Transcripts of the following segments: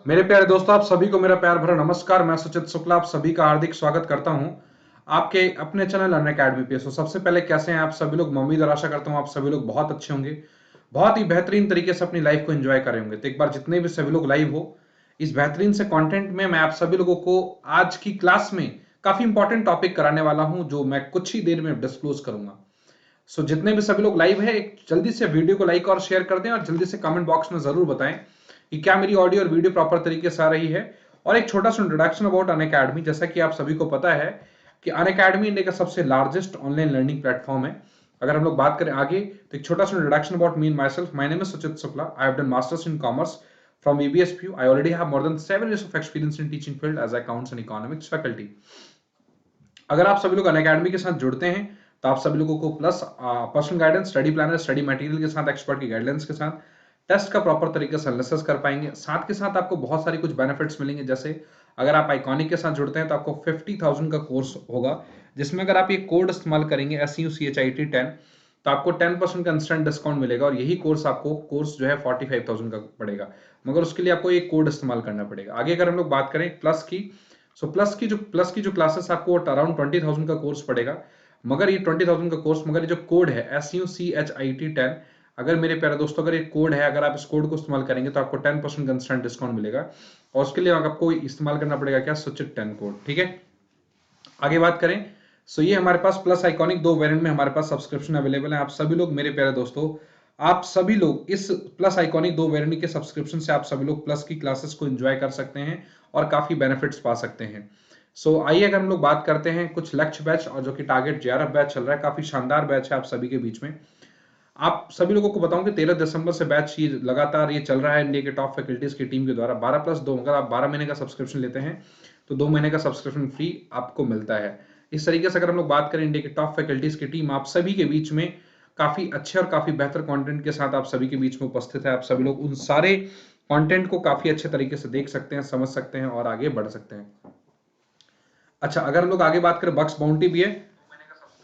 मेरे प्यारे दोस्तों, आप सभी को मेरा प्यार भरा नमस्कार। मैं सुचित शुक्ला आप सभी का हार्दिक स्वागत करता हूं आपके अपने चैनल अनअकैडमी पे। सबसे पहले कैसे हैं आप सभी लोग? मैं उम्मीद और आशा करता हूं आप सभी लोग बहुत अच्छे होंगे, बहुत ही बेहतरीन तरीके से अपनी लाइफ को एंजॉय कर रहे होंगे। तो एक बार जितने भी सभी लोग लाइव हो इस बेहतरीन से कंटेंट में, मैं आप सभी लोगों को आज की क्लास में काफी इंपॉर्टेंट टॉपिक कराने वाला हूं, जो मैं कुछ ही देर में डिस्क्लोज करूंगा। जितने भी सभी लोग लाइव है, एक जल्दी से वीडियो को लाइक और शेयर कर दें और जल्दी से कमेंट बॉक्स में जरूर बताएं कि क्या मेरी ऑडियो और वीडियो प्रॉपर तरीके से आ रही है। और एक छोटा सा इंट्रोडक्शन अबाउट अनअकैडमी। जैसा कि आप सभी को पता है कि अनअकैडमी इंडिया का सबसे लार्जेस्ट ऑनलाइन लर्निंग प्लेटफॉर्म है। अगर हम लोग बात करें आगे, तो एक छोटा सा introduction about me and myself. My name is Suchit Shukla. I have done masters in commerce from EBSPU. I already have more than 7 years of experience in teaching field as accounts and economics faculty. अगर आप सभी लोग Unacademy के साथ जुड़ते हैं तो आप सभी लोगों को plus personal guidance, study planner, study material के साथ, एक्सपर्ट की गाइडेंस के साथ टेस्ट का प्रॉपर तरीके से एनालिसिस कर पाएंगे। साथ के साथ आपको बहुत सारी कुछ बेनिफिट्स मिलेंगे। जैसे अगर आप आइकॉनिक के साथ जुड़ते हैं तो आपको 50,000 का कोर्स होगा, जिसमें अगर आप ये कोड इस्तेमाल करेंगे SUCHIT10 तो आपको 10% का इंस्टेंट डिस्काउंट मिलेगा। और यही कोर्स आपको जो है 45,000 का पड़ेगा, मगर उसके लिए आपको एक कोड इस्तेमाल करना पड़ेगा। आगे अगर हम लोग बात करें प्लस की, प्लस की जो क्लासेस आपको अराउंड 20,000 का कोर्स पड़ेगा। मगर ये 20,000 का कोर्स, मगर ये जो कोड है SUCHIT10, अगर मेरे प्यारे दोस्तों अगर ये कोड है, अगर आप इस कोड को इस्तेमाल करेंगे तो आपको 10% का इंस्टेंट डिस्काउंट मिलेगा। और उसके लिए आपको इस्तेमाल करना पड़ेगा क्या? सुचित 10 कोड। ठीक है, आगे बात करें। ये हमारे पास प्लस आइकॉनिक दो वेरिएंट में हमारे पास सब्सक्रिप्शन अवेलेबल है। आप सभी लोग मेरे प्यारे दोस्तों, आप सभी लोग इस प्लस आइकॉनिक दो वेरिएंट के सब्सक्रिप्शन से आप सभी लोग प्लस की क्लासेस को एंजॉय कर सकते हैं और काफी बेनिफिट्स पा सकते हैं। आइए अगर हम लोग बात करते हैं कुछ लक्ष्य बैच, और जो कि टारगेट JRF बैच चल रहा है, काफी शानदार बैच है आप सभी के बीच में। आप सभी लोगों को बताऊं कि 13 दिसंबर से बैच ये लगातार ये चल रहा है इंडिया के टॉप फैकल्टीज की टीम के द्वारा। 12+2, अगर आप 12 महीने का सब्सक्रिप्शन लेते हैं तो 2 महीने का सब्सक्रिप्शन फ्री आपको मिलता है। इस तरीके से अगर हम लोग बात करें, इंडिया के टॉप फैकल्टीज की टीम आप सभी के बीच में काफी अच्छे और काफी बेहतर कंटेंट के साथ आप सभी के बीच में उपस्थित है। आप सभी लोग उन सारे कंटेंट को काफी अच्छे तरीके से देख सकते हैं, समझ सकते हैं और आगे बढ़ सकते हैं। अच्छा, अगर हम लोग आगे बात करें, बक्स बाउंटी भी है।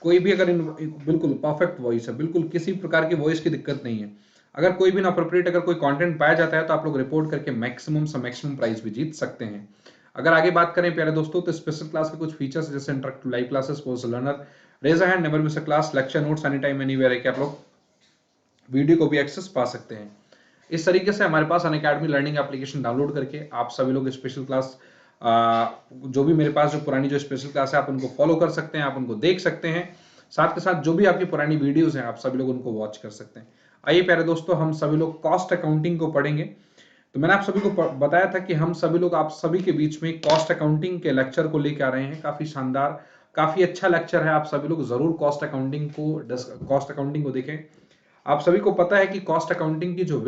कोई भी अगर बिल्कुल परफेक्ट वॉइस है, बिल्कुल किसी प्रकार की वॉइस की दिक्कत नहीं है। अगर कोई भी इनअप्रोप्रिएट अगर कोई कंटेंट पाया जाता है तो आप लोग रिपोर्ट करके मैक्सिमम से मैक्सिमम प्राइस भी जीत सकते हैं। अगर आगे बात करें प्यारे दोस्तों, तो स्पेशल क्लास के कुछ फीचर्स जैसे interactive live classes, post learner, raise a hand, never miss a class, lecture notes any time anywhere है कि आप लोग वीडियो को भी एक्सेस पा सकते हैं। इस तरीके से हमारे पास अनअकैडमी लर्निंग एप्लीकेशन डाउनलोड करके आप सभी लोग स्पेशल क्लास, जो भी मेरे पास जो पुरानी जो स्पेशल क्लास है आप उनको फॉलो कर सकते हैं, आप उनको देख सकते हैं। साथ के साथ जो भी आपकी पुरानी वीडियोस हैं आप सभी लोग उनको वॉच कर सकते हैं। आइए प्यारे दोस्तों, हम सभी लोग कॉस्ट अकाउंटिंग को पढ़ेंगे। तो मैंने आप सभी को बताया था कि हम सभी लोग आप सभी के बीच में कॉस्ट अकाउंटिंग के लेक्चर को लेकर आ रहे हैं। काफी शानदार, काफी अच्छा लेक्चर है। आप सभी लोग जरूर कॉस्ट अकाउंटिंग को देखें। आप सभी को पता है कि कॉस्ट अकाउंटिंग की जो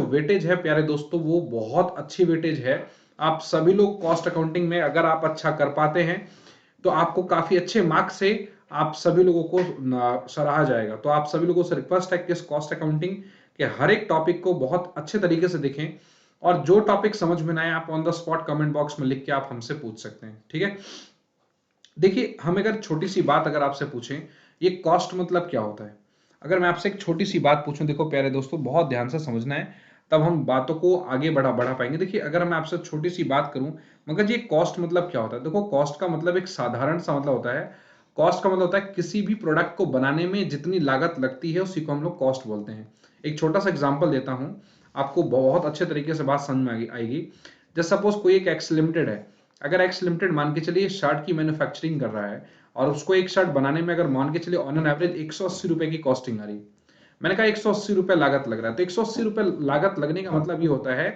वेटेज है, प्यारे दोस्तों, वो बहुत अच्छी वेटेज है। आप सभी लोग कॉस्ट अकाउंटिंग में अगर आप अच्छा कर पाते हैं तो आपको काफी अच्छे मार्क्स से आप सभी लोगों को सराहा जाएगा। तो आप सभी लोगों से रिक्वेस्ट है कि इस कॉस्ट अकाउंटिंग के हर एक टॉपिक को बहुत अच्छे तरीके से देखें, और जो टॉपिक समझ में ना आए आप on the spot comment box में लिख के आप हमसे पूछ सकते हैं। ठीक है, देखिए, हम अगर छोटी सी बात अगर आपसे पूछें, ये कॉस्ट मतलब क्या होता है? अगर मैं आपसे एक छोटी सी बात पूछूं, देखो प्यारे दोस्तों, बहुत ध्यान से समझना है, तब हम बातों को आगे बढ़ा पाएंगे। देखिए, अगर मैं आपसे छोटी सी बात करूं, मगर ये कॉस्ट मतलब क्या होता है? देखो, कॉस्ट का मतलब एक साधारण सा मतलब होता है। कॉस्ट का मतलब होता है किसी भी प्रोडक्ट को बनाने में जितनी लागत लगती है उसी को हम लोग कॉस्ट बोलते हैं। एक छोटा सा एग्जाम्पल देता हूं, आपको बहुत अच्छे तरीके से बात समझ में आएगी। जैसे सपोज कोई एक एक्स लिमिटेड है। अगर एक्स लिमिटेड मान के चलिए शर्ट की मैन्युफैक्चरिंग कर रहा है, और उसको एक शर्ट बनाने में अगर मान के चलिए ऑन एन एवरेज 180 रुपए की कॉस्टिंग आ रही है। मैंने कहा 180 रुपए लागत लग रहा है, तो 180 रुपए लागत लगने का मतलब ये होता है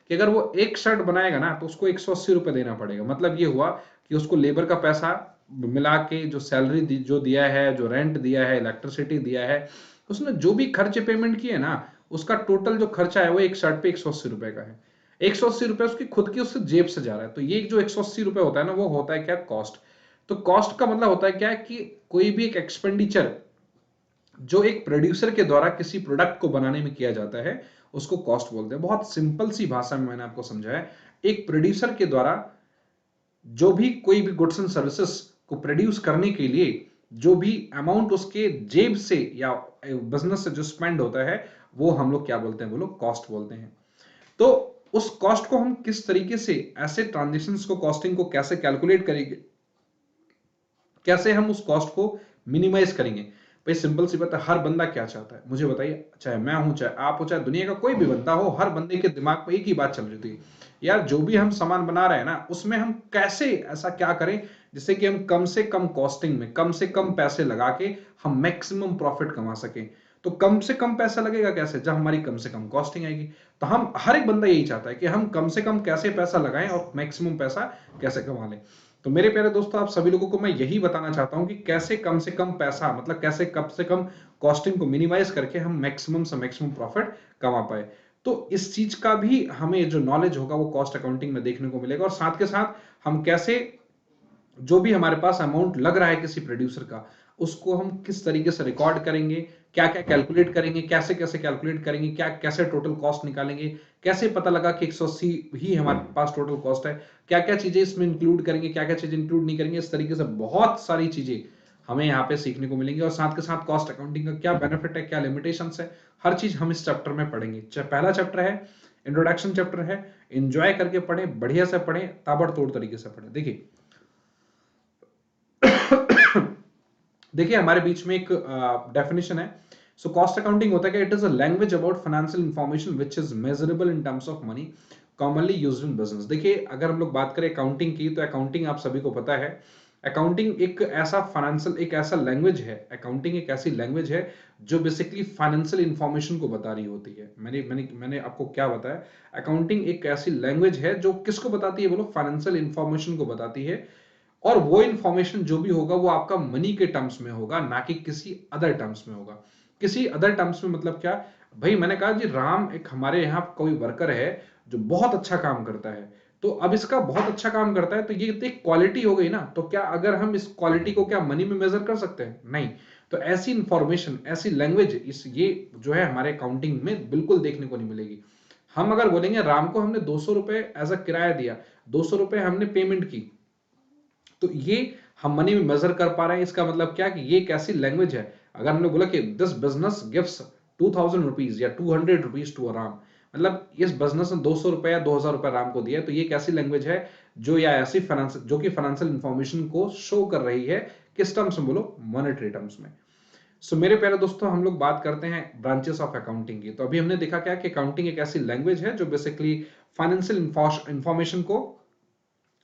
कि अगर वो एक शर्ट बनाएगा ना तो उसको 180 रुपए देना पड़ेगा। मतलब ये हुआ कि उसको लेबर का पैसा मिला के जो सैलरी जो दिया है, जो रेंट दिया है, इलेक्ट्रिसिटी दिया है, उसने जो भी खर्चे पेमेंट किए ना, उसका टोटल जो खर्चा है वो एक शर्ट पे 180 रुपए का है। 180 रुपए उसकी खुद की उससे जेब से जा रहा है। तो ये जो 180 रुपए होता है ना, वो होता है क्या? कॉस्ट। तो कॉस्ट का मतलब होता है क्या, कि कोई भी एक एक्सपेंडिचर जो एक प्रोड्यूसर के द्वारा किसी प्रोडक्ट को बनाने में किया जाता है उसको कॉस्ट बोलते हैं। बहुत सिंपल सी भाषा में मैंने आपको समझाया। एक प्रोड्यूसर के द्वारा जो भी कोई भी गुड्स एंड सर्विसेज को प्रोड्यूस करने के लिए जो भी अमाउंट उसके जेब से या बिजनेस से जो स्पेंड होता है, वो हम लोग क्या बोलते हैं? वो लोग कॉस्ट बोलते हैं। तो उस कॉस्ट को हम किस तरीके से, ऐसे ट्रांजेक्शन्स को, कॉस्टिंग को कैसे कैलकुलेट करेंगे, कैसे हम उस कॉस्ट को मिनिमाइज करेंगे। भाई सिंपल सी बात है, हर बंदा क्या चाहता है मुझे बताइए, चाहे मैं हूं, चाहे आप हो, चाहे दुनिया का कोई भी बंदा हो, हर बंदे के दिमाग में एक ही बात चल रही थी, यार जो भी हम सामान बना रहे हैं ना, उसमें हम कैसे ऐसा क्या करें जिससे कि हम कम से कम कॉस्टिंग में, कम से कम पैसे लगा के हम मैक्सिमम प्रॉफिट कमा सकें। तो कम से कम पैसा लगेगा कैसे, जब हमारी कम से कम कॉस्टिंग आएगी। तो हम, हर एक बंदा यही चाहता है कि हम कम से कम कैसे पैसा लगाएं और मैक्सिमम पैसा कैसे कमा लें। तो मेरे प्यारे दोस्तों, आप सभी लोगों को मैं यही बताना चाहता हूं कि कैसे कम से कम पैसा, मतलब कैसे कम से कम कॉस्टिंग को मिनिमाइज करके हम मैक्सिमम से मैक्सिमम प्रॉफिट कमा पाए। तो इस चीज का भी हमें जो नॉलेज होगा वो कॉस्ट अकाउंटिंग में देखने को मिलेगा, और साथ के साथ हम कैसे, जो भी हमारे पास अमाउंट लग रहा है किसी प्रोड्यूसर का, उसको हम किस तरीके से रिकॉर्ड करेंगे, क्या क्या कैलकुलेट करेंगे, कैसे कैसे कैलकुलेट करेंगे, क्या कैसे टोटल कॉस्ट निकालेंगे, कैसे पता लगा कि 180 ही हमारे पास टोटल कॉस्ट है, क्या क्या चीजें इसमें इंक्लूड करेंगे, क्या क्या चीजें इंक्लूड नहीं करेंगे। इस तरीके से बहुत सारी चीजें हमें यहाँ पे सीखने को मिलेंगी, और साथ के साथ कॉस्ट अकाउंटिंग का क्या बेनिफिट है, क्या लिमिटेशंस है, हर चीज हम इस चैप्टर में पढ़ेंगे। पहला चैप्टर है इंट्रोडक्शन चैप्टर है, एंजॉय करके पढ़ें, बढ़िया से पढ़ें, ताबड़तोड़ तरीके से पढ़ें। देखिए देखिए हमारे बीच में एक डेफिनेशन है। सो कॉस्ट अकाउंटिंग होता है कि it is a language about financial information which is measurable in terms of money commonly used in business. देखिए अगर हम लोग बात करें अकाउंटिंग की, तो अकाउंटिंग आप सभी को पता है, अकाउंटिंग एक ऐसा फाइनेंशियल, एक ऐसा लैंग्वेज है, अकाउंटिंग एक ऐसी लैंग्वेज है जो बेसिकली फाइनेंशियल इंफॉर्मेशन को बता रही होती है। मैंने मैंने मैंने आपको क्या बताया, अकाउंटिंग एक ऐसी लैंग्वेज है जो किसको बताती है, बोलो, फाइनेंशियल इंफॉर्मेशन को बताती है। और वो इंफॉर्मेशन जो भी होगा वो आपका मनी के टर्म्स में होगा, ना कि किसी अदर टर्म्स में होगा। किसी अदर टर्म्स में मतलब क्या, भाई मैंने कहा जी राम एक हमारे यहाँ कोई वर्कर है जो बहुत अच्छा काम करता है, तो अब इसका बहुत अच्छा काम करता है, तो ये तो एक क्वालिटी हो गई ना। तो क्या अगर हम इस क्वालिटी को क्या मनी में मेजर कर सकते हैं? नहीं। तो ऐसी इंफॉर्मेशन, ऐसी लैंग्वेज इस ये जो है हमारे अकाउंटिंग में बिल्कुल देखने को नहीं मिलेगी। हम अगर बोलेंगे राम को हमने 200 रुपए एज अ किराया दिया, 200 रुपए हमने पेमेंट की, तो ये हम मनी में मेजर कर पा रहे हैं, इसका मतलब क्या कि ये एक ऐसी लैंग्वेज है। अगर हमने बोला कि दिस बिजनेस गिव्स 2000 रुपीज या 200 रुपीज टू अ राम, मतलब इस बिजनेस ने 200 रुपए या 2000 रुपए राम को दिया, तो ये एक ऐसी लैंग्वेज है जो, या ऐसी फाइनेंस जो कि फाइनेंशियल इंफॉर्मेशन को शो कर रही है। किस टर्म्स में बोलो? मॉनेटरी टर्म्स में। सो मेरे प्यारे दोस्तों, हम लोग बात करते हैं ब्रांचेस ऑफ अकाउंटिंग की। तो अभी हमने देखा क्या कि अकाउंटिंग एक ऐसी लैंग्वेज है जो बेसिकली फाइनेंशियल इंफॉर्मेशन को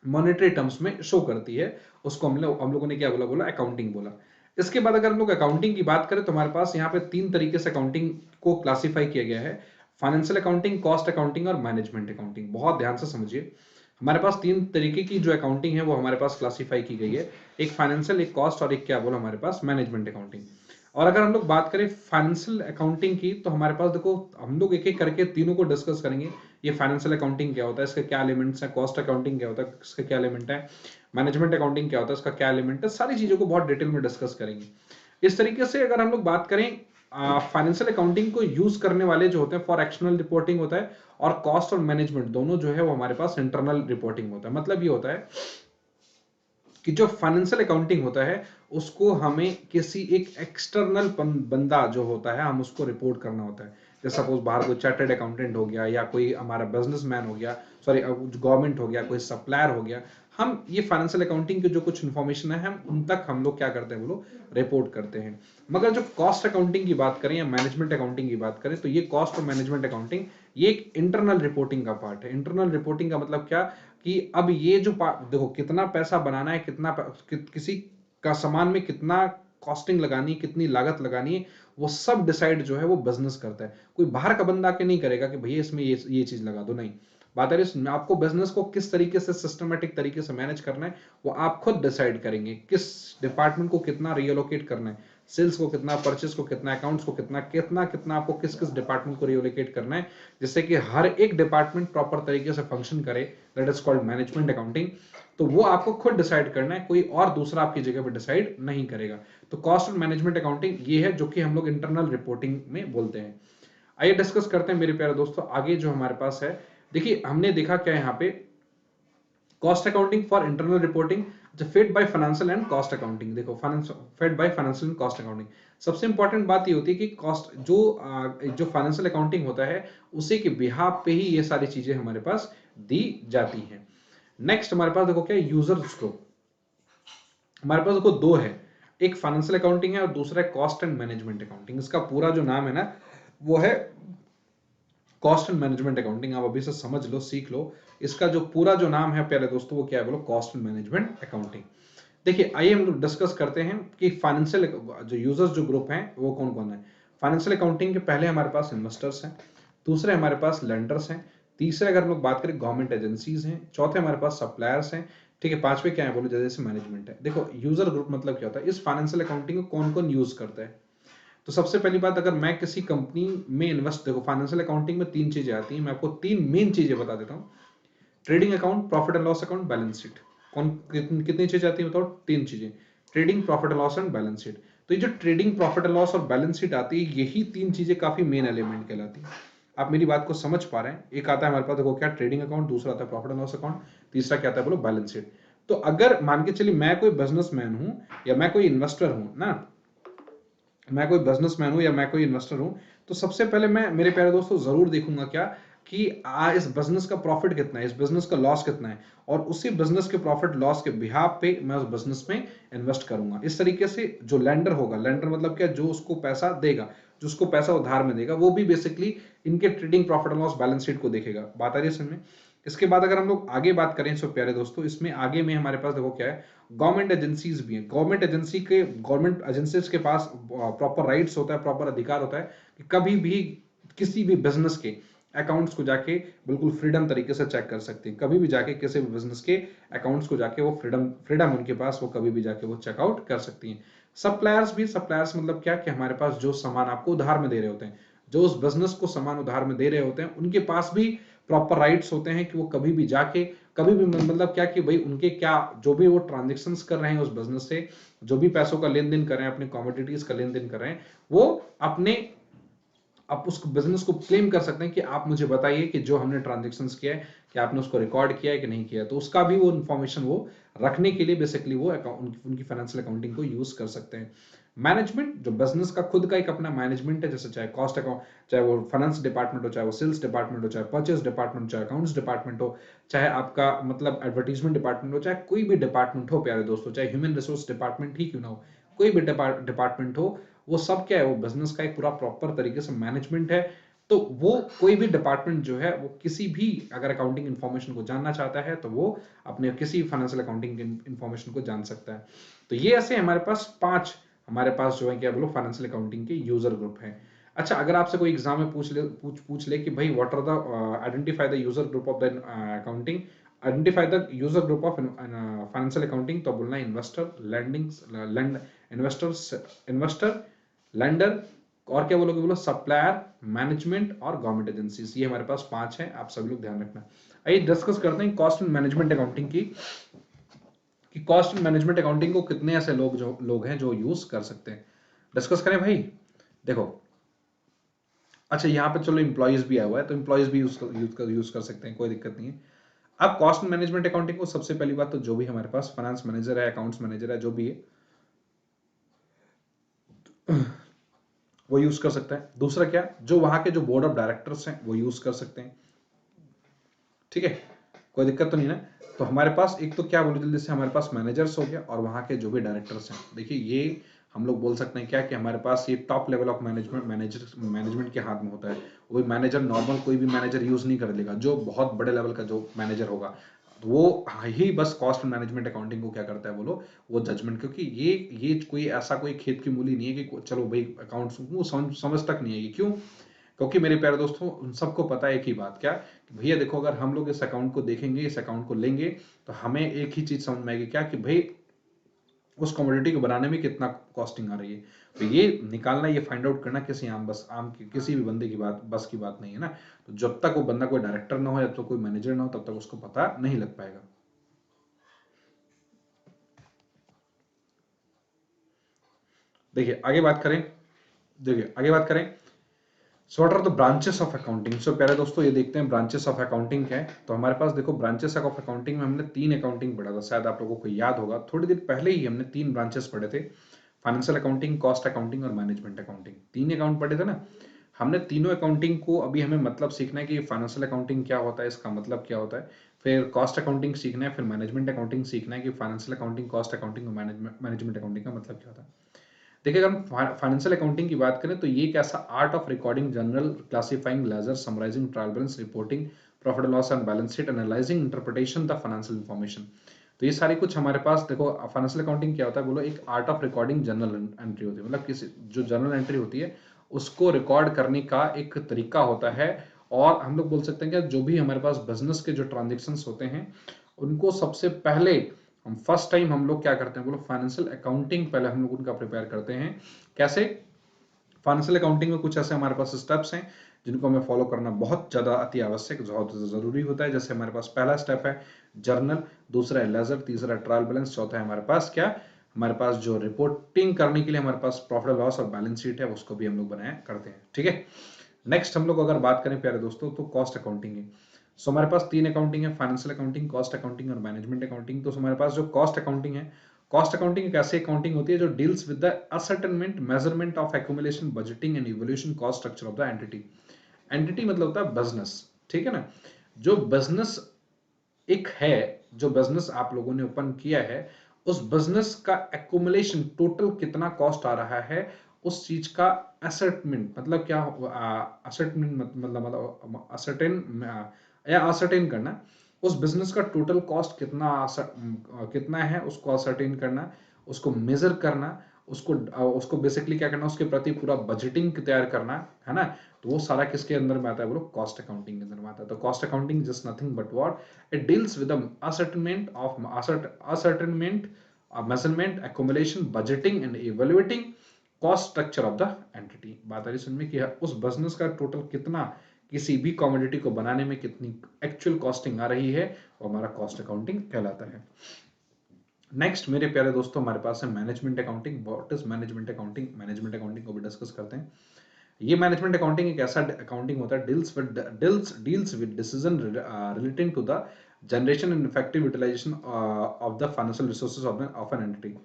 मॉनेटरी टर्म्स में शो करती है। उसको हम लोगों ने क्या बोला? बोला अकाउंटिंग बोला। इसके बाद अगर हम लोग अकाउंटिंग की बात करें तो हमारे पास यहाँ पे 3 तरीके से अकाउंटिंग को क्लासिफाई किया गया है, फाइनेंशियल अकाउंटिंग, कॉस्ट अकाउंटिंग और मैनेजमेंट अकाउंटिंग। बहुत ध्यान से समझिए, हमारे पास 3 तरीके की जो अकाउंटिंग है वो हमारे पास क्लासिफाई की गई है, एक फाइनेंशियल, एक कॉस्ट और एक क्या बोला हमारे पास, मैनेजमेंट अकाउंटिंग। और अगर हम लोग बात करें फाइनेंशियल अकाउंटिंग की, तो हमारे पास देखो, हम लोग एक एक करके तीनों को डिस्कस करेंगे। ये फाइनेंशियल अकाउंटिंग क्या होता है, इसके क्या एलिमेंट्स हैं, कॉस्ट अकाउंटिंग क्या होता है, इसके क्या एलिमेंट है, मैनेजमेंट अकाउंटिंग क्या होता है, इसका क्या एलिमेंट है, सारी चीजों को बहुत डिटेल में डिस्कस करेंगे। इस तरीके से अगर हम लोग बात करें, फाइनेंशियल अकाउंटिंग को यूज करने वाले जो होते हैं, फॉर एक्सटर्नल रिपोर्टिंग होता है, और कॉस्ट और मैनेजमेंट दोनों जो है वो हमारे पास इंटरनल रिपोर्टिंग होता है। मतलब ये होता है कि जो फाइनेंशियल अकाउंटिंग होता है उसको हमें किसी एक एक्सटर्नल बंदा जो होता है, हम उसको रिपोर्ट करना होता है। जैसे सपोज बाहर कोई चार्टर्ड अकाउंटेंट हो गया, या कोई हमारा बिजनेसमैन हो गया, सॉरी गवर्नमेंट हो गया, कोई सप्लायर हो गया, हम ये फाइनेंशियल अकाउंटिंग की जो कुछ इन्फॉर्मेशन है, हम उन तक हम लोग क्या करते हैं, वो लोग रिपोर्ट करते हैं। मगर जो कॉस्ट अकाउंटिंग की बात करें या मैनेजमेंट अकाउंटिंग की बात करें, तो ये कॉस्ट और मैनेजमेंट अकाउंटिंग ये एक इंटरनल रिपोर्टिंग का पार्ट है। इंटरनल रिपोर्टिंग का मतलब क्या कि अब ये जो देखो, कितना पैसा बनाना है, किसी का सामान में कितना कॉस्टिंग लगानी है, कितनी लागत लगानी है, वो सब डिसाइड जो है वो बिजनेस करता है। कोई बाहर का बंदा के नहीं करेगा कि भैया इसमें ये चीज लगा दो, नहीं। बात है इसमें आपको बिजनेस को किस तरीके से सिस्टमेटिक तरीके से मैनेज करना है, वो आप खुद डिसाइड करेंगे। किस डिपार्टमेंट को कितना रियोलोकेट करना है, सेल्स को कितना, परचेस को कितना, अकाउंट्स को कितना, कितना कितना आपको किस किस डिपार्टमेंट को रियोलोकेट करना है, जिससे कि हर एक डिपार्टमेंट प्रॉपर तरीके से फंक्शन करे। That is called management accounting. तो वो आपको खुद डिसाइड करना है, कोई और दूसरा आपकी जगह पे डिसाइड नहीं करेगा। तो कॉस्ट और मैनेजमेंट अकाउंटिंग ये है जो कि हम लोग इंटरनल रिपोर्टिंग में बोलते हैं। आइए डिस्कस करते हैं मेरे प्यारे दोस्तों आगे जो हमारे पास है। देखिए हमने देखा क्या यहाँ पे, cost accounting for internal reporting, जो fed by financial and cost accounting, देखो fed by financial and cost accounting, सबसे इंपॉर्टेंट बात ये होती है कि कॉस्ट जो फाइनेंशियल अकाउंटिंग होता है उसी के बिहाफ पे ही ये सारी चीजें हमारे पास दी जाती हैं। नेक्स्ट हमारे पास देखो क्या यूजर्स ग्रुप, हमारे पास देखो दो है, एक फाइनेंशियल अकाउंटिंग है और दूसरा है कॉस्ट एंड मैनेजमेंट अकाउंटिंग। इसका पूरा जो नाम है ना वो है कॉस्ट एंड मैनेजमेंट अकाउंटिंग। आप अभी से समझ लो, सीख लो, इसका जो पूरा जो नाम है प्यारे दोस्तों वो क्या है, बोलो कॉस्ट एंड मैनेजमेंट अकाउंटिंग। देखिए आइए हम लोग डिस्कस करते हैं कि फाइनेंशियल जो यूजर्स जो ग्रुप हैं वो कौन कौन है। फाइनेंशियल अकाउंटिंग के पहले हमारे पास इन्वेस्टर्स हैं, दूसरे हमारे पास लेंडर्स हैं, तीसरे अगर हम लोग बात करें गवर्नमेंट एजेंसीज हैं, चौथे हमारे पास सप्लायर्स हैं, ठीक है, पांचवे क्या है बोलो जैसे मैनेजमेंट है। देखो यूजर ग्रुप मतलब क्या होता है, इस फाइनेंशियल अकाउंटिंग को कौन कौन यूज करता है। तो सबसे पहली बात, अगर मैं किसी कंपनी में इन्वेस्ट, देखो फाइनेंशियल अकाउंटिंग में तीन चीजें आती हैं, मैं आपको तीन मेन चीजें बता देता हूँ। Trading account, profit and loss account, balance sheet. कौन कितनी चीजें आती हैं बताओ, तीन चीजें, trading, profit and loss and balance sheet. तो ये जो ट्रेडिंग, प्रॉफिट एंड लॉस और बैलेंस शीट आती है, यही तीन चीजें काफी मेन एलिमेंट कहलाती है। आप मेरी बात को समझ पा रहे हैं, एक आता है हमारे पास देखो क्या ट्रेडिंग अकाउंट, दूसरा आता है प्रॉफिट एंड लॉस अकाउंट, तीसरा क्या आता है बोलो बैलेंस शीट। तो अगर मान के चलिए मैं कोई बिजनेसमैन हूं या मैं कोई इन्वेस्टर हूं ना, मैं कोई बिजनेसमैन हूं या मैं कोई इन्वेस्टर हूं, तो सबसे पहले मैं मेरे प्यारे दोस्तों जरूर देखूंगा क्या कि इस बिजनेस का प्रॉफिट कितना है, इस बिजनेस का लॉस कितना है, और उसी बिजनेस के प्रॉफिट लॉस के बिहाफ पे मैं उस बिजनेस में इन्वेस्ट करूंगा। इस तरीके से जो लेंडर होगा, लेंडर मतलब क्या, जो उसको पैसा देगा, जो उसको पैसा उधार में देगा, वो भी बेसिकली इनके trading, profit and loss, balance sheet को देखेगा। बात आ रही है समझ में। इसके बाद अगर हम लोग आगे बात करें सो प्यारे दोस्तों, इसमें आगे में हमारे पास देखो क्या है, गवर्नमेंट एजेंसीज भी हैं। गवर्नमेंट एजेंसीज के पास प्रॉपर राइट्स होता है, प्रॉपर अधिकार होता है कि कभी भी किसी भी बिजनेस के अकाउंट्स को जाके बिल्कुल फ्रीडम तरीके से चेक कर सकते हैं। कभी भी जाके किसी भी बिजनेस के अकाउंट्स को जाके वो फ्रीडम फ्रीडम उनके पास, वो कभी भी जाके वो चेकआउट कर सकती हैं। सप्लायर्स भी, सप्लायर्स मतलब क्या कि हमारे पास जो सामान आपको उधार में दे रहे होते हैं, जो उस बिजनेस को सामान उधार में दे रहे होते हैं, उनके पास भी प्रॉपर राइट्स होते हैं कि वो कभी भी जाके, कभी भी मतलब क्या कि भाई उनके क्या जो भी वो ट्रांजेक्शन्स कर रहे हैं उस बिजनेस से, जो भी पैसों का लेन देन कर रहे हैं, अपने कमोडिटीज का लेन देन कर रहे हैं, वो अपने आप उस बिजनेस को क्लेम कर सकते हैं कि आप मुझे बताइए कि जो हमने ट्रांजेक्शन किया है कि आपने उसको रिकॉर्ड किया है कि नहीं किया है। तो उसका भी वो इन्फॉर्मेशन वो रखने के लिए बेसिकली वो उनकी फाइनेंशियल अकाउंटिंग को यूज कर सकते हैं। मैनेजमेंट, जो बिजनेस का खुद का एक अपना मैनेजमेंट है, जैसे चाहे कॉस्ट अकाउंट, चाहे वो फाइनेंस डिपार्टमेंट हो, चाहे वो सेल्स डिपार्टमेंट हो, चाहे परचेस डिपार्टमेंट, चाहे अकाउंट्स डिपार्टमेंट हो, चाहे आपका मतलब एडवर्टीजमेंट डिपार्टमेंट हो, चाहे कोई भी डिपार्टमेंट हो प्यारे दोस्तों, चाहे ह्यूमन रिसोर्स डिपार्टमेंट ही क्यों ना हो, कोई भी डिपार्टमेंट हो, वो सब क्या है, वो बिजनेस का एक पूरा प्रॉपर तरीके से मैनेजमेंट है। तो वो कोई भी डिपार्टमेंट जो है वो किसी भी अगर अकाउंटिंग इन्फॉर्मेशन को जानना चाहता है तो वो अपने किसी फाइनेंशियल अकाउंटिंग इन्फॉर्मेशन को जान सकता है। तो ये ऐसे हमारे पास पांच, हमारे पास जो है क्या बोलो फाइनेंशियल अकाउंटिंग के यूजर ग्रुप हैं। अच्छा, अगर आपसे कोई एग्जाम में पूछ ले कि भाई what are the identify the user group of the accounting, identify the user group of financial accounting, तो बोलना इन्वेस्टर, इन्वेस्टर, लेंडर, और क्या बोलोगे बोलो सप्लायर, मैनेजमेंट और गवर्नमेंट एजेंसीज। ये हमारे पास पांच है, आप सभी लोग ध्यान रखना। आइए डिस्कस करते हैं कॉस्ट एंड मैनेजमेंट अकाउंटिंग की, कि कॉस्ट एंड मैनेजमेंट अकाउंटिंग को कितने ऐसे लोग हैं जो यूज कर सकते हैं। डिस्कस करें भाई। देखो, अच्छा यहाँ पे चलो इंप्लॉइज भी आया हुआ है, तो इंप्लॉइज भी यूज कर सकते हैं, कोई दिक्कत नहीं है। अब कॉस्ट मैनेजमेंट अकाउंटिंग को सबसे पहली बात तो जो भी हमारे पास फाइनेंस मैनेजर है, अकाउंट्स मैनेजर है, जो भी है वो यूज कर सकता है। दूसरा क्या, जो वहां के जो बोर्ड ऑफ डायरेक्टर्स हैं वो यूज कर सकते हैं, ठीक है, कोई दिक्कत तो नहीं ना। तो हमारे पास एक तो क्या बोलो जल्दी से, हमारे पास मैनेजर्स हो गया और वहां के जो भी डायरेक्टर्स हैं। देखिए ये हम लोग बोल सकते हैं क्या कि हमारे पास ये टॉप लेवल ऑफ मैनेजमेंट के हाथ में होता है। वो मैनेजर नॉर्मल कोई भी मैनेजर यूज नहीं कर लेगा, जो बहुत बड़े लेवल का जो मैनेजर होगा वो ही बस कॉस्ट मैनेजमेंट अकाउंटिंग को क्या करता है बोलो, वो जजमेंट। क्योंकि ये कोई ऐसा कोई खेत की मूली नहीं है कि चलो भाई अकाउंट्स वो समझ तक नहीं आएगी। क्यों? क्योंकि मेरे प्यारे दोस्तों उन सबको पता है एक ही बात, क्या कि भैया देखो, अगर हम लोग इस अकाउंट को देखेंगे, इस अकाउंट को लेंगे, तो हमें एक ही चीज समझ में आएगी, क्या कि भाई उस कमोडिटी को बनाने में कितना कॉस्टिंग आ रही है। तो ये निकालना, ये फाइंड आउट करना किसी किसी भी बंदे की बस की बात नहीं है ना। तो जब तक वो बंदा कोई डायरेक्टर ना हो या तो कोई मैनेजर ना हो, तब तक उसको पता नहीं लग पाएगा। देखिए आगे बात करें, so what are the branches of accounting. So पहले दोस्तों ये देखते हैं ब्रांचेस ऑफ अकाउंटिंग क्या है। तो हमारे पास देखो ब्रांचेस ऑफ अकाउंटिंग में हमने 3 अकाउंटिंग पढ़ा था, शायद आप लोगों को याद होगा, थोड़ी देर पहले ही हमने 3 ब्रांचेस पढ़े थे, फाइनेंशियल अकाउंटिंग, कॉस्ट अकाउंटिंग और मैनेजमेंट अकाउंटिंग। 3 अकाउंट पढ़े थे ना हमने। तीनों अकाउंटिंग को अभी हमें मतलब सीखना है कि फाइनेंशियल अकाउंटिंग क्या होता है, इसका मतलब क्या होता है, फिर कॉस्ट अकाउंटिंग सीखना है, फिर मैनेजमेंट अकाउंटिंग सीखना है कि फाइनेंशियल अकाउंटिंग, कॉस्ट अकाउंटिंग और मैनेजमेंट अकाउंटिंग का मतलब क्या होता है। देखिए अगर हम फाइनेंशियल अकाउंटिंग की बात करें तो ये एक ऐसा art of recording journal, classifying ledger, summarising trial balance, reporting profit loss and balance sheet, analysing interpretation the financial information. तो ये सारी कुछ हमारे पास देखो। फाइनेंशियल अकाउंटिंग क्या होता है बोलो, एक art of recording journal entry होती है, मतलब किसी जो जर्नल एंट्री होती है उसको रिकॉर्ड करने का एक तरीका होता है। और हम लोग बोल सकते हैं कि जो भी हमारे पास बिजनेस के जो ट्रांजेक्शन्स होते हैं उनको सबसे पहले हम फर्स्ट टाइम हम लोग क्या करते हैं बोलो, फाइनेंशियल अकाउंटिंग पहले हम लोग उनका प्रिपेयर करते हैं। कैसे? फाइनेंशियल अकाउंटिंग में कुछ ऐसे हमारे पास स्टेप्स हैं जिनको हमें फॉलो करना बहुत ज्यादा अति आवश्यक, बहुत जरूरी होता है। जैसे हमारे पास पहला स्टेप है जर्नल, दूसरा है लेजर, तीसरा ट्रायल बैलेंस, चौथा है हमारे पास क्या, हमारे पास जो रिपोर्टिंग करने के लिए हमारे पास प्रॉफिट लॉस और बैलेंस शीट है उसको भी हम लोग बनाया करते हैं। ठीक है, नेक्स्ट हम लोग अगर बात करें प्यारे दोस्तों तो कॉस्ट अकाउंटिंग है। सो हमारे पास 3 अकाउंटिंग है, फाइनेंशियल अकाउंटिंग, कॉस्ट अकाउंटिंग और मैनेजमेंट अकाउंटिंग। तो हमारे पास जो कॉस्ट अकाउंटिंग है, कॉस्ट अकाउंटिंग एक ऐसी अकाउंटिंग होती है जो deals with the ascertainment, measurement of accumulation, budgeting and evolution cost structure of the entity. Entity मतलब होता है बिजनेस, ठीक है ना। जो बिजनेस एक है, जो बिजनेस आप लोगों ने ओपन किया है, उस बिजनेस का एक्यूमुलेशन, टोटल कितना कॉस्ट आ रहा है उस चीज का असर्टमेंट, मतलब क्या, असर्टमेंट मतलब असर्टेन या असर्टेन करना, उस बिजनेस का टोटल कॉस्ट कितना कितना है उसको असर्टेन करना, उसको मेजर करना, उसको उसको बेसिकली क्या करना, उसके प्रति पूरा बजटिंग तैयार करना, है ना। तो वो सारा किसके अंदर में आता है बोलो, कॉस्ट अकाउंटिंग के अंदर में आता है। तो cost accounting just nothing but what, it deals with the ascertainment, measurement, accumulation, budgeting and evaluating cost structure of the entity। बात आ रही समझ में कि उस बिजनेस का टोटल कितना, किसी भी कमोडिटी को बनाने में कितनी एक्चुअल कॉस्टिंग आ रही है, वो हमारा कॉस्ट अकाउंटिंग कहलाता है। नेक्स्ट मेरे प्यारे दोस्तों हमारे पास है management accounting. What is management accounting? Management accounting को भी डिस्कस करते हैं। ये मैनेजमेंट अकाउंटिंग एक ऐसा अकाउंटिंग होता है deals with decision relating to the generation and effective utilisation of the financial resources of an entity.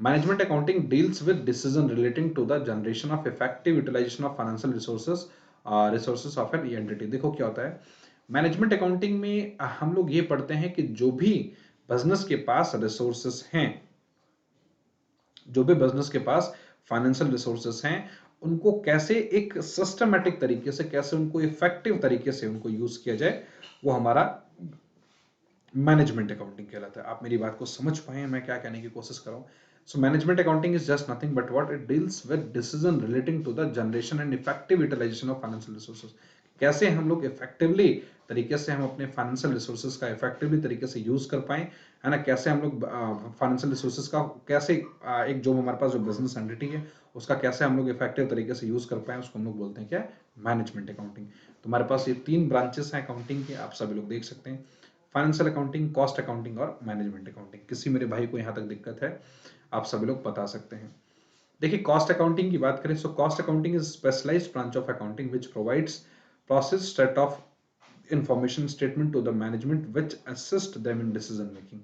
Management accounting deals with decision relating to the generation of effective utilisation of financial resources of an entity. देखो क्या होता है management accounting में, हम लोग ये पढ़ते हैं कि जो भी बिजनेस के पास रिसोर्सेस हैं, जो भी बिजनेस के पास फाइनेंशियल रिसोर्सेस हैं, उनको कैसे एक सिस्टमेटिक तरीके से, कैसे उनको इफेक्टिव तरीके से उनको यूज किया जाए, वो हमारा मैनेजमेंट अकाउंटिंग कहलाता है। आप मेरी बात को समझ पाए मैं क्या कहने की कोशिश कर रहा हूं। So management accounting is just nothing but what, it deals with decision relating to the generation and effective utilisation of financial resources. कैसे हम लोग इफेक्टिवली तरीके से हम अपने फाइनेंशियल रिसोर्सेज का इफेक्टिवली तरीके से यूज कर पाए, है ना। कैसे हम लोग फाइनेंशियल रिसोर्सेज का कैसे एक जो हमारे पास जो बिजनेस एंटिटी है उसका कैसे हम लोग इफेक्टिव तरीके से यूज कर पाए, उसको हम लोग बोलते हैं क्या, मैनेजमेंट अकाउंटिंग। तो हमारे पास ये 3 ब्रांचेस हैं अकाउंटिंग के, आप सभी लोग देख सकते हैं, फाइनेंशियल अकाउंटिंग, कॉस्ट अकाउंटिंग और मैनेजमेंट अकाउंटिंग। किसी मेरे भाई को यहां तक दिक्कत है आप सभी लोग बता सकते हैं। देखिए कॉस्ट अकाउंटिंग की बात करें, so cost accounting is specialised branch of accounting which provides process set of information statement to the management which assist them in decision making।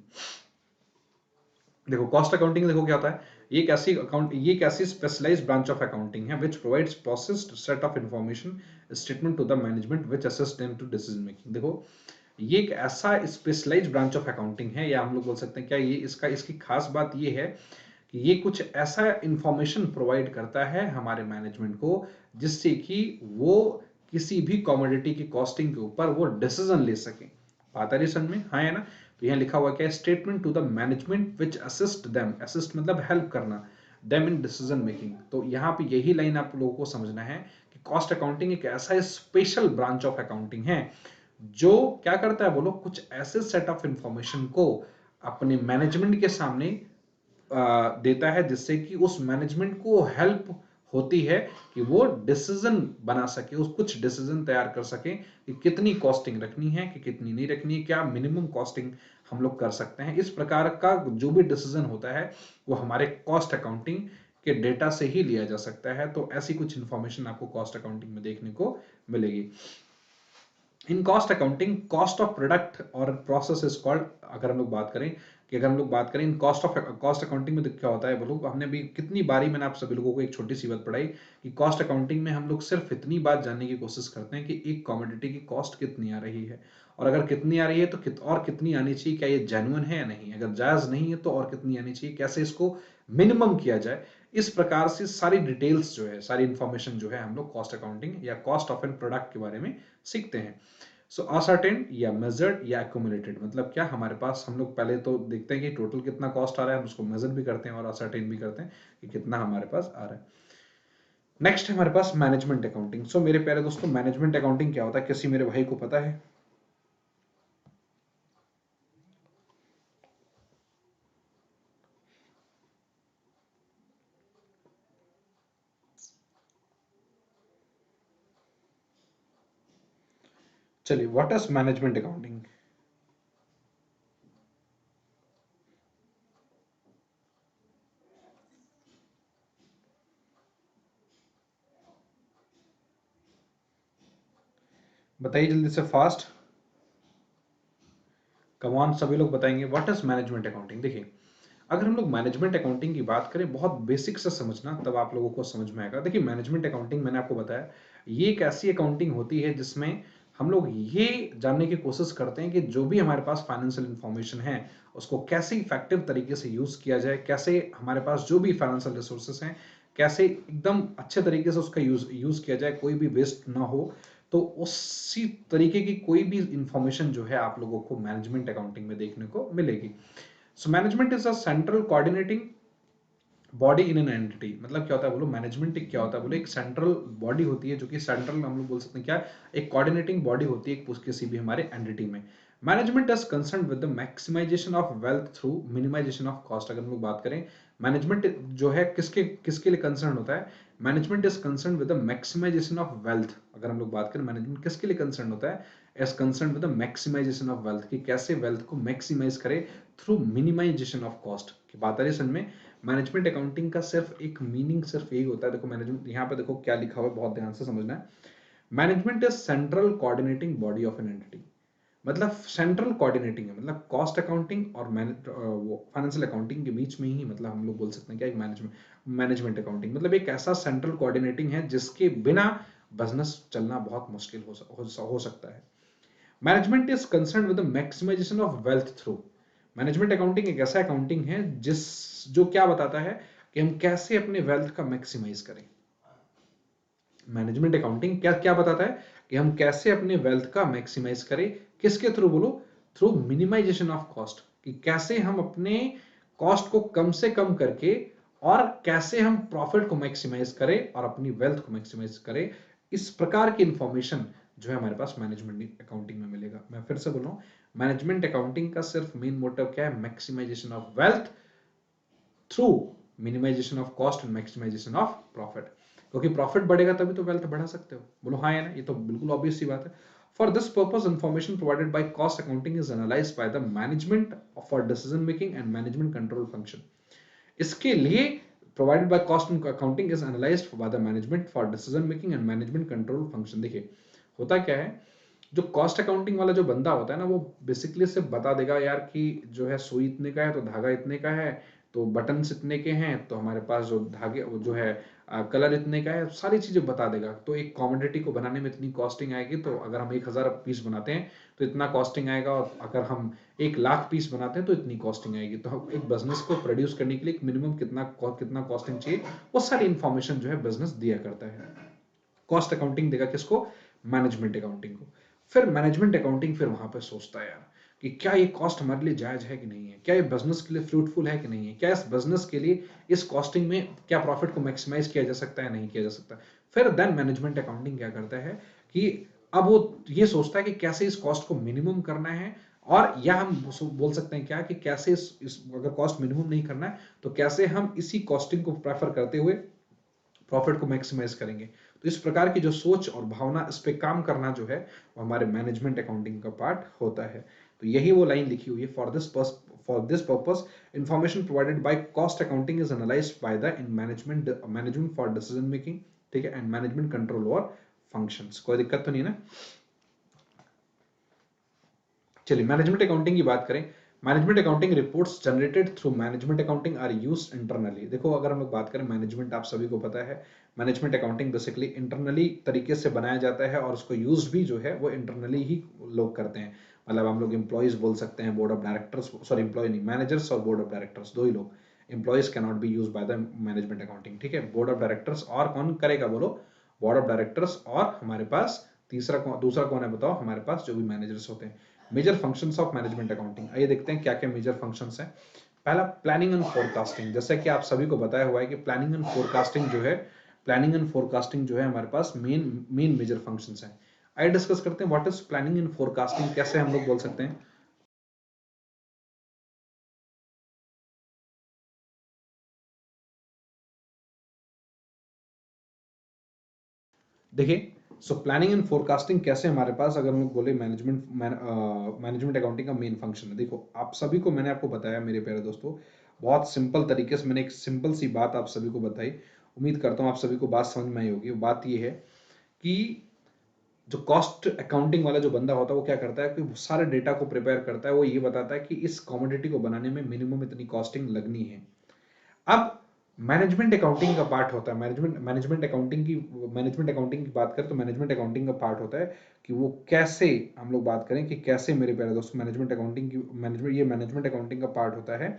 देखो कॉस्ट अकाउंटिंग देखो क्या होता है, ये एक ऐसी स्पेशलाइज्ड ब्रांच ऑफ अकाउंटिंग है which provides processed set of information statement to the management which assist them to decision making। देखो ये एक ऐसा स्पेशलाइज्ड ब्रांच ऑफ अकाउंटिंग है, या हम लोग बोल सकते हैं क्या, ये इसकी खास बात ये है कि ये कुछ ऐसा इंफॉर्मेशन प्रोवाइड करता है हमारे मैनेजमेंट को जिससे कि वो किसी भी कमोडिटी की कॉस्टिंग के ऊपर वो डिसीजन ले सके। बात आ रही समझ में, हाँ है ना। तो यहाँ लिखा हुआ क्या है, statement to the management which assist them, assist मतलब हेल्प करना, देम इन डिसीजन मेकिंग। तो यहाँ पे यही लाइन आप लोगों को समझना है कि कॉस्ट अकाउंटिंग एक ऐसा स्पेशल ब्रांच ऑफ अकाउंटिंग है जो क्या करता है बोलो, कुछ ऐसे सेट ऑफ इंफॉर्मेशन को अपने मैनेजमेंट के सामने देता है जिससे कि उस मैनेजमेंट को हेल्प होती है कि वो डिसीजन बना सके, उस कुछ डिसीजन तैयार कर सके कि कितनी कॉस्टिंग रखनी है कि कितनी नहीं रखनी है, क्या मिनिमम कॉस्टिंग हम लोग कर सकते हैं। इस प्रकार का जो भी डिसीजन होता है वो हमारे कॉस्ट अकाउंटिंग के डेटा से ही लिया जा सकता है। तो ऐसी कुछ इंफॉर्मेशन आपको कॉस्ट अकाउंटिंग में देखने को मिलेगी। In cost accounting cost of product और प्रोसेस इज कॉल्ड, अगर हम लोग बात करें इन कॉस्ट अकाउंटिंग में तो क्या होता है बोलो, हमने भी कितनी बारी मैंने आप सभी लोगों को एक छोटी सी बात पढ़ाई कि कॉस्ट अकाउंटिंग में हम लोग सिर्फ इतनी बात जानने की कोशिश करते हैं कि एक कमोडिटी की कॉस्ट कितनी आ रही है, और अगर कितनी आ रही है तो और कितनी आनी चाहिए, क्या ये जेन्युइन है या नहीं, अगर जायज नहीं है तो और कितनी आनी चाहिए, कैसे इसको मिनिमम किया जाए। इस प्रकार से सारी डिटेल्स जो है, सारी इंफॉर्मेशन जो है हम लोग कॉस्ट अकाउंटिंग या कॉस्ट ऑफ एन प्रोडक्ट के बारे में सीखते हैं। सो असर्टेन या मेजर्ड या एक्यूमुलेटेड, मतलब क्या हमारे पास, हम लोग पहले तो देखते हैं कि टोटल कितना कॉस्ट आ रहा है, हम उसको मेजर भी करते हैं और असर्टेन भी करते हैं कि कितना हमारे पास आ रहा है। नेक्स्ट है हमारे पास मैनेजमेंट अकाउंटिंग। सो मेरे प्यारे दोस्तों, मैनेजमेंट अकाउंटिंग क्या होता है, किसी मेरे भाई को पता है? चलिए, व्हाट इज मैनेजमेंट अकाउंटिंग? बताइए जल्दी से, फास्ट, कमान, सभी लोग बताएंगे व्हाट इज मैनेजमेंट अकाउंटिंग। देखिए, अगर हम लोग मैनेजमेंट अकाउंटिंग की बात करें, बहुत बेसिक से समझना, तब आप लोगों को समझ में आएगा। देखिए, मैनेजमेंट अकाउंटिंग मैंने आपको बताया, ये एक ऐसी अकाउंटिंग होती है जिसमें हम लोग ये जानने की कोशिश करते हैं कि जो भी हमारे पास फाइनेंशियल इंफॉर्मेशन है उसको कैसे इफेक्टिव तरीके से यूज किया जाए, कैसे हमारे पास जो भी फाइनेंशियल रिसोर्सेस हैं कैसे एकदम अच्छे तरीके से उसका यूज किया जाए, कोई भी वेस्ट ना हो। तो उसी तरीके की कोई भी इंफॉर्मेशन जो है आप लोगों को मैनेजमेंट अकाउंटिंग में देखने को मिलेगी। So management is a central coordinating body in an entity. मतलब क्या होता है बोलो, मैनेजमेंट क्या होता है बोलो, एक सेंट्रल बॉडी होती है जो कि सेंट्रल हम लोग बोल सकते हैं क्या, एक कोऑर्डिनेटिंग बॉडी होती है किसी भी हमारे एंटिटी में। Management is concern with the maximisation of wealth through minimisation of cost. अगर हम लोग बात करें, मैनेजमेंट जो है किसके किसके लिए कंसर्न होता है, management is concern with the maximisation of wealth. अगर हम लोग बात करें मैनेजमेंट किसके लिए कंसर्न होता है, as concern with the maximisation of wealth, कि कैसे वेल्थ को मैक्सिमाइज करे थ्रू मिनिमाइजेशन ऑफ कॉस्ट की बात आ रही है समझ में। मैनेजमेंट अकाउंटिंग का सिर्फ एक मीनिंग सिर्फ यही होता है, देखो मैनेजमेंट यहाँ पे देखो क्या लिखा हुआ है, बहुत ध्यान से समझना है। Management is central coordinating body of an entity. मतलब सेंट्रल कोऑर्डिनेटिंग है, मतलब कॉस्ट अकाउंटिंग और वो फाइनेंशियल अकाउंटिंग के बीच में ही, मतलब हम लोग बोल सकते हैं क्या, एक मैनेजमेंट अकाउंटिंग मतलब एक ऐसा सेंट्रल कोऑर्डिनेटिंग है जिसके बिना बिजनेस चलना बहुत मुश्किल हो सकता है। Management is concern with the maximisation of wealth through. Management accounting एक ऐसा अकाउंटिंग है जो क्या बताता है कि हम कैसे अपने वेल्थ का मैक्सिमाइज करें। मैनेजमेंट अकाउंटिंग क्या क्या बताता है कि हम कैसे अपने वेल्थ का मैक्सिमाइज करें, किसके थ्रू बोलो, थ्रू मिनिमाइजेशन ऑफ कॉस्ट, कि कैसे हम अपने कॉस्ट को कम से कम करके और कैसे हम प्रॉफिट को मैक्सिमाइज करें और अपनी वेल्थ को मैक्सिमाइज करें। इस प्रकार की इंफॉर्मेशन जो है हमारे पास मैनेजमेंट अकाउंटिंग में मिलेगा। मैं फिर से बोल रहा हूं, मैनेजमेंट अकाउंटिंग का सिर्फ मेन मोटिव क्या है, maximisation of wealth through minimisation of cost and maximisation of profit. क्योंकि प्रॉफिट बढ़ेगा तभी तो वेल्थ बढ़ा सकते हो, बोलो हाँ या ना, ये तो बिल्कुल ऑब्वियस सी बात है। For this purpose information provided by cost accounting is analysed bye the management for decision making and management control function. इसके लिए provided by cost accounting is analysed bye the management for decision making and management control function. देखिए, होता क्या है, जो cost accounting वाला जो बंदा होता है ना, वो बेसिकली सिर्फ बता देगा यार कि जो है सुई इतने का है तो धागा इतने का है, तो बटन इतने के हैं, तो हमारे पास जो धागे वो जो है कलर इतने का है, सारी चीजें बता देगा। तो एक कॉमोडिटी को बनाने में इतनी कॉस्टिंग आएगी, तो अगर हम 1,000 पीस बनाते हैं तो इतना कॉस्टिंग आएगा, और अगर हम 1,00,000 पीस बनाते हैं तो इतनी कॉस्टिंग आएगी। तो हम एक बिजनेस को प्रोड्यूस करने के लिए एक मिनिमम कितना कॉस्टिंग चाहिए, वो सारी इंफॉर्मेशन जो है बिजनेस दिया करता है। कॉस्ट अकाउंटिंग देगा किसको, मैनेजमेंट अकाउंटिंग को। फिर मैनेजमेंट अकाउंटिंग फिर वहां पे सोचता है यार कि क्या ये कॉस्ट हमारे लिए जायज है कि नहीं है, क्या ये बिजनेस के लिए फ्रूटफुल है कि नहीं है, क्या इस बिजनेस के लिए इस कॉस्टिंग में क्या प्रॉफिट को मैक्सिमाइज किया जा सकता है, नहीं किया जा सकता। फिर देन मैनेजमेंट अकाउंटिंग क्या करता है कि अब वो ये सोचता है कि कैसे इस कॉस्ट को मिनिमम करना है, और या हम बोल सकते हैं क्या कि कैसे अगर कॉस्ट मिनिमम नहीं करना है तो कैसे हम इसी कॉस्टिंग को प्रेफर करते हुए प्रॉफिट को मैक्सिमाइज करेंगे। तो इस प्रकार की जो सोच और भावना, इस पे काम करना जो है वो हमारे मैनेजमेंट अकाउंटिंग का पार्ट होता है। तो यही वो लाइन लिखी हुई है, for this purpose information provided by cost accounting is analysed by the in management for decision making, ठीक है, एंड मैनेजमेंट कंट्रोल और फंक्शंस। कोई दिक्कत तो नहीं ना? चलिए मैनेजमेंट अकाउंटिंग की बात करें। Management accounting reports generated through management accounting are used internally. देखो अगर हम लोग बात करें मैनेजमेंट, आप सभी को पता है मैनेजमेंट अकाउंटिंग बेसिकली इंटरनली तरीके से बनाया जाता है और उसको यूज भी जो है वो इंटरनली ही लोग करते हैं। मतलब हम लोग एम्प्लॉयज बोल सकते हैं, board of directors, sorry employee नहीं, मैनेजर्स और बोर्ड ऑफ डायरेक्टर्स दो ही लोग। Employees can not be use by the management accounting, ठीक है। बोर्ड ऑफ डायरेक्टर्स और कौन करेगा बोलो? बोर्ड ऑफ डायरेक्टर्स और हमारे पास दूसरा कौन है बताओ? हमारे पास जो भी मैनेजर्स होते हैं। Major functions of management accounting, आइए देखते हैं क्या क्या मेजर फंक्शंस हैं। पहला प्लानिंग एंड फोरकास्टिंग, जैसे कि आप सभी को बताया हुआ है कि प्लानिंग एंड फोरकास्टिंग जो है हमारे पास मेन मेजर फंक्शंस हैं। आइए डिस्कस करते हैं what is planning and forecasting, कैसे हम लोग बोल सकते हैं। देखिए, सो प्लानिंग एंड फोरकास्टिंग कैसे हमारे पास, अगर हम लोग बोले मैनेजमेंट अकाउंटिंग का मेन फंक्शन है। देखो आप सभी को, मैंने आपको बताया मेरे प्यारे दोस्तों, बहुत सिंपल तरीके से मैंने एक सिंपल सी बात आप सभी को बताई। उम्मीद करता हूँ आप सभी को बात समझ में आई होगी। बात ये है कि जो कॉस्ट अकाउंटिंग वाला जो बंदा होता है वो क्या करता है कि सारे डेटा को प्रिपेयर करता है। वो ये बताता है कि इस कमोडिटी को बनाने में मिनिमम इतनी कॉस्टिंग लगनी है। अब मैनेजमेंट अकाउंटिंग का पार्ट होता है, मैनेजमेंट अकाउंटिंग की बात करें तो मैनेजमेंट अकाउंटिंग का पार्ट होता है कि वो कैसे, हम लोग बात करें कि कैसे मेरे प्यारे दोस्तों मैनेजमेंट अकाउंटिंग का पार्ट होता है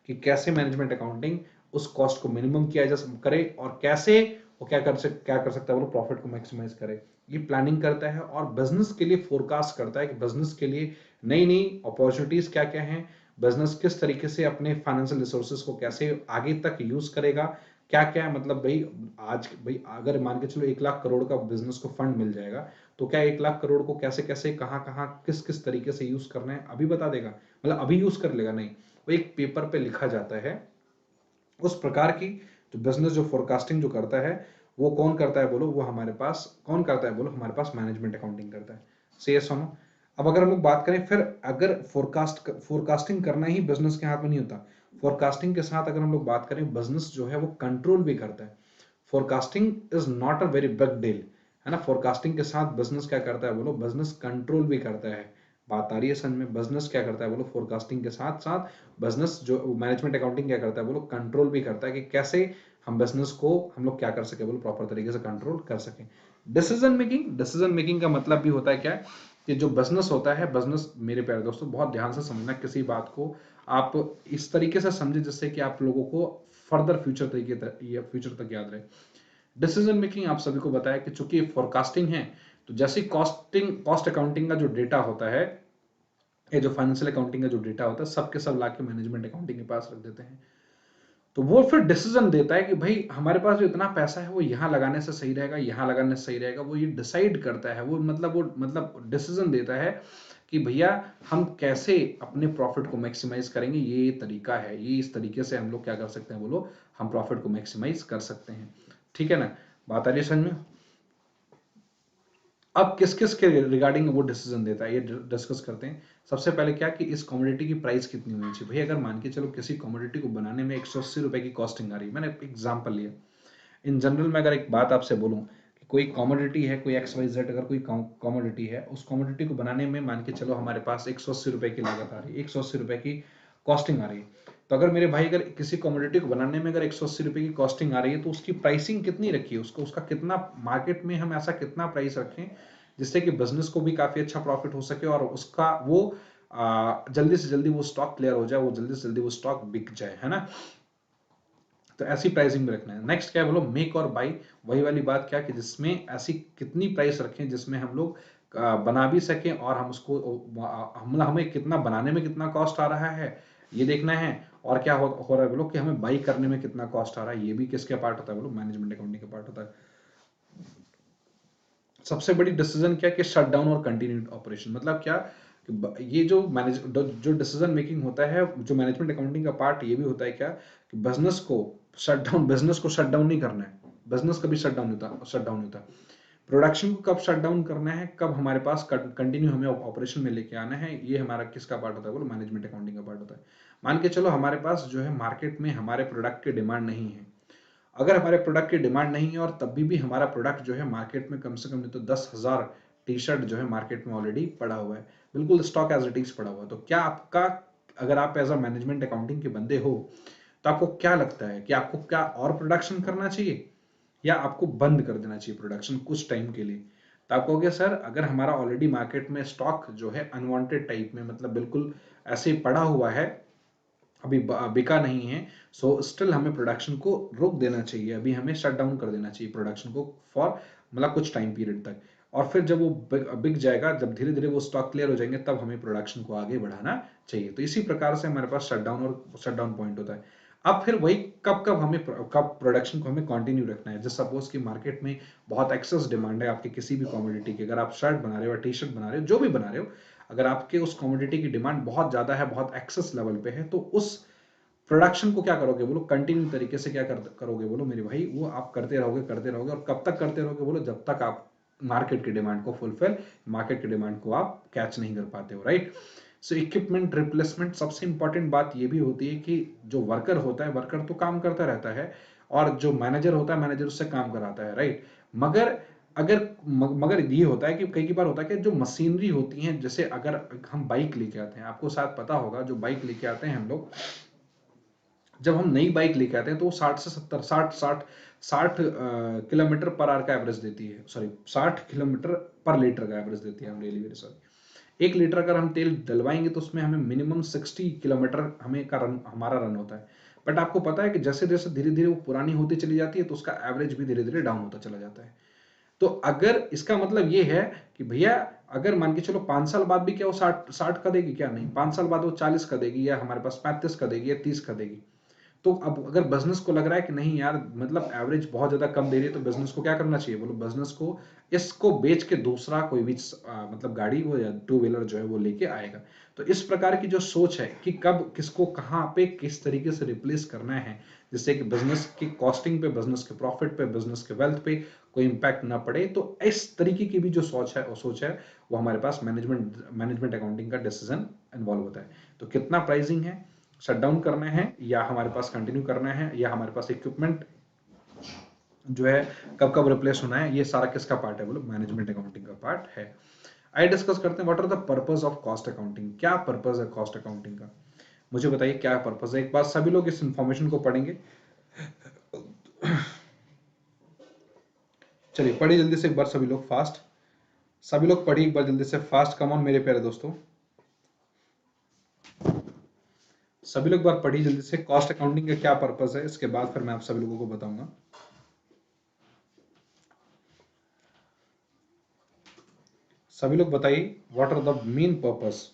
कि कैसे मैनेजमेंट अकाउंटिंग उस कॉस्ट को मिनिमम किया जा करे और कैसे वो क्या कर सकता है वो प्रॉफिट को मैक्सिमाइज करे। ये प्लानिंग करता है और बिजनेस के लिए फोरकास्ट करता है कि बिजनेस के लिए नई नई अपॉर्चुनिटीज क्या क्या हैं, बिजनेस किस तरीके से अपने फाइनेंशियल रिसोर्सेज को कैसे आगे तक यूज करेगा, क्या क्या मतलब भाई आज भाई अगर मान के चलो 1 लाख करोड़ का बिजनेस को फंड मिल जाएगा तो क्या 1 लाख करोड़ को कैसे कैसे कहाँ कहाँ किस किस तरीके से यूज करना है अभी बता देगा, मतलब अभी यूज कर लेगा नहीं, वो एक पेपर पे लिखा जाता है। उस प्रकार की जो बिजनेस जो फोरकास्टिंग जो करता है वो कौन करता है बोलो? वो हमारे पास कौन करता है बोलो? हमारे पास मैनेजमेंट अकाउंटिंग करता है। से सुनो, अब अगर हम लोग बात करें फिर अगर फोरकास्टिंग करना ही बिजनेस के हाथ में नहीं होता, फोरकास्टिंग के साथ अगर हम लोग बात करें बिजनेस जो है वो कंट्रोल भी करता है। Forecasting is not a very big deal, है ना। फोरकास्टिंग के साथ बिजनेस क्या करता है बोलो? बिजनेस कंट्रोल भी करता है। बात आ रही है समझ में? बिजनेस क्या करता है बोलो? फोरकास्टिंग के साथ साथ बिजनेस जो मैनेजमेंट अकाउंटिंग क्या करता है बोलो? कंट्रोल भी करता है कि कैसे हम बिजनेस को हम लोग क्या कर सके बोलो? प्रॉपर तरीके से कंट्रोल कर सके। डिसीजन मेकिंग का मतलब भी होता है क्या, कि जो बिजनेस होता है, बिजनेस मेरे प्यारे दोस्तों बहुत ध्यान से समझना, किसी बात को आप इस तरीके से समझे जिससे कि आप लोगों को फर्दर फ्यूचर तक याद रहे। डिसीजन मेकिंग आप सभी को बताया कि चूंकि फोरकास्टिंग है तो जैसे कॉस्ट अकाउंटिंग का जो डेटा होता है, ये जो फाइनेंशियल अकाउंटिंग का जो डेटा होता है सबके सब लाके मैनेजमेंट अकाउंटिंग के पास रख देते हैं। तो वो फिर डिसीजन देता है कि भाई हमारे पास जो इतना पैसा है वो यहाँ लगाने से सही रहेगा, यहाँ लगाने से सही रहेगा, वो ये डिसाइड करता है। वो मतलब डिसीजन देता है कि भैया हम कैसे अपने प्रॉफिट को मैक्सिमाइज करेंगे, ये तरीका है, ये इस तरीके से हम लोग क्या कर सकते हैं बोलो? हम प्रॉफिट को मैक्सिमाइज कर सकते हैं। ठीक है ना? बात आ रही है समझ में? अब किस किस के रिगार्डिंग वो डिसीजन देता है ये डिस्कस करते हैं। सबसे पहले क्या कि इस कमोडिटी की प्राइस कितनी होनी चाहिए। भाई अगर मान के चलो किसी कमोडिटी को बनाने में 180 रुपए की कॉस्टिंग आ रही है, मैंने एग्जांपल लिया। इन जनरल में अगर एक बात आपसे बोलूं कि कोई कमोडिटी है, कोई XYZ, अगर कोई कमोडिटी है, उस कमोडिटी को बनाने में मान के चलो हमारे पास 180 रुपए की लागत आ रही है, 180 रुपए की कॉस्टिंग आ रही है। तो अगर मेरे भाई अगर किसी कमोडिटी को बनाने में अगर 180 रुपए की कॉस्टिंग आ रही है तो उसकी प्राइसिंग कितनी रखी है, उसको उसका कितना मार्केट में हम ऐसा कितना प्राइस रखें जिससे कि बिजनेस को भी काफी अच्छा प्रॉफिट हो सके और उसका वो जल्दी से जल्दी वो स्टॉक क्लियर हो जाए, वो जल्दी से जल्दी वो स्टॉक बिक जाए, है ना। तो ऐसी प्राइसिंग में रखना है। नेक्स्ट क्या है बोलो? मेक और बाई। वही वाली बात क्या कि जिसमें ऐसी कितनी प्राइस रखें जिसमें हम लोग बना भी सकें और हम उसको हमें कितना बनाने में कितना कॉस्ट आ रहा है ये देखना है, और क्या हो रहा है बोलो कि हमें बाई करने में कितना कॉस्ट आ रहा है, ये भी किसके पार्ट होता है बोलो? मैनेजमेंट अकाउंटिंग का पार्ट होता है। सबसे बड़ी डिसीजन क्या कि शट डाउन और कंटिन्यूड ऑपरेशन, मतलब क्या कि ये जो डिसीजन मेकिंग होता है, जो मैनेजमेंट अकाउंटिंग का पार्ट ये भी होता है क्या कि बिजनेस को शट डाउन नहीं करना है। बिजनेस कभी शट डाउन नहीं होता। प्रोडक्शन को कब शट डाउन करना है, कब हमारे पास कंटिन्यू हमें ऑपरेशन में लेके आना है, ये हमारा किसका पार्ट होता है, बोलो मैनेजमेंट अकाउंटिंग का पार्ट होता है। मान के चलो हमारे पास जो है मार्केट में हमारे प्रोडक्ट की डिमांड नहीं है, अगर हमारे प्रोडक्ट की डिमांड नहीं है और तभी भी हमारा प्रोडक्ट जो है मार्केट में कम से कम नहीं तो 10,000 टी शर्ट जो है मार्केट में ऑलरेडी पड़ा हुआ है, बिल्कुल स्टॉक एज इट इज पड़ा हुआ है, तो क्या आपका, अगर आप एज अ मैनेजमेंट अकाउंटिंग के बंदे हो तो आपको क्या लगता है कि आपको क्या और प्रोडक्शन करना चाहिए या आपको बंद कर देना चाहिए प्रोडक्शन कुछ टाइम के लिए? तो आप कहोगे सर अगर हमारा ऑलरेडी मार्केट में स्टॉक जो है अनवांटेड टाइप में, मतलब बिल्कुल ऐसे ही पड़ा हुआ है, अभी बिका नहीं है, सो स्टिल हमें प्रोडक्शन को रोक देना चाहिए, अभी हमें शट डाउन कर देना चाहिए प्रोडक्शन को फॉर मतलब कुछ टाइम पीरियड तक, और फिर जब वो बिक जाएगा, जब धीरे धीरे वो स्टॉक क्लियर हो जाएंगे, तब हमें प्रोडक्शन को आगे बढ़ाना चाहिए। तो इसी प्रकार से हमारे पास शटडाउन और शटडाउन पॉइंट होता है। अब फिर वही कब प्रोडक्शन को हमें कंटिन्यू रखना है, जैसे सपोज कि मार्केट में बहुत एक्सेस डिमांड है आपके किसी भी कमोडिटी की, अगर आप शर्ट बना रहे हो, टी शर्ट बना रहे हो, जो भी बना रहे हो, अगर आपके उस कमोडिटी की डिमांड बहुत ज्यादा है, बहुत एक्सेस लेवल पे है, तो उस प्रोडक्शन को क्या करोगे बोलो, कंटिन्यू तरीके से क्या करोगे बोलो मेरे भाई, वो आप करते रहोगे और कब तक करते रहोगे बोलो, जब तक आप मार्केट की डिमांड को फुलफिल, मार्केट की डिमांड को आप कैच नहीं कर पाते हो, राइट। सो इक्विपमेंट रिप्लेसमेंट, सबसे इंपॉर्टेंट बात ये भी होती है कि जो वर्कर होता है, वर्कर तो काम करता रहता है, और जो मैनेजर होता है, मैनेजर उससे काम कराता है, राइट। मगर मगर ये होता है कि कई बार होता है कि जो मशीनरी होती है, जैसे अगर हम बाइक लेके आते हैं, आपको शायद पता होगा, जो बाइक लेके आते हैं हम लोग, जब हम नई बाइक लेके आते हैं तो 60 किलोमीटर पर आवर का एवरेज देती है, सॉरी 60 किलोमीटर पर लीटर का एवरेज देती है, हम रियली वेरी सॉरी। 1 लीटर अगर हम तेल डलवाएंगे तो उसमें हमें मिनिमम 60 किलोमीटर हमारा रन होता है। बट आपको पता है कि जैसे जैसे धीरे धीरे वो पुरानी होती चली जाती है, तो उसका एवरेज भी धीरे धीरे डाउन होता चला जाता है। तो अगर इसका मतलब ये है कि भैया, अगर मान के चलो 5 साल बाद भी क्या वो 60 का देगी, क्या नहीं, 5 साल बाद वो 40 का देगी, या हमारे पास 35 का देगी, या 30 का देगी। तो अब अगर बिजनेस को लग रहा है कि नहीं यार, मतलब एवरेज बहुत ज्यादा कम दे रही है, तो बिजनेस को क्या करना चाहिए बोलो, बिजनेस को इसको बेच के दूसरा कोई भी मतलब गाड़ी वो या टू व्हीलर जो है वो लेके आएगा। तो इस प्रकार की जो सोच है कि कब किसको कहाँ पे किस तरीके से रिप्लेस करना है, जिससे कि बिजनेस की कॉस्टिंग पे, बिजनेस के प्रॉफिट पे, बिजनेस के वेल्थ पे कोई इंपैक्ट ना पड़े, तो इस तरीके की भी जो सोच है वो हमारे पास मैनेजमेंट अकाउंटिंग का डिसीजन इन्वॉल्व होता है। तो कितना प्राइसिंग है, शट डाउन करना है या हमारे पास कंटिन्यू करना है, या हमारे पास इक्विपमेंट जो है कब कब रिप्लेस होना है, ये सारा किसका पार्ट है बोलो, मैनेजमेंट अकाउंटिंग का पार्ट है। आइए डिस्कस करते हैं what are the purpose of cost accounting, क्या पर्पस है कॉस्ट अकाउंटिंग का, मुझे बताइए क्या पर्पस है। एक बार सभी लोग इस इंफॉर्मेशन को पढ़ेंगे, चलिए पढ़िए जल्दी से एक बार सभी लोग फास्ट, सभी लोग पढ़िए एक बार जल्दी से फास्ट, कम ऑन मेरे प्यारे दोस्तों, सभी लोग बार पढ़िए जल्दी से, कॉस्ट अकाउंटिंग का क्या पर्पस है, इसके बाद फिर मैं आप सभी लोगों को बताऊंगा। सभी लोग बताइए what are the main purpose,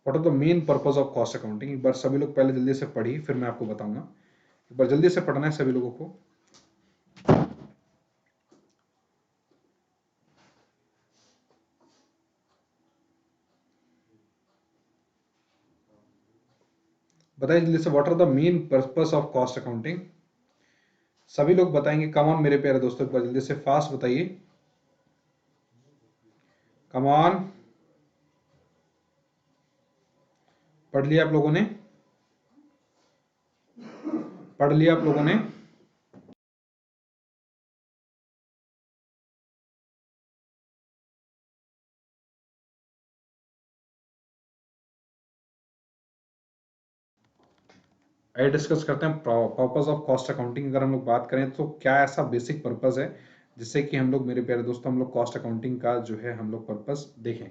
what are the main purpose of cost accounting, एक बार सभी लोग पहले जल्दी से पढ़िए, फिर मैं आपको बताऊंगा। एक बार जल्दी से पढ़ना है सभी लोगों को। बताइए जल्दी से what are the main purpose of cost accounting, सभी लोग बताएंगे, कम ऑन मेरे प्यारे दोस्तों, एक बार जल्दी से फास्ट बताइए, कम ऑन। पढ़ लिया आप लोगों ने, पढ़ लिया आप लोगों ने? आइए डिस्कस करते हैं पर्पस ऑफ कॉस्ट अकाउंटिंग। अगर हम लोग बात करें तो क्या ऐसा बेसिक पर्पस है जिससे कि हम लोग, मेरे प्यारे दोस्तों, हम लोग कॉस्ट अकाउंटिंग का जो है हम लोग पर्पस देखें।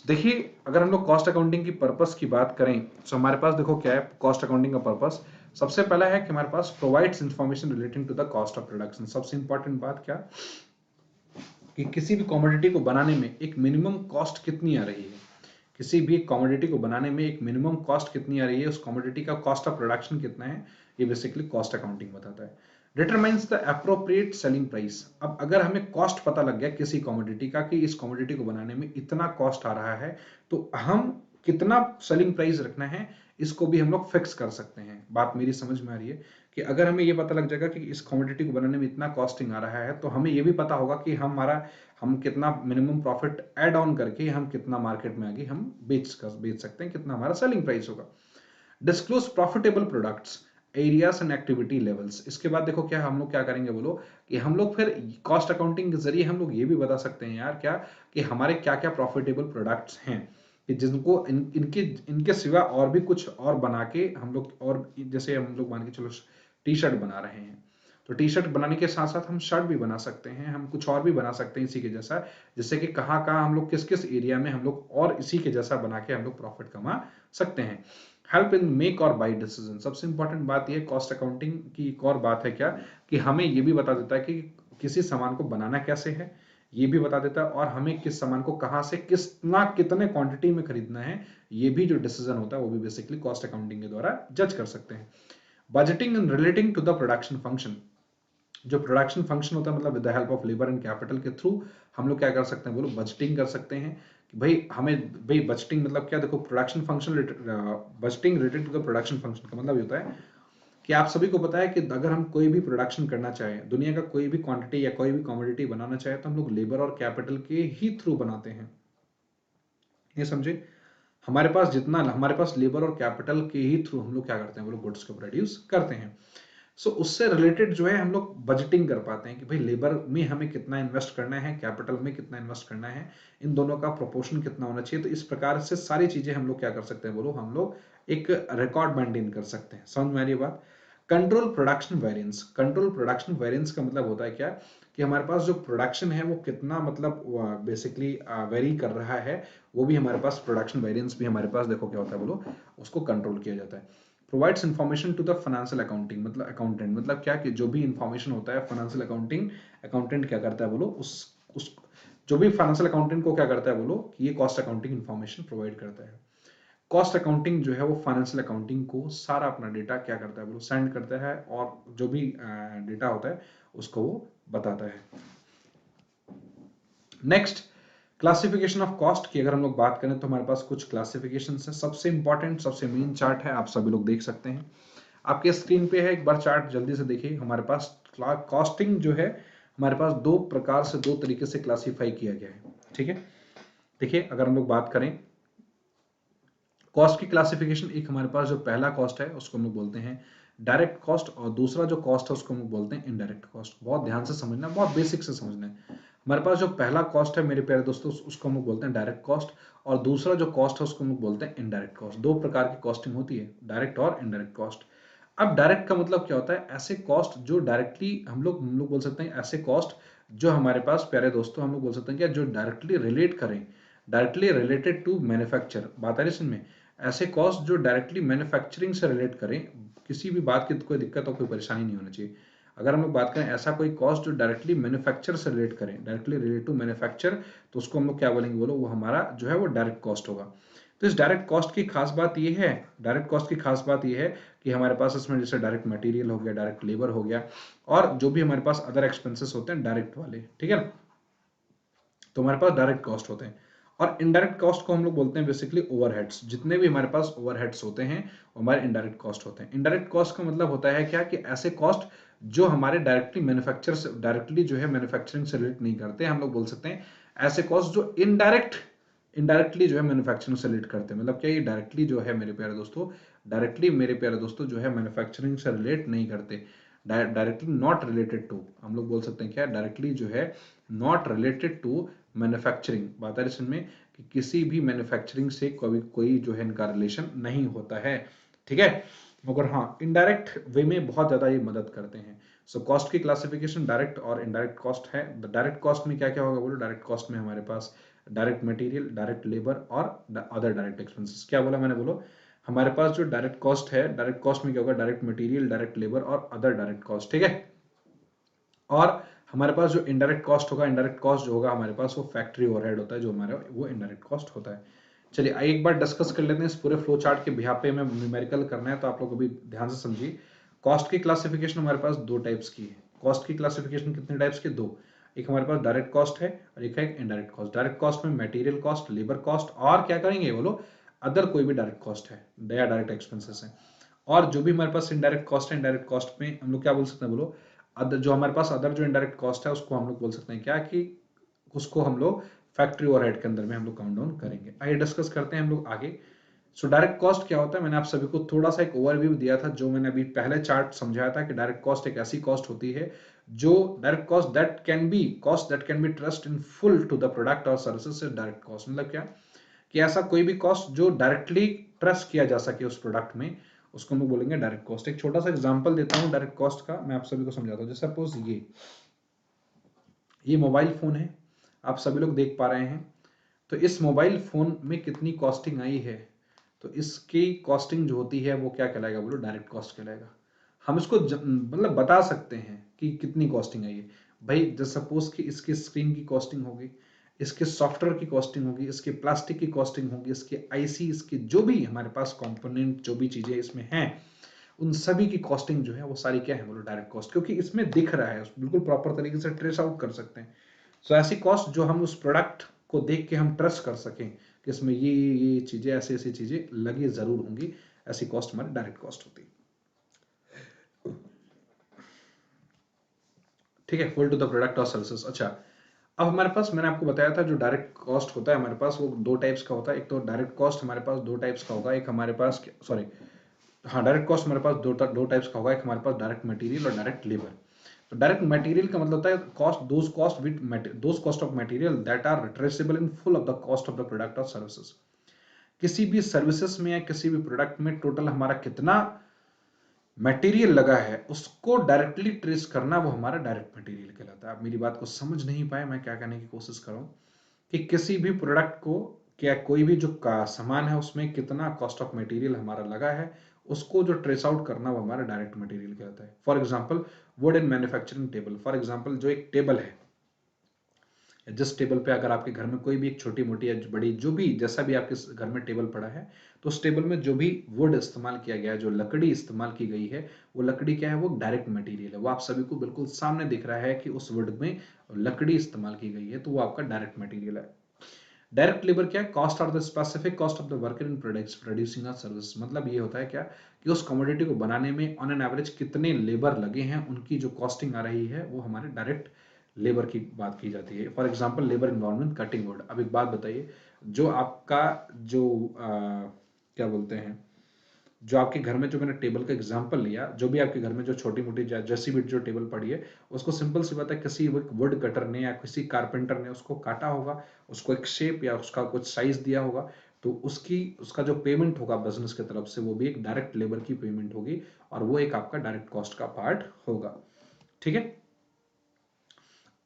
देखिए अगर हम लोग कॉस्ट अकाउंटिंग की पर्पस की बात करें तो हमारे पास देखो क्या है कॉस्ट अकाउंटिंग का पर्पस। सबसे पहला है कि हमारे पास provides information relating to the cost of production. सबसे इंपॉर्टेंट बात क्या कि किसी भी कमोडिटी को बनाने में एक मिनिमम कॉस्ट कितनी आ रही है, किसी भी कमोडिटी को बनाने में एक मिनिमम कॉस्ट कितनी आ रही है, उस कमोडिटी का कॉस्ट ऑफ प्रोडक्शन कितना है, ये बेसिकली कॉस्ट अकाउंटिंग बताता है। Determines the appropriate selling price. अब अगर हमें कॉस्ट पता लग गया किसी कमोडिटी का कि इस कमोडिटी को बनाने में इतना कॉस्ट आ रहा है, तो हम कितना सेलिंग प्राइस रखना है, इसको भी हम लोग फिक्स कर सकते हैं। बात मेरी समझ में आ रही है कि अगर हमें ये पता लग जाएगा कि इस कमोडिटी को बनाने में इतना कॉस्टिंग आ रहा है, तो हमें ये भी पता होगा कि हम कितना मिनिमम प्रॉफिट ऐड ऑन करके हम कितना मार्केट में आगे हम बेच सकते हैं, कितना हमारा सेलिंग प्राइस होगा। Disclose profitable products, areas and activity levels. इसके बाद देखो क्या हम लोग क्या करेंगे बोलो, कि हम लोग फिर कॉस्ट अकाउंटिंग के जरिए हम लोग ये भी बता सकते हैं यार क्या, कि हमारे क्या क्या प्रॉफिटेबल प्रोडक्ट्स हैं, कि जिनको इनके सिवा और भी कुछ और बना के हम लोग, और जैसे हम लोग मान के चलो टी शर्ट बना रहे हैं, तो टी शर्ट बनाने के साथ साथ हम शर्ट भी बना सकते हैं, हम कुछ और भी बना सकते हैं इसी के जैसा, जिससे कि कहाँ कहाँ हम लोग किस किस एरिया में हम लोग और इसी के जैसा बना के हम लोग प्रॉफिट कमा सकते हैं। हेल्प इन मेक और बाई डिसीजन। सबसे इंपॉर्टेंट बात यह कॉस्ट अकाउंटिंग की एक और बात है क्या, कि हमें ये भी बता देता है कि किसी सामान को बनाना कैसे है, ये भी बता देता है, और हमें किस सामान को कहाँ से कितने क्वांटिटी में खरीदना है, ये भी जो डिसीजन होता है वो भी बेसिकली कॉस्ट अकाउंटिंग के द्वारा जज कर सकते हैं। Budgeting and relating to the production function. जो प्रोडक्शन फंक्शन होता है, मतलब with the help of labour and capital के थ्रू हम लोग क्या कर सकते हैं बोलो, बजटिंग कर सकते हैं। कि भाई बजटिंग मतलब क्या, देखो production function, budgeting related to the production function का मतलब ये होता है कि आप सभी को पता है कि अगर हम कोई भी प्रोडक्शन करना चाहें, दुनिया का कोई भी क्वांटिटी या कोई भी कमोडिटी बनाना चाहे, तो हम लोग लेबर और कैपिटल के ही थ्रू बनाते हैं। ये समझे, हमारे पास लेबर और कैपिटल के ही थ्रू हम लोग क्या करते हैं, वो लोग गुड्स को प्रोड्यूस करते हैं। सो उससे रिलेटेड जो है हम लोग बजटिंग कर पाते हैं कि भाई लेबर में हमें कितना इन्वेस्ट करना है, कैपिटल में कितना इन्वेस्ट करना है, इन दोनों का प्रोपोर्शन कितना होना चाहिए। तो इस प्रकार से सारी चीजें हम लोग क्या कर सकते हैं बोलो, हम लोग एक रिकॉर्ड मेंटेन कर सकते हैं। समझ में आ रही है बात। Control production variance. Control production variance का मतलब होता है क्या, कि हमारे पास जो प्रोडक्शन है वो कितना मतलब बेसिकली वेरी कर रहा है, वो भी हमारे पास प्रोडक्शन वेरिएंस भी हमारे पास देखो क्या होता है बोलो, उसको कंट्रोल किया जाता है। Provides information to the financial accounting, मतलब अकाउंटेंट, मतलब क्या कि जो भी इन्फॉर्मेशन होता है फाइनेंशियल अकाउंटिंग अकाउंटेंट क्या करता है बोलो, उस जो भी फाइनेंशियल अकाउंटेंट को क्या करता है बोलो, कि ये कॉस्ट अकाउंटिंग इन्फॉर्मेशन प्रोवाइड करता है। कॉस्ट अकाउंटिंग जो है वो फाइनेंशियल अकाउंटिंग को सारा अपना डेटा क्या करता है बोलो, सेंड करता है, और जो भी डेटा होता है उसको वो बताता है। नेक्स्ट, क्लासिफिकेशन ऑफ कॉस्ट की अगर हम लोग बात करें, तो हमारे पास कुछ क्लासिफिकेशन है। सबसे इंपॉर्टेंट सबसे मेन चार्ट है, आप सभी लोग देख सकते हैं आपके स्क्रीन पे है, एक बार चार्ट जल्दी से देखिए। हमारे पास कॉस्टिंग जो है हमारे पास दो प्रकार से, दो तरीके से क्लासिफाई किया गया है। ठीक है, देखिए अगर हम लोग बात करें कॉस्ट की क्लासिफिकेशन, एक हमारे पास जो पहला कॉस्ट है उसको हम लोग बोलते हैं डायरेक्ट कॉस्ट, और दूसरा जो कॉस्ट है उसको हम लोग बोलते हैं इनडायरेक्ट कॉस्ट। बहुत ध्यान से समझना, बहुत बेसिक से समझना है। हमारे पास जो पहला कॉस्ट है मेरे प्यारे दोस्तों, उसको हम लोग बोलते हैं डायरेक्ट कॉस्ट, और दूसरा जो कॉस्ट है उसको हम लोग बोलते हैं इनडायरेक्ट कॉस्ट। दो प्रकार की कॉस्टिंग होती है, डायरेक्ट और इनडायरेक्ट कॉस्ट। अब डायरेक्ट का मतलब क्या होता है, ऐसे कॉस्ट जो डायरेक्टली हम लोग बोल सकते हैं, ऐसे कॉस्ट जो हमारे पास प्यारे दोस्तों हम लोग बोल सकते हैं कि जो डायरेक्टली रिलेट करें, डायरेक्टली रिलेटेड टू मैन्युफैक्चर। बात आ रही है समझ में, ऐसे कॉस्ट जो डायरेक्टली मैन्युफैक्चरिंग से रिलेट करें, किसी भी बात की कोई दिक्कत और कोई परेशानी नहीं होनी चाहिए। अगर हम लोग बात करें ऐसा कोई कॉस्ट जो डायरेक्टली मैन्युफैक्चर से रिलेट करें, डायरेक्टली रिलेट टू मैन्युफैक्चर, तो उसको हम लोग क्या बोलेंगे बोलो, वो हमारा जो है वो डायरेक्ट कॉस्ट होगा। तो इस डायरेक्ट कॉस्ट की खास बात ये है, डायरेक्ट कॉस्ट की खास बात ये है कि हमारे पास इसमें जैसे डायरेक्ट मटेरियल हो गया, डायरेक्ट लेबर हो गया, और जो भी हमारे पास अदर एक्सपेंसेस होते हैं डायरेक्ट वाले, ठीक है ना, तो हमारे पास डायरेक्ट कॉस्ट होते हैं। और इनडायरेक्ट कॉस्ट को हम लोग बोलते हैं बेसिकली ओवरहेड्स। जितने भी हमारे पास ओवरहेड्स होते हैं वो हमारे इनडायरेक्ट कॉस्ट होते हैं। इनडायरेक्ट कॉस्ट का मतलब होता है क्या, कि ऐसे कॉस्ट जो हमारे डायरेक्टली मैन्युफैक्चर से, डायरेक्टली जो है मैन्युफैक्चरिंग से रिलेट नहीं करते, हम लोग बोल सकते हैं ऐसे कॉस्ट जो इनडायरेक्टली जो है मैन्युफैक्चरिंग से रिलेट करते हैं। मतलब क्या, ये डायरेक्टली जो है मेरे प्यारे दोस्तों, डायरेक्टली मेरे प्यारे दोस्तों जो है मैन्युफैक्चरिंग से रिलेट नहीं करते, डायरेक्टली नॉट रिलेटेड टू, हम लोग बोल सकते हैं क्या, डायरेक्टली जो है नॉट रिलेटेड टू मैन्युफैक्चरिंग। बात है इसमें कि किसी भी मैन्युफैक्चरिंग से कोई जो है इनका रिलेशन नहीं होता है, ठीक है। मगर हाँ, इनडायरेक्ट वे में बहुत ज्यादा ये मदद करते हैं। सो कॉस्ट की क्लासिफिकेशन डायरेक्ट और इनडायरेक्ट कॉस्ट है। डायरेक्ट कॉस्ट में क्या क्या होगा बोलो, डायरेक्ट कॉस्ट में हमारे पास डायरेक्ट मटेरियल, डायरेक्ट लेबर और अदर डायरेक्ट एक्सपेंसेस। क्या बोला मैंने, बोलो हमारे पास जो डायरेक्ट कॉस्ट है, डायरेक्ट कॉस्ट में क्या होगा, डायरेक्ट मटेरियल, डायरेक्ट लेबर और अदर डायरेक्ट कॉस्ट, ठीक है। और हमारे पास जो इनडायरेक्ट कॉस्ट होगा, इनडायरेक्ट कॉस्ट जो होगा हमारे पास, वो फैक्ट्री ओवरहेड होता है, जो हमारा वो इनडायरेक्ट कॉस्ट होता है। चलिए एक बार डिस्कस कर लेते हैं इस पूरे फ्लो चार्ट के बिहाफ पे, में न्यूमेरिकल करना है तो आप लोग अभी ध्यान से समझिए। कॉस्ट की क्लासिफिकेशन हमारे पास दो टाइप्स की है। कॉस्ट की क्लासिफिकेशन कितने टाइप्स की, दो। एक हमारे पास डायरेक्ट कॉस्ट है और एक है इनडायरेक्ट कॉस्ट। डायरेक्ट कॉस्ट में मटेरियल कॉस्ट, लेबर कॉस्ट और क्या करेंगे बोलो, अदर कोई भी डायरेक्ट कॉस्ट है या डायरेक्ट एक्सपेंसेस है। और जो भी हमारे पास इनडायरेक्ट कॉस्ट है, इनडायरेक्ट कॉस्ट में हम लोग क्या बोल सकते हैं बोलो, अदर जो हमारे पास अदर जो इनडायरेक्ट कॉस्ट है उसको हम लोग बोल सकते हैं क्या, कि उसको हम लोग फैक्ट्री ओवरहेड के अंदर में हम लोग काउंट डाउन करेंगे। आइए डिस्कस करते हैं हम लोग आगे। सो डायरेक्ट कॉस्ट क्या होता है, मैंने आप सभी को थोड़ा सा एक ओवरव्यू दिया था, जो मैंने अभी पहले चार्ट समझाया था कि डायरेक्ट कॉस्ट एक ऐसी कॉस्ट होती है जो direct cost that can be trust in full to the product और सर्विसेज से डायरेक्ट कॉस्ट। मतलब क्या, कि ऐसा कोई भी कॉस्ट जो डायरेक्टली ट्रस्ट किया जा सके उस प्रोडक्ट में, उसको हम बोलेंगे डायरेक्ट कॉस्ट। एक छोटा सा एग्जांपल देता हूं डायरेक्ट कॉस्ट का, मैं आप सभी को समझाता हूं। जैसे सपोज ये मोबाइल फोन है, आप सभी लोग देख पा रहे हैं। तो इस मोबाइल फोन में कितनी कॉस्टिंग आई है, तो इसकी कॉस्टिंग जो होती है वो क्या कहलाएगा बोलो, डायरेक्ट कॉस्ट कहलाएगा। हम इसको मतलब बता सकते हैं कि कितनी कॉस्टिंग आई है भाई। जैसे सपोज कि इसकी स्क्रीन की कॉस्टिंग होगी, इसके सॉफ्टवेयर की कॉस्टिंग होगी, इसके प्लास्टिक की कॉस्टिंग होगी, इसके आईसी, इसके जो भी हमारे पास कंपोनेंट जो भी चीजें इसमें हैं, उन सभी की कॉस्टिंग जो है वो सारी क्या है बोलो, डायरेक्ट कॉस्ट। क्योंकि इसमें दिख रहा है, बिल्कुल प्रॉपर तरीके से ट्रेस आउट कर सकते हैं। सो ऐसी कॉस्ट जो हम उस प्रोडक्ट को देख के हम ट्रस्ट कर सकें कि इसमें ये चीजें, ऐसी ऐसी चीजें लगी जरूर होंगी, ऐसी कॉस्ट हमारी डायरेक्ट कॉस्ट होती है। ठीक है, फुल टू द प्रोडक्ट और सर्विसेज। अच्छा, अब हमारे पास मैंने आपको बताया था जो डायरेक्ट कॉस्ट होता है हमारे पास वो दो टाइप्स का होता है। एक तो डायरेक्ट कॉस्ट हमारे पास दो टाइप्स का होगा, एक हमारे पास सॉरी हाँ डायरेक्ट कॉस्ट हमारे पास दो टाइप्स का होगा, एक हमारे पास डायरेक्ट मटेरियल और डायरेक्ट लेबर। तो डायरेक्ट मटेरियल का मतलब होता है those cost of material that are traceable in full of the cost of the product और सर्विसेज। किसी भी सर्विसेज में या किसी भी प्रोडक्ट में टोटल हमारा कितना मटेरियल लगा है उसको डायरेक्टली ट्रेस करना, वो हमारा डायरेक्ट मटेरियल कहलाता है। आप मेरी बात को समझ नहीं पाए, मैं क्या कहने की कोशिश कर रहा हूं, कि किसी भी प्रोडक्ट को, क्या कोई भी जो का सामान है उसमें कितना कॉस्ट ऑफ मटेरियल हमारा लगा है, उसको जो ट्रेस आउट करना वो हमारा डायरेक्ट मटेरियल कहलाता है। For example would in manufacturing table, for example जो एक टेबल है, जिस टेबल पे अगर आपके घर में कोई भी एक छोटी मोटी या बड़ी जो भी जैसा भी आपके घर में टेबल पड़ा है, तो उस टेबल में जो भी वुड इस्तेमाल किया गया है, जो लकड़ी इस्तेमाल की गई है, वो लकड़ी क्या है, वो डायरेक्ट मटेरियल है। वो आप सभी को बिल्कुल सामने दिख रहा है कि उस वुड में लकड़ी इस्तेमाल की गई है, तो वो आपका डायरेक्ट मटेरियल है। डायरेक्ट लेबर क्या है, कॉस्ट और the specific cost of the worker in producing a service. मतलब ये होता है क्या, कि उस कमोडिटी को बनाने में ऑन एन एवरेज कितने लेबर लगे हैं, उनकी जो कॉस्टिंग आ रही है वो हमारे डायरेक्ट लेबर की बात की जाती है। For example labour involvement cutting would. अब एक बात बताइए, जो आपका जो क्या बोलते हैं, जो आपके घर में, जो मैंने टेबल का एग्जांपल लिया, जो भी आपके घर में जो छोटी मोटी जैसी भी जो टेबल पड़ी है, उसको सिंपल सी बात है किसी वुड कटर ने या किसी कारपेंटर ने उसको काटा होगा, उसको एक शेप या उसका कुछ साइज दिया होगा, तो उसका जो पेमेंट होगा बिजनेस की तरफ से वो भी एक डायरेक्ट लेबर की पेमेंट होगी, और वो एक आपका डायरेक्ट कॉस्ट का पार्ट होगा। ठीक है,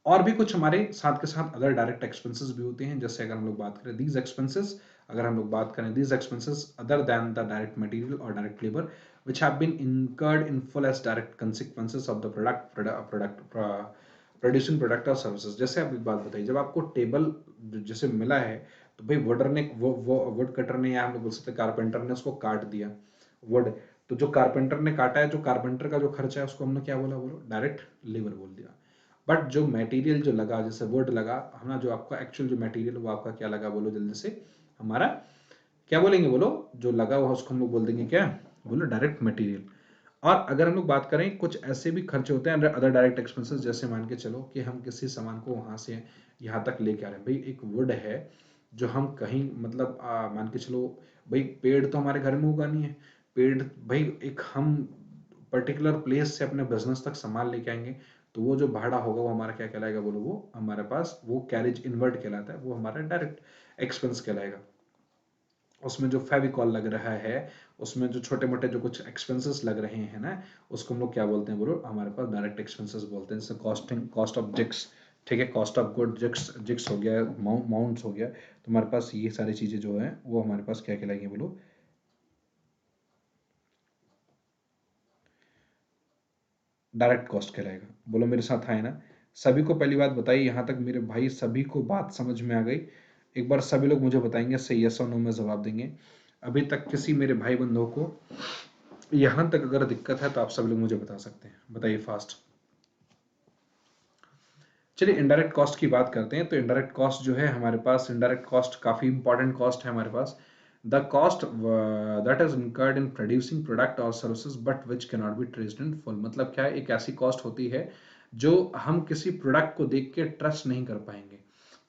और भी कुछ हमारे साथ के साथ अदर डायरेक्ट एक्सपेंसेस भी होते हैं। जैसे अगर हम लोग बात करें दीज एक्सपेंसेस, अगर हम लोग बात करें these expenses other than the direct material और direct labour which have been incurred in full as direct consequences of the producing product और सर्विसेज। जैसे आप एक बात बताइए, जब आपको टेबल जैसे मिला है, तो भाई वुड कटर ने, या हम लोग बोल सकते हैं कारपेंटर ने उसको काट दिया वुड, तो जो कारपेंटर ने काटा है, जो कारपेंटर का जो खर्चा है, उसको हमने क्या बोला, बोलो डायरेक्ट लेबर बोल दिया। बट जो मटेरियल जो लगा, जैसे वुड लगा हमारा, जो आपका एक्चुअल जो मटेरियल वो आपका क्या लगा बोलो जल्दी से, हमारा क्या बोलेंगे बोलो, जो लगा हुआ उसको हम लोग बोल देंगे क्या, बोलो डायरेक्ट मटेरियल। और अगर हम लोग बात करें, कुछ ऐसे भी खर्चे होते हैं अदर डायरेक्ट एक्सपेंसेस, जैसे मान के चलो कि हम किसी सामान को वहां से यहाँ तक लेके आ रहे हैं। भाई एक वुड है जो हम कहीं मतलब मान के चलो, भाई पेड़ तो हमारे घर में उगा नहीं है, पेड़ भाई एक हम पर्टिकुलर प्लेस से अपने बिजनेस तक सामान लेके आएंगे, तो वो जो भाड़ा होगा वो हमारा क्या कहलाएगा बोलो, वो हमारे पास वो कैरेज इनवर्ड कहलाता है, वो हमारा डायरेक्ट एक्सपेंस कहलाएगा। उसमें जो फेविकॉल लग रहा है, उसमें जो छोटे मोटे जो कुछ एक्सपेंसेस लग रहे हैं ना, उसको हम लोग क्या बोलते हैं बोलो, हमारे पास डायरेक्ट एक्सपेंसेस बोलते हैं। जैसे कॉस्ट ऑफ जिक्स, ठीक है, कॉस्ट ऑफ गुड जिक्स हो गया, माउंट्स हो गया, तो हमारे पास ये सारी चीजें जो है वो हमारे पास क्या कहलाएंगे बोलो, डायरेक्ट कॉस्ट कहलाएगा। बोलो मेरे साथ आए ना, सभी को पहली बात बताइए, यहाँ तक मेरे भाई सभी को बात समझ में आ गई? एक बार सभी लोग मुझे बताएंगे, सही यस और नो में जवाब देंगे। अभी तक किसी मेरे भाई बंधुओं को यहां तक अगर दिक्कत है तो आप सब लोग मुझे बता सकते हैं, बताइए फास्ट। चलिए इनडायरेक्ट कॉस्ट की बात करते हैं। तो इनडायरेक्ट कॉस्ट जो है हमारे पास, इनडायरेक्ट कॉस्ट काफी इंपॉर्टेंट कॉस्ट है हमारे पास। The cost that is incurred in producing product और services but which can not be traced in full. मतलब क्या है, एक ऐसी कॉस्ट होती है जो हम किसी प्रोडक्ट को देख के ट्रस्ट नहीं कर पाएंगे।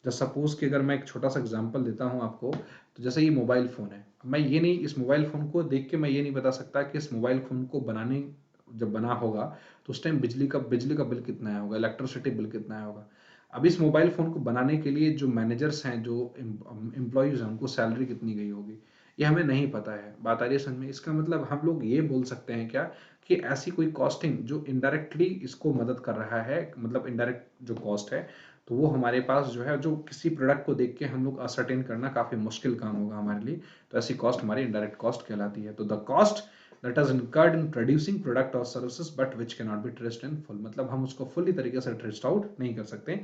जैसे सपोज कि अगर मैं एक छोटा सा एग्जांपल देता हूं आपको, तो जैसे ये मोबाइल फोन है, मैं ये नहीं, इस मोबाइल फोन को देख के मैं ये नहीं बता सकता कि इस मोबाइल फोन को बनाने, जब बना होगा तो उस टाइम बिजली का बिल कितना आया होगा, इलेक्ट्रिसिटी बिल कितना आया होगा। अब इस मोबाइल फोन को बनाने के लिए जो मैनेजर्स हैं, जो एम्प्लॉयज हैं, उनको सैलरी कितनी गई होगी, ये हमें नहीं पता है। बात आ रही है समझ में? इसका मतलब हम लोग ये बोल सकते हैं क्या, कि ऐसी कोई कॉस्टिंग जो इनडायरेक्टली इसको मदद कर रहा है, मतलब इनडायरेक्ट जो कॉस्ट है, तो वो हमारे पास जो है, जो किसी प्रोडक्ट को देख के हम लोग असरटेन करना काफी मुश्किल काम होगा हमारे लिए, तो ऐसी कॉस्ट हमारी इनडायरेक्ट कॉस्ट कहलाती है। तो the cost that is incurred in producing product or services but which cannot be traced in full, मतलब हम उसको फुल्ली तरीके से ट्रेस्ड आउट नहीं कर सकते।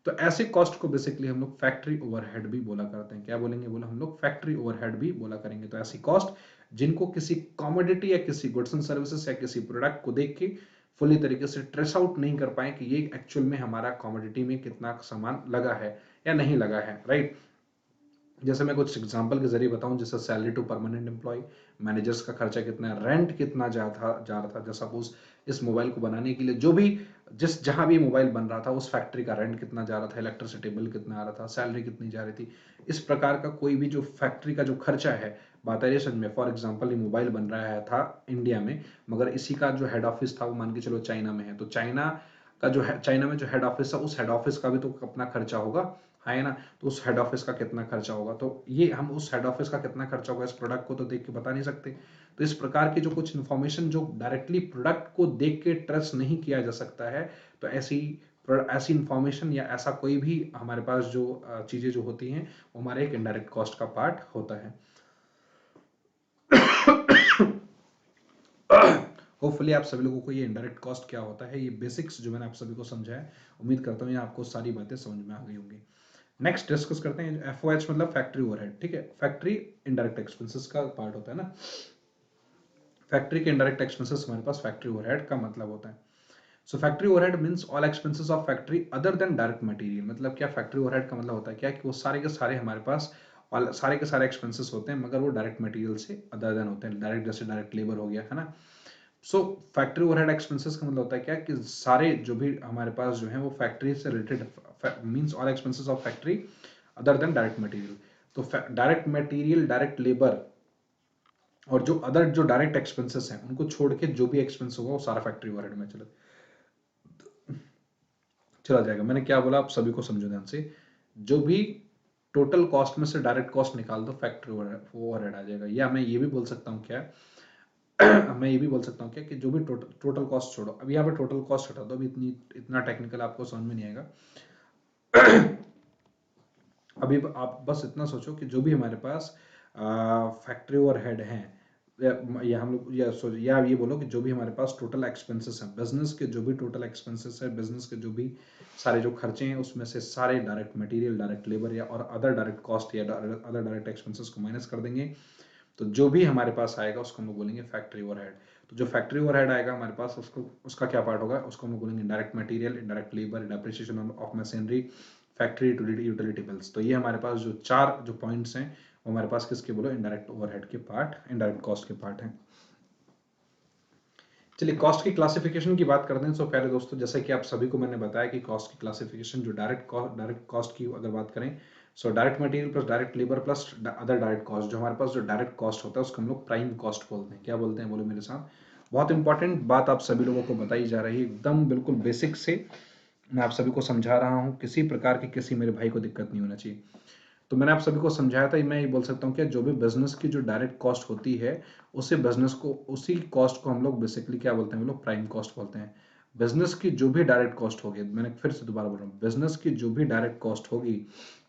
तो ऐसे कॉस्ट को बेसिकली हम लोग फैक्ट्री ओवरहेड भी बोला करते हैं। क्या बोलेंगे, बोला हम लोग फैक्ट्री ओवरहेड भी बोला करेंगे। तो ऐसी कॉस्ट जिनको किसी कॉमोडिटी या किसी गुड्स एंड सर्विसेज या किसी प्रोडक्ट को देख के फुली तरीके से ट्रेस आउट नहीं कर पाए कि ये एक्चुअल में हमारा कॉमोडिटी में कितना सामान लगा है या नहीं लगा है, राइट। जैसे मैं कुछ एग्जांपल के जरिए बताऊं, जैसे salary to permanent employee, managers का खर्चा कितना है, रेंट कितना जा रहा था। जैसे सपोज इस मोबाइल को बनाने के लिए जो भी, जिस जहां भी मोबाइल बन रहा था, उस फैक्ट्री का रेंट कितना जा रहा था, इलेक्ट्रिसिटी बिल कितना आ रहा था, सैलरी कितनी जा रही थी। इस प्रकार का कोई भी जो फैक्ट्री का जो खर्चा है, बात आ रही है समझ में। फॉर एग्जाम्पल ये मोबाइल बन रहा था इंडिया में, मगर इसी का जो हेड ऑफिस था वो मान के चलो चाइना में है, तो चाइना का जो है, चाइना में जो हेड ऑफिस है, उस हेड ऑफिस का भी तो अपना खर्चा होगा, है ना। तो उस हेड ऑफिस का कितना खर्चा होगा, तो ये हम उस हेड ऑफिस का कितना खर्चा होगा इस प्रोडक्ट को तो देख के बता नहीं सकते। तो इस प्रकार की जो कुछ इन्फॉर्मेशन जो डायरेक्टली प्रोडक्ट को देख के ट्रस्ट नहीं किया जा सकता है, तो ऐसी इंफॉर्मेशन या ऐसा कोई भी हमारे पास जो चीजें जो होती हैं, वो हमारे एक इनडायरेक्ट कॉस्ट का पार्ट होता है। होपफुली आप सभी लोगों को ये इनडायरेक्ट कॉस्ट क्या होता है, ये बेसिक्स जो मैंने आप सभी को समझाया, उम्मीद करता हूँ ये आपको सारी बातें समझ में आ गई होंगी। नेक्स्ट डिस्कस करते हैं एफओएच, मतलब फैक्ट्री ओवरहेड। ठीक है, फैक्ट्री इनडायरेक्ट एक्सपेंसेस का पार्ट होता है ना। फैक्ट्री के इनडायरेक्ट एक्सपेंसेस हमारे पास फैक्ट्री ओवरहेड का मतलब होता है। So factory overhead means all expenses of factory other than direct material. मतलब क्या फैक्ट्री ओवरहेड का मतलब होता है क्या, कि वो सारे के सारे हमारे पास सारे के सारे एक्सपेंसेस होते हैं, मगर वो डायरेक्ट मटेरियल से अदर देन होते हैं। डायरेक्ट जैसे डायरेक्ट लेबर हो गया, है ना। सो फैक्ट्री ओवरहेड एक्सपेंसेस का मतलब होता है क्या, कि सारे जो भी हमारे पास जो है वो फैक्ट्री से related, means all expenses of factory other than direct material. तो डायरेक्ट मटेरियल, डायरेक्ट लेबर और जो अदर जो डायरेक्ट एक्सपेंसेस हैं, उनको छोड़ के जो भी एक्सपेंस होगा वो सारा फैक्ट्री ओवरहेड में चला जाएगा। मैंने क्या बोला आप सभी को समझो ध्यान से, जो भी टोटल कॉस्ट में से डायरेक्ट कॉस्ट निकाल दो, फैक्ट्री ओवरहेड आ जाएगा। या मैं ये भी बोल सकता हूँ क्या मैं ये भी बोल सकता हूँ क्या, कि जो भी टोटल कॉस्ट छोड़ो, अब यहाँ पे टोटल कॉस्ट हटा दो, अभी इतना टेक्निकल आपको समझ में नहीं आएगा। अभी आप बस इतना सोचो कि जो भी हमारे पास फैक्ट्री ओवरहेड है, या हम लोग या ये बोलो कि जो भी हमारे पास टोटल एक्सपेंसेस हैं, बिजनेस के जो भी टोटल एक्सपेंसेस है, बिजनेस के जो भी सारे जो खर्चे हैं, उसमें से सारे डायरेक्ट मटेरियल, डायरेक्ट लेबर या और अदर डायरेक्ट कॉस्ट या अदर डायरेक्ट एक्सपेंसेस को माइनस कर देंगे, तो जो भी हमारे पास आएगा उसको हम लोग बोलेंगे फैक्ट्री ओवरहेड। तो जो फैक्ट्री ओवरहेड आएगा हमारे पास, उसको उसका क्या पार्ट होगा, उसको हम लोग बोलेंगे direct material, indirect labour, depreciation of machinery, factory utility bills. तो ये हमारे पास जो चार जो पॉइंट्स हैं, वो हमारे पास किसके बोलो, इनडायरेक्ट ओवरहेड के पार्ट, इनडायरेक्ट कॉस्ट के पार्ट हैं। चलिए कॉस्ट की क्लासिफिकेशन की बात करते हैं। सो पहले दोस्तों, जैसे कि आप सभी को मैंने बताया कि कॉस्ट की क्लासिफिकेशन जो डायरेक्ट कॉस्ट की अगर बात करें, so direct material plus direct labour plus other direct cost, जो हमारे पास जो डायरेक्ट कॉस्ट होता है उसको हम लोग प्राइम कॉस्ट बोलते हैं। क्या बोलते हैं, बोलो मेरे साथ। बहुत इंपॉर्टेंट बात आप सभी लोगों को बताई जा रही है, एकदम बिल्कुल बेसिक से मैं आप सभी को समझा रहा हूँ, किसी प्रकार की किसी मेरे भाई को दिक्कत नहीं होना चाहिए। तो मैंने आप सभी को समझाया था, मैं ये बोल सकता हूँ कि जो भी बिजनेस की जो डायरेक्ट कॉस्ट होती है, उसी कॉस्ट को हम लोग बेसिकली क्या बोलते हैं, हम लोग प्राइम कॉस्ट बोलते हैं। बिजनेस की जो भी डायरेक्ट कॉस्ट होगी, मैंने फिर से दोबारा बोल रहा हूँ, बिजनेस की जो भी डायरेक्ट कॉस्ट होगी,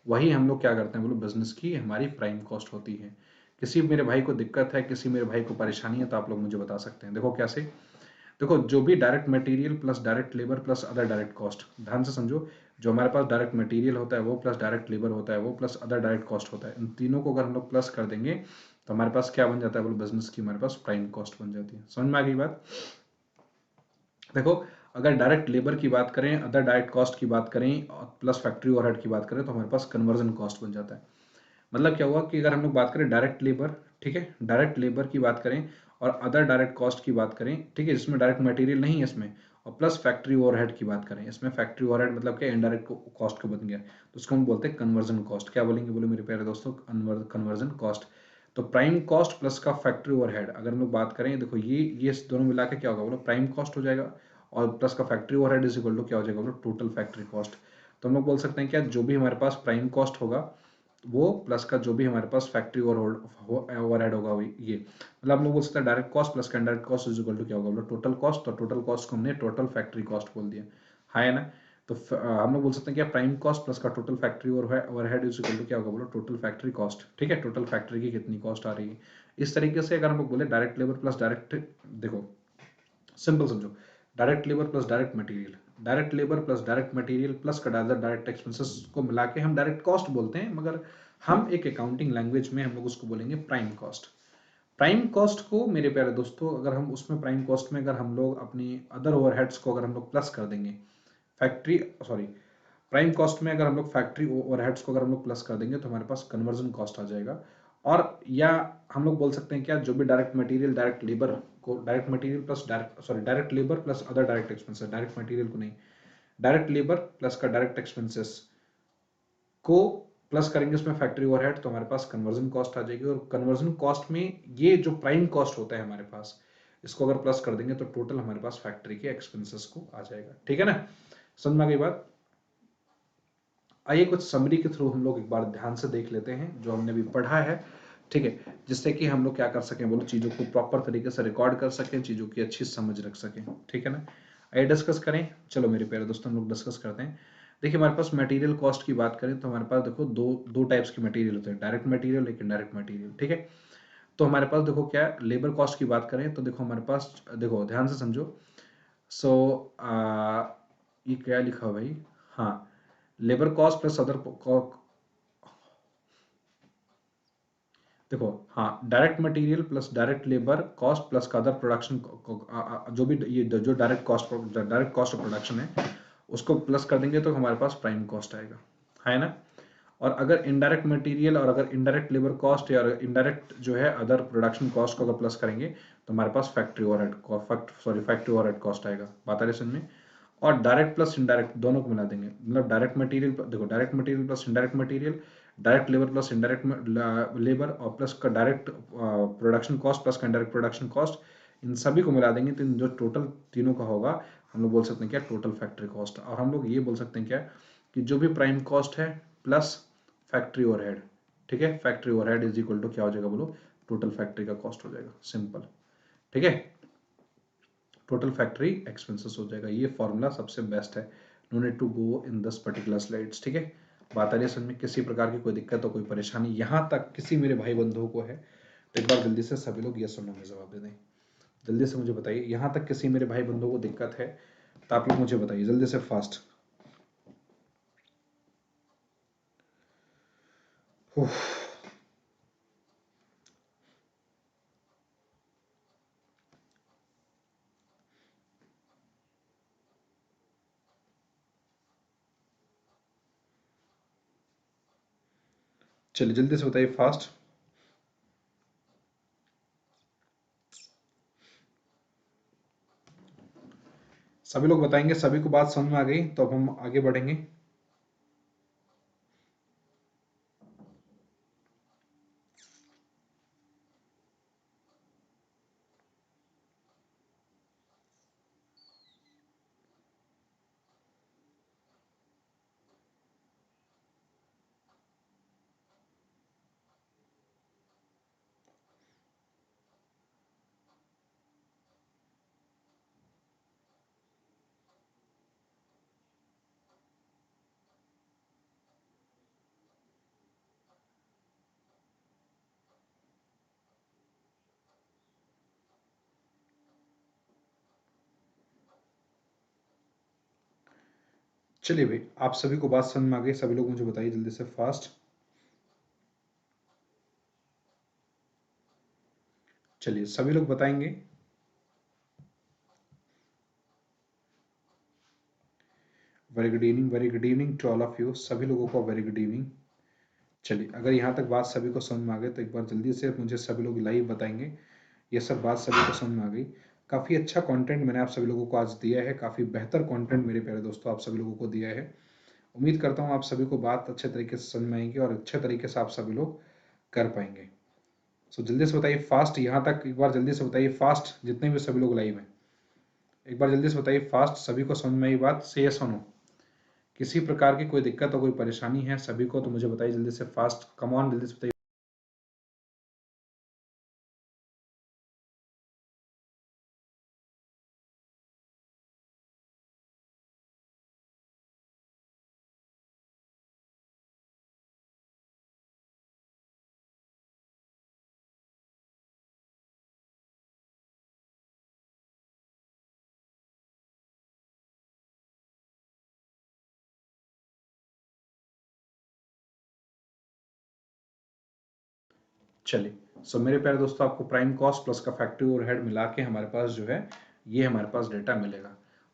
वही हम लोग क्या करते हैं, बोलो बिजनेस की हमारी प्राइम कॉस्ट होती है। किसी मेरे भाई को दिक्कत है, किसी मेरे भाई को परेशानी है, तो आप लोग मुझे बता सकते हैं। देखो कैसे, देखो जो भी direct material plus direct labour plus other direct cost, ध्यान से समझो, जो हमारे पास डायरेक्ट मटेरियल होता है वो प्लस डायरेक्ट लेबर होता है वो प्लस अदर डायरेक्ट कॉस्ट होता है, इन तीनों को अगर हम लोग प्लस कर देंगे तो हमारे पास क्या बन जाता है, बोलो बिजनेस की हमारे पास प्राइम कॉस्ट बन जाती है। समझ में आ गई बात। देखो अगर डायरेक्ट लेबर की बात करें, अदर डायरेक्ट कॉस्ट की बात करें और प्लस फैक्ट्री ओवरहेड की बात करें, तो हमारे पास कन्वर्जन कॉस्ट बन जाता है। मतलब क्या हुआ कि अगर हम लोग बात करें डायरेक्ट लेबर, ठीक है, डायरेक्ट लेबर की बात करें और अदर डायरेक्ट कॉस्ट की बात करें, ठीक है, जिसमें डायरेक्ट मटेरियल नहीं है इसमें, और प्लस फैक्ट्री ओवरहेड की बात करें, इसमें फैक्ट्री ओवरहेड मतलब क्या, इनडायरेक्ट कॉस्ट को बन गया, तो उसको हम बोलते हैं कन्वर्जन कॉस्ट। क्या बोलेंगे, बोलो मेरे प्यारे दोस्तों, कन्वर्जन कॉस्ट। तो प्राइम कॉस्ट प्लस का फैक्ट्री ओवरहेड अगर हम लोग बात करें, देखो ये दोनों मिला के क्या होगा, बोलो प्राइम कॉस्ट हो जाएगा, और प्लस का factory overhead is equal to क्या हो जाएगा, बोलो टोटल फैक्ट्री कॉस्ट। तो हम लोग बोल सकते हैं क्या, जो भी हमारे पास प्राइम कॉस्ट होगा वो प्लस का जो भी हमारे पास फैक्ट्री ओवरहेड होगा ये, मतलब हम लोग बोल सकते हैं डायरेक्ट कॉस्ट प्लस का indirect cost is equal to क्या होगा, मतलब टोटल कॉस्ट। तो टोटल कॉस्ट को हमने टोटल फैक्ट्री कॉस्ट बोल दिया, है ना। तो हम लोग बोल सकते हैं क्या, प्राइम कॉस्ट प्लस का total factory overhead is equal to क्या होगा, बोलो टोटल फैक्ट्री कॉस्ट, ठीक है, टोटल फैक्ट्री की कितनी कॉस्ट आ रही है। इस तरीके से अगर हम लोग बोले डायरेक्ट लेबर प्लस डायरेक्ट, देखो सिंपल समझो, direct labour plus direct material, direct labour plus direct material plus का डायरेक्ट एक्सपेंसेस को मिला के हम डायरेक्ट कॉस्ट बोलते हैं, मगर हम एक अकाउंटिंग लैंग्वेज में हम लोग उसको बोलेंगे प्राइम कॉस्ट। प्राइम कॉस्ट को मेरे प्यारे दोस्तों, अगर हम उसमें प्राइम कॉस्ट में अगर हम लोग अपनी अदर ओवरहेड्स को अगर हम लोग प्लस कर देंगे, फैक्ट्री सॉरी प्राइम कॉस्ट में अगर हम लोग फैक्ट्री ओवरहेड्स को अगर हम लोग प्लस कर देंगे तो हमारे पास कन्वर्जन कॉस्ट आ जाएगा। और या हम लोग बोल सकते हैं क्या, जो भी डायरेक्ट मटेरियल डायरेक्ट लेबर को, direct material plus direct labour plus other direct expenses, direct material को नहीं, डायरेक्ट लेबर प्लस का डायरेक्ट एक्सपेंसेस को प्लस करेंगे उसमें फैक्ट्री ओवरहेड, तो हमारे पास कन्वर्जन कॉस्ट आ जाएगी। और कन्वर्जन कॉस्ट में ये जो प्राइम कॉस्ट होता है हमारे पास, इसको अगर प्लस कर देंगे तो टोटल हमारे पास फैक्ट्री के एक्सपेंसेस को आ जाएगा, ठीक है ना, समझ में आ गई बात। आइए कुछ समरी के थ्रू हम लोग एक बार ध्यान से देख लेते हैं जो हमने अभी पढ़ा है, ठीक है, जिससे कि हम लोग क्या कर सकें, बोलो चीज़ों को प्रॉपर तरीके से रिकॉर्ड कर सकें, चीज़ों की अच्छी समझ रख सकें, ठीक है ना। आइए डिस्कस करें, चलो मेरे प्यारे दोस्तों हम लोग डिस्कस करते हैं। देखिए हमारे पास मटेरियल कॉस्ट की बात करें तो हमारे पास देखो दो दो टाइप्स की मटेरियल होते हैं, डायरेक्ट मटेरियल एक इनडायरेक्ट मटेरियल, ठीक है। तो हमारे पास देखो क्या है, लेबर कॉस्ट की बात करें तो देखो हमारे पास, देखो ध्यान से समझो। सो ये क्या लिखा हुआ भाई, हाँ, लेबर कॉस्ट प्लस अदर, देखो हाँ, direct material plus direct labour cost plus का अदर प्रोडक्शन, जो भी ये जो डायरेक्ट कॉस्ट ऑफ प्रोडक्शन है उसको प्लस कर देंगे तो हमारे पास प्राइम कॉस्ट आएगा, है ना। और अगर इनडायरेक्ट मटेरियल और अगर इनडायरेक्ट लेबर कॉस्ट या इनडायरेक्ट जो है अदर प्रोडक्शन कॉस्ट को अगर प्लस करेंगे तो हमारे पास फैक्ट्री ओवरहेड कॉस्ट आएगा। बात आ रही समझ में। और डायरेक्ट प्लस इनडायरेक्ट दोनों को मिला देंगे, मतलब डायरेक्ट मटेरियल, देखो direct material plus indirect material, direct labour plus indirect labour और प्लस का डायरेक्ट प्रोडक्शन कॉस्ट प्लस का इनडायरेक्ट प्रोडक्शन कॉस्ट, इन सभी को मिला देंगे तो जो टोटल तीनों का होगा हम लोग बोल सकते हैं क्या, टोटल फैक्ट्री कॉस्ट। और हम लोग ये बोल सकते हैं क्या, कि जो भी प्राइम कॉस्ट है प्लस फैक्ट्री ओवरहेड, ठीक है, factory overhead is equal to क्या हो जाएगा, बोलो टोटल फैक्ट्री का कॉस्ट हो जाएगा, सिंपल, ठीक है, टोटल फैक्ट्री एक्सपेंसेस हो जाएगा। ये फॉर्मूला सबसे बेस्ट है, no need to go in this particular slides, ठीक है। बात आ रही है समझ में, किसी प्रकार की कोई दिक्कत हो कोई परेशानी यहाँ तक किसी मेरे भाई बंधुओं को है तो एक बार जल्दी से सभी लोग यस और नो में जवाब दे दें, जल्दी से मुझे बताइए, यहाँ तक किसी मेरे भाई बंधुओं को दिक्कत है तो आप लोग मुझे बताइए जल्दी से, फास्ट। चलिए जल्दी से बताइए फास्ट। सभी लोग बताएंगे, सभी को बात समझ में आ गई तो अब हम आगे बढ़ेंगे। चलिए भाई, आप सभी को बात समझ में आ गई, सभी लोग मुझे बताइए जल्दी से फास्ट। चलिए सभी लोग बताएंगे। Very good evening, very good evening to all of you, सभी लोगों को वेरी गुड इवनिंग। चलिए, अगर यहाँ तक बात सभी को समझ में आ गई तो एक बार जल्दी से मुझे सभी लोग लाइव बताएंगे ये सब बात सभी को समझ में आ गई। काफ़ी अच्छा कंटेंट मैंने आप सभी लोगों को आज दिया है, काफ़ी बेहतर कंटेंट मेरे प्यारे दोस्तों आप सभी लोगों को दिया है। उम्मीद करता हूँ आप सभी को बात अच्छे तरीके से समझ में आएगी और अच्छे तरीके से आप सभी लोग कर पाएंगे। सो जल्दी से बताइए फास्ट, यहाँ तक एक बार जल्दी से बताइए फास्ट, जितने भी सभी लोग लाइव हैं एक बार जल्दी से बताइए फास्ट, सभी को समझ में आई बात, से यस और नो। किसी प्रकार की कोई दिक्कत और कोई परेशानी है सभी को तो मुझे बताइए जल्दी से फास्ट, कम ऑन जल्दी से बताइए। चलिए, सो मेरे प्यारे दोस्तों आपको प्राइम कॉस्ट प्लस का फैक्ट्री ओवरहेड मिला के हमारे पास जो है ये हमारे पास डेटा मिलेगा।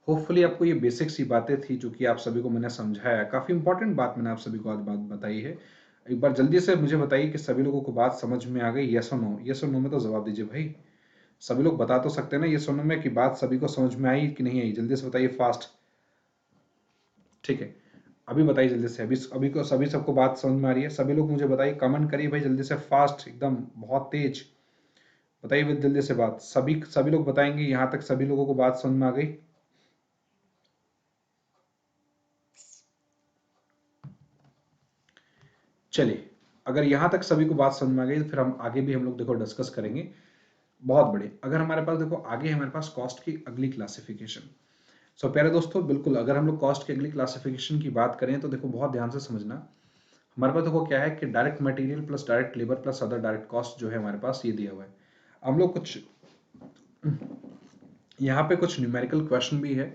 होपफुली आपको ये बेसिक सी बातें थी जो कि आप सभी को मैंने समझाया, काफ़ी इंपॉर्टेंट बात मैंने आप सभी को आज बात बताई है। एक बार जल्दी से मुझे बताइए कि सभी लोगों को बात समझ में आ गई, यस और नो। यस और नो में तो जवाब दीजिए भाई, सभी लोग बता तो सकते हैं ना यस और नो में कि बात सभी को समझ में आई कि नहीं आई, जल्दी से बताइए फास्ट। ठीक है, अभी बताइए जल्दी से, अभी अभी को सभी सबको बात समझ में आ रही है? सभी लोग मुझे बताइए, कमेंट करिए भाई जल्दी से फास्ट, एकदम बहुत तेज बताइए भाई जल्दी से बात, सभी सभी लोग बताएंगे। यहाँ तक सभी लोगों को बात समझ में आ गई? चलिए, अगर यहाँ तक सभी को बात समझ में आ गई तो फिर हम आगे भी हम लोग देखो डिस्कस करेंगे। बहुत बढ़िया, अगर हमारे पास देखो आगे हमारे पास कॉस्ट की अगली क्लासिफिकेशन। सो प्यारे दोस्तों बिल्कुल, अगर हम लोग कॉस्ट की अगली क्लासिफिकेशन की बात करें तो देखो बहुत ध्यान से समझना। हमारे पास देखो क्या है कि direct material plus direct labour plus other direct cost जो है हमारे पास ये दिया हुआ है। हम लोग कुछ यहाँ पे कुछ न्यूमेरिकल क्वेश्चन भी है।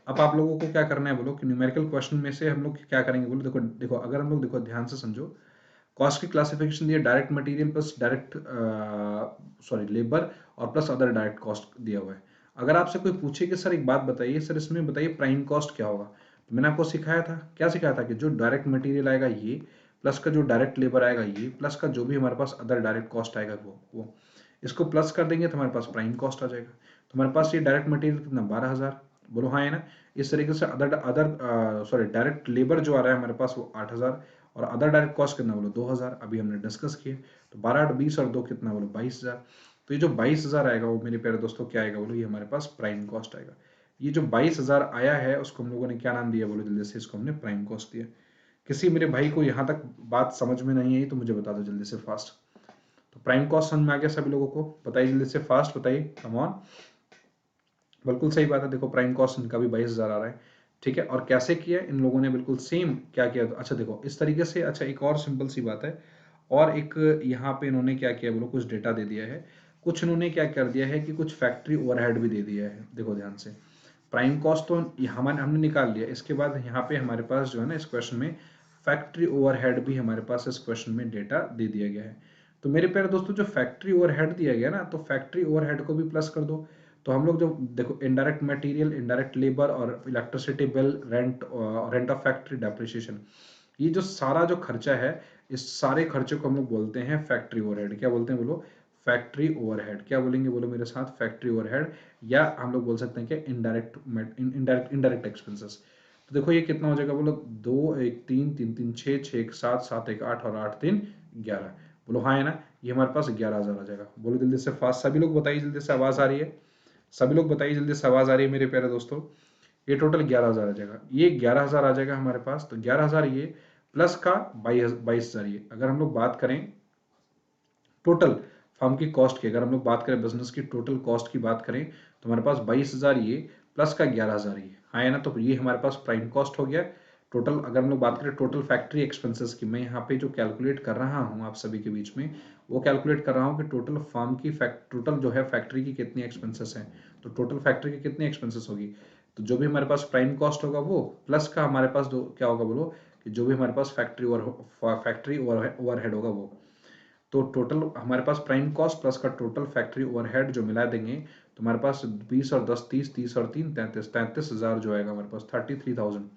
अब आप लोगों को क्या करना है बोलो कि न्यूमेरिकल क्वेश्चन में से हम लोग क्या करेंगे बोलो, देखो देखो अगर हम लोग देखो ध्यान से समझो, कॉस्ट की क्लासिफिकेशन दिया direct material plus direct sorry labour और प्लस अदर डायरेक्ट कॉस्ट दिया हुआ है। अगर आपसे कोई पूछे कि सर एक बात बताइए सर इसमें बताइए प्राइम कॉस्ट क्या होगा, तो मैंने आपको सिखाया था, क्या सिखाया था कि जो डायरेक्ट मटेरियल आएगा ये प्लस का जो डायरेक्ट लेबर आएगा ये प्लस का जो भी हमारे पास अदर डायरेक्ट कॉस्ट आएगा वो इसको प्लस कर देंगे तो हमारे पास प्राइम कॉस्ट आ जाएगा। तो हमारे पास ये डायरेक्ट मटेरियल कितना 12,000, बोलो हाँ है ना। इस तरीके से other other sorry direct labour जो आ रहा है हमारे पास वो 8,000 और अदर डायरेक्ट कॉस्ट कितना बोलो 2,000, अभी हमने डिस्कस किया। तो 12 8 20 और 2 कितना बोलो 22,000। तो ये जो 22,000 आएगा वो मेरे प्यारे दोस्तों क्या आएगा बोलो, ये हमारे पास प्राइम कॉस्ट आएगा। ये जो 22,000 आया है उसको हम लोगों ने क्या नाम दिया बोलो जल्दी से, इसको हमने प्राइम कॉस्ट दिया। किसी मेरे भाई को यहाँ तक बात समझ में नहीं आई तो मुझे बता दो जल्दी से फास्ट। तो प्राइम कॉस्ट समझ में आ गया सभी लोगों को? बताइए जल्दी से फास्ट, बताइए कम ऑन। बिल्कुल सही बात है, देखो प्राइम कॉस्ट इनका भी 22,000 आ रहा है। ठीक है, और कैसे किया इन लोगों ने, बिल्कुल सेम क्या किया, अच्छा देखो इस तरीके से। अच्छा एक और सिंपल सी बात है, और एक यहाँ पे इन्होंने क्या किया बोलो, कुछ डेटा दे दिया है, कुछ इन्होंने क्या कर दिया है कि कुछ फैक्ट्री ओवरहेड भी दे दिया है। देखो ध्यान से, प्राइम कॉस्ट तो हमारे हमने निकाल लिया, इसके बाद यहाँ पे हमारे पास जो है ना इस क्वेश्चन में फैक्ट्री ओवरहेड भी हमारे पास इस क्वेश्चन में डेटा दे दिया गया है। तो मेरे प्यारे दोस्तों जो फैक्ट्री ओवरहेड दिया गया ना, तो फैक्ट्री ओवरहेड को भी प्लस कर दो। तो हम लोग जो देखो इनडायरेक्ट मटेरियल, इनडायरेक्ट लेबर और electricity bill, rent, rent of factory, depreciation, ये जो सारा जो खर्चा है इस सारे खर्चे को हम लोग बोलते हैं फैक्ट्री ओवरहेड। क्या बोलते हैं बोलो? Factory overhead. क्या बोलेंगे बोलो मेरे साथ? फैक्ट्री ओवरहेड, या हम लोग बोल सकते हैं कि इनडायरेक्ट इनडायरेक्ट इनडायरेक्ट एक्सपेंसेस। तो देखो ये कितना हो जाएगा बोलो, 2 1 3 3 3 6 6 1 7 7 1 8 और 8 3 11। बोलो हाँ है ना, ये हमारे पास 11,000 आ जाएगा। बोलो जल्दी से फास्ट, सभी लोग बताइए जल्दी से, आवाज आ रही है? सभी लोग बताइए जल्दी से, आवाज आ रही है मेरे प्यारे दोस्तों? ये टोटल 11,000 आ जाएगा, ये 11,000 आ जाएगा हमारे पास। तो 11,000 ये प्लस का 22,000 ये। अगर हम लोग बात करें टोटल फर्म की कॉस्ट की, अगर हम लोग बात करें बिजनेस की टोटल कॉस्ट की बात करें तो हमारे पास 22,000 ये प्लस का 11,000 ये, हाँ है ना। तो ये हमारे पास प्राइम कॉस्ट हो गया टोटल। अगर हम लोग बात करें टोटल फैक्ट्री एक्सपेंसेस की, मैं यहाँ पे जो कैलकुलेट कर रहा हूँ आप सभी के बीच में, वो कैलकुलेट कर रहा हूँ कि टोटल फर्म की टोटल जो है फैक्ट्री की कितनी एक्सपेंसेस हैं। तो टोटल फैक्ट्री की कितनी एक्सपेंसेस होगी, तो जो भी हमारे पास प्राइम कॉस्ट होगा वो प्लस का हमारे पास दो क्या होगा बोलो, कि जो भी हमारे पास फैक्ट्री ओवरहेड होगा वो। तो टोटल हमारे पास प्राइम कॉस्ट प्लस का टोटल फैक्ट्री ओवरहेड जो मिला देंगे तो हमारे पास 20 और 10 30, 30 और 3 33, 33,000 जो आएगा हमारे पास 33,000।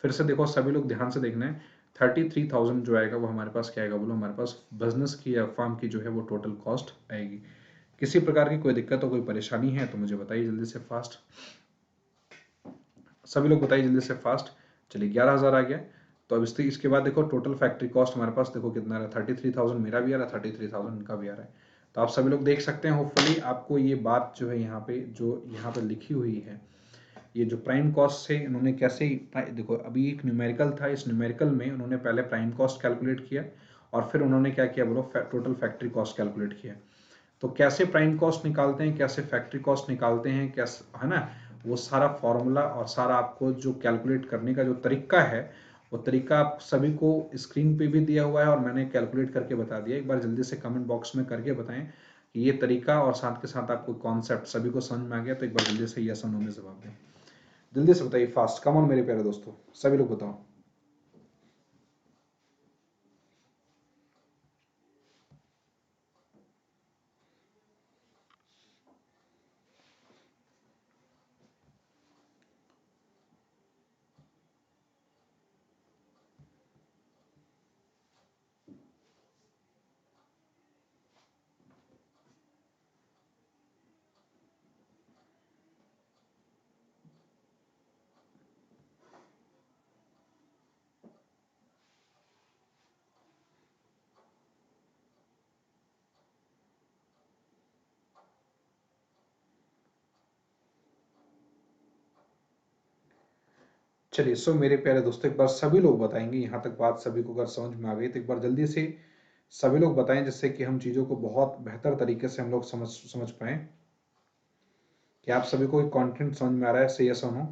फिर से देखो सभी लोग ध्यान से देखना है, 33,000 जो आएगा वो हमारे पास क्या आएगा बोलो, हमारे पास बिजनेस की या फर्म की जो है वो टोटल कॉस्ट आएगी। किसी प्रकार की कोई दिक्कत हो, कोई परेशानी है तो मुझे बताइए जल्दी से फास्ट, सभी लोग बताइए जल्दी से फास्ट। चलिए 11,000 आ गया। तो अब इसके बाद देखो टोटल फैक्ट्री कॉस्ट हमारे पास देखो कितना आ रहा है, 33,000 मेरा भी आ रहा है, 33,000 इनका भी आ रहा है। तो आप सभी लोग देख सकते हैं, होपफुली आपको ये बात जो है यहाँ पे जो यहाँ पे लिखी हुई है, ये जो प्राइम कॉस्ट से इन्होंने कैसे, देखो अभी एक न्यूमेरिकल था, इस न्यूमेरिकल में उन्होंने पहले प्राइम कॉस्ट कैलकुलेट किया और फिर उन्होंने क्या किया बोलो, टोटल फैक्ट्री कॉस्ट कैलकुलेट किया। तो कैसे प्राइम कॉस्ट निकालते हैं, कैसे फैक्ट्री कॉस्ट निकालते हैं, कैसे, है ना, वो सारा फॉर्मूला और सारा आपको जो कैलकुलेट करने का जो तरीका है, वो तरीका आप सभी को स्क्रीन पे भी दिया हुआ है और मैंने कैलकुलेट करके बता दिया। एक बार जल्दी से कमेंट बॉक्स में करके बताएं कि ये तरीका और साथ के साथ आपको कॉन्सेप्ट सभी को समझ में आ गया। तो एक बार जल्दी से यस और नो में जवाब दें, जल्दी से बताइए फास्ट, कम ऑन मेरे प्यारे दोस्तों, सभी लोग बताओ। चलिए सो मेरे प्यारे दोस्तों, एक बार सभी लोग बताएंगे, यहाँ तक बात सभी को अगर समझ में आ गई तो एक बार जल्दी से सभी लोग बताएं, जिससे कि हम चीज़ों को बहुत बेहतर तरीके से हम लोग समझ पाएं कि आप सभी को कंटेंट समझ में आ रहा है, से यस और नो।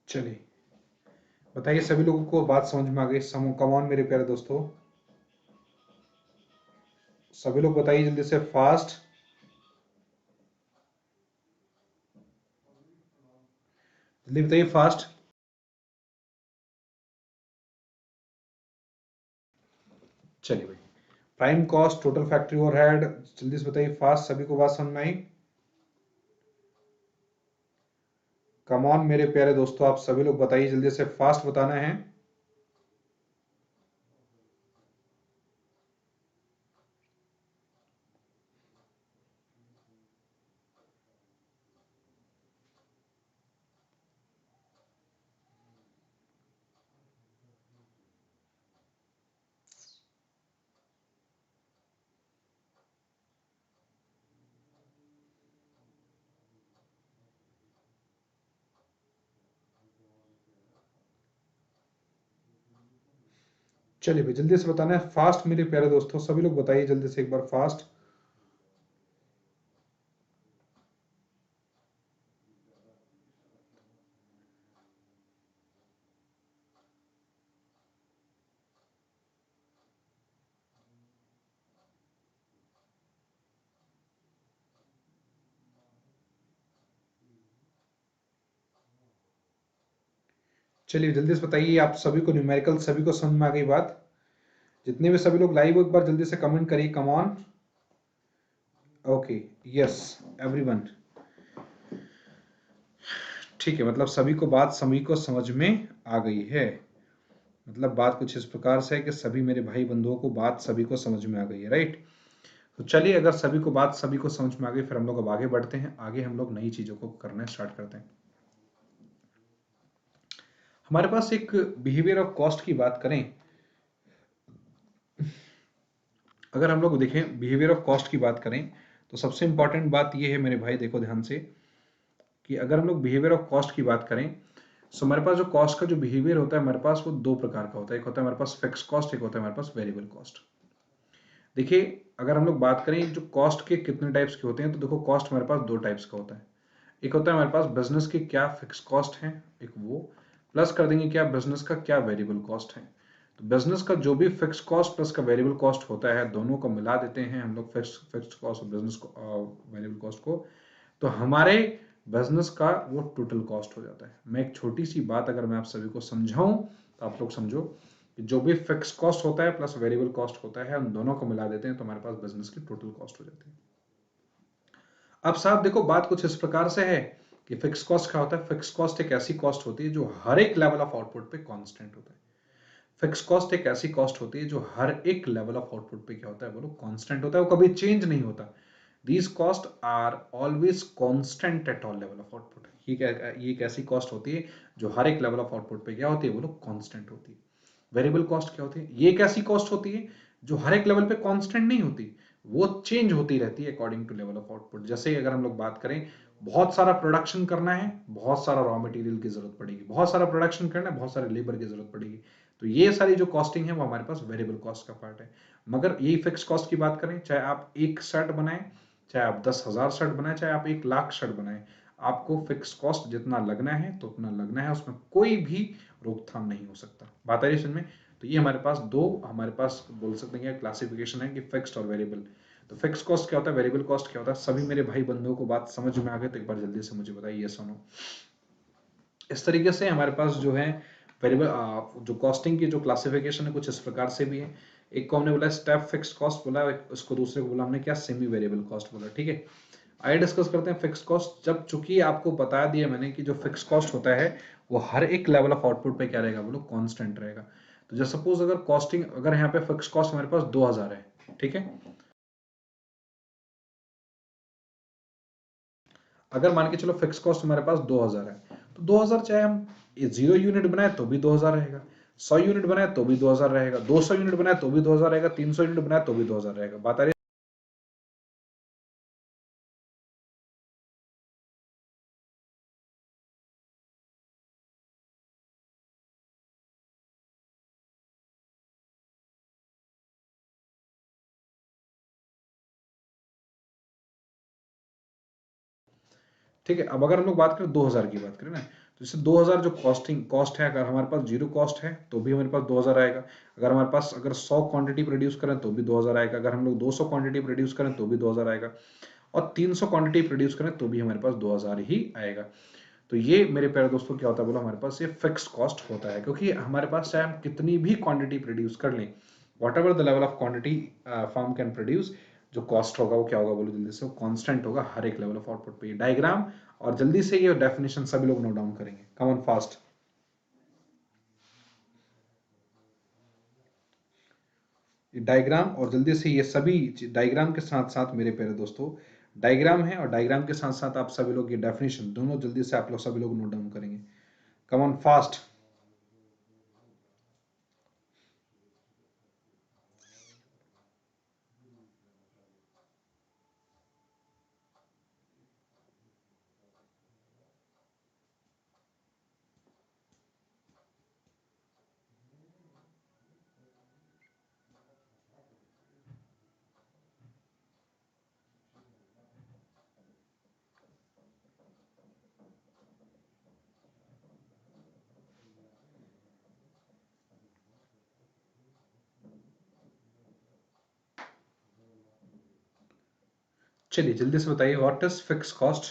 चलिए बताइए सभी लोगों को बात समझ में आ गई, कम ऑन मेरे प्यारे दोस्तों, सभी लोग बताइए जल्दी से फास्ट, जल्दी बताइए फास्ट। चलिए भाई, prime cost, total factory overhead, जल्दी से बताइए फास्ट, सभी को बात समझ में आई? कम ऑन मेरे प्यारे दोस्तों, आप सभी लोग बताइए जल्दी से फास्ट, बताना है। चलिए भाई जल्दी से बताना है फास्ट मेरे प्यारे दोस्तों, सभी लोग बताइए जल्दी से एक बार फास्ट। चलिए जल्दी से बताइए, आप सभी को न्यूमेरिकल सभी को समझ में आ गई बात? जितने भी सभी लोग लाइव हो एक बार जल्दी से कमेंट करिए, come on. Okay, yes everyone, ठीक है, मतलब सभी को समझ में आ गई है। मतलब बात कुछ इस प्रकार से है कि सभी मेरे भाई बंधुओं को बात सभी को समझ में आ गई है, राइट? तो चलिए अगर सभी को समझ में आ गई, फिर हम लोग अब आगे बढ़ते हैं, आगे हम लोग नई चीजों को करना स्टार्ट करते हैं। हमारे पास एक बिहेवियर ऑफ कॉस्ट की बात करें, अगर हम लोग देखें बिहेवियर ऑफ कॉस्ट की बात करें, तो सबसे इंपॉर्टेंट बात यह है मेरे भाई, देखो ध्यान से, कि अगर हम लोग बिहेवियर ऑफ कॉस्ट की बात करें, सो हमारे पास जो कॉस्ट का जो बिहेवियर होता है हमारे पास, वो दो प्रकार का होता है। एक होता है हमारे पास फिक्स कॉस्ट, एक होता है हमारे पास वेरिएबल कॉस्ट। देखिए अगर हम लोग बात करें जो कॉस्ट के कितने टाइप्स के होते हैं, तो देखो कॉस्ट हमारे पास दो टाइप्स का होता है। एक होता है हमारे पास बिजनेस की क्या फिक्स कॉस्ट है, एक वो प्लस कर देंगे क्या बिजनेस का क्या वेरिएबल कॉस्ट है। तो बिजनेस का जो भी फिक्स कॉस्ट प्लस का वेरिएबल कॉस्ट होता है, दोनों को मिला देते हैं हम लोग फिक्स कॉस्ट और बिजनेस को वेरिएबल कॉस्ट को, तो हमारे बिजनेस का वो टोटल कॉस्ट हो जाता है। मैं एक छोटी सी बात अगर मैं आप सभी को समझाऊं तो आप लोग समझो कि जो भी फिक्स कॉस्ट होता है प्लस वेरिएबल कॉस्ट होता है, उन दोनों को मिला देते हैं तो हमारे पास बिजनेस की टोटल कॉस्ट हो जाती है। अब साहब देखो बात कुछ इस प्रकार से है कि फिक्स कॉस्ट क्या होता है। फिक्स कॉस्ट एक ऐसी कॉस्ट होती है जो हर एक लेवल ऑफ आउटपुट पे कांस्टेंट होता है। फिक्स कॉस्ट एक ऐसी कॉस्ट होती है जो हर एक लेवल ऑफ आउटपुट पे क्या होता है, बोलो कांस्टेंट होता है, वो कभी चेंज नहीं होता। These cost are always constant at all level of output. ये एक ऐसी कॉस्ट होती है जो हर एक लेवल ऑफ आउटपुट पे क्या होती है, बोलो कांस्टेंट होती है। वेरिएबल कॉस्ट क्या होती है, ये एक ऐसी कॉस्ट होती है जो हर एक लेवल पे कांस्टेंट नहीं होती, वो चेंज होती रहती है according to level of output. जैसे अगर हम लोग बात करें, बहुत सारा प्रोडक्शन करना है, बहुत सारा रॉ मटेरियल की जरूरत पड़ेगी, बहुत सारा प्रोडक्शन करना है, बहुत सारे लेबर की जरूरत पड़ेगी, तो ये सारी जो कॉस्टिंग है वो हमारे पास वेरिएबल कॉस्ट का पार्ट है। मगर यही फिक्स कॉस्ट की बात करें, चाहे आप एक शर्ट बनाएं, चाहे आप 10,000 शर्ट बनाएं, चाहे आप 1 लाख शर्ट बनाएं, आपको फिक्स कॉस्ट जितना लगना है तो उतना लगना है, उसमें कोई भी रोकथाम नहीं हो सकता। बात आ रही है समझ में। तो ये हमारे पास दो, हमारे पास बोल सकते हैं क्लासिफिकेशन है कि फिक्स्ड और वेरिएबल। तो फिक्स कॉस्ट क्या होता है, वेरिएबल कॉस्ट क्या होता है, सभी मेरे भाई बंधुओं को बात समझ में आ गई तो एक बार जल्दी से मुझे बताइए यस और नो। इस तरीके से हमारे पास जो है वेरिएबल जो कॉस्टिंग की जो क्लासिफिकेशन है कुछ इस प्रकार से भी है। एक को हमने बोला स्टेप फिक्स कॉस्ट बोला, उसको दूसरे को बोला हमने क्या, सेमी वेरिएबल कॉस्ट बोला। ठीक है, आइए डिस्कस करते हैं फिक्स कॉस्ट। जब चूंकि आपको बता दिया मैंने कि जो फिक्स कॉस्ट होता है वो हर एक लेवल ऑफ आउटपुट पे क्या रहेगा, बोलो कांस्टेंट रहेगा। तो जैसे सपोज अगर कॉस्टिंग, अगर यहाँ पे फिक्स कॉस्ट हमारे पास 2000 है, ठीक है, अगर मान के चलो फिक्स कॉस्ट हमारे पास 2000 है, तो 2000 चाहे हम 0 यूनिट बनाए तो भी 2000 रहेगा, 100 यूनिट बनाए तो भी 2000 रहेगा, 200 यूनिट बनाए तो भी 2000 रहेगा, 300 यूनिट बनाए तो भी 2000 रहेगा। बात आ रही है। ठीक है, अब अगर हम लोग बात करें 2000 की बात करें ना, तो जैसे 2000 जो कॉस्टिंग कॉस्ट है, अगर हमारे पास जीरो कॉस्ट है तो भी हमारे पास 2000 आएगा। अगर हमारे पास अगर 100 क्वांटिटी प्रोड्यूस करें तो भी 2000 आएगा। अगर हम लोग 200 क्वांटिटी प्रोड्यूस करें तो भी 2000 आएगा, और 300 क्वांटिटी प्रोड्यूस करें तो भी हमारे पास 2000 ही आएगा। तो ये मेरे प्यारे दोस्तों क्या होता है, बोलो हमारे पास ये फिक्स कॉस्ट होता है, क्योंकि हमारे पास चाहे हम कितनी भी क्वांटिटी प्रोड्यूस कर लें, what ever the level of quantity firm can produce, जो कॉस्ट होगा वो क्या होगा, बोलो जल्दी से, वो कांस्टेंट होगा हर एक लेवल ऑफ आउटपुट पे। डायग्राम और जल्दी से ये डेफिनेशन सभी लोग नोट डाउन करेंगे, कम ऑन फास्ट। डायग्राम और जल्दी से ये सभी डायग्राम के साथ साथ मेरे प्यारे दोस्तों, डायग्राम है और डायग्राम के साथ साथ आप सभी लोग ये डेफिनेशन दोनों जल्दी से आप लोग सभी लोग नोट डाउन करेंगे, कम ऑन फास्ट। चलिए जल्दी से बताइए व्हाट इज फिक्स कॉस्ट।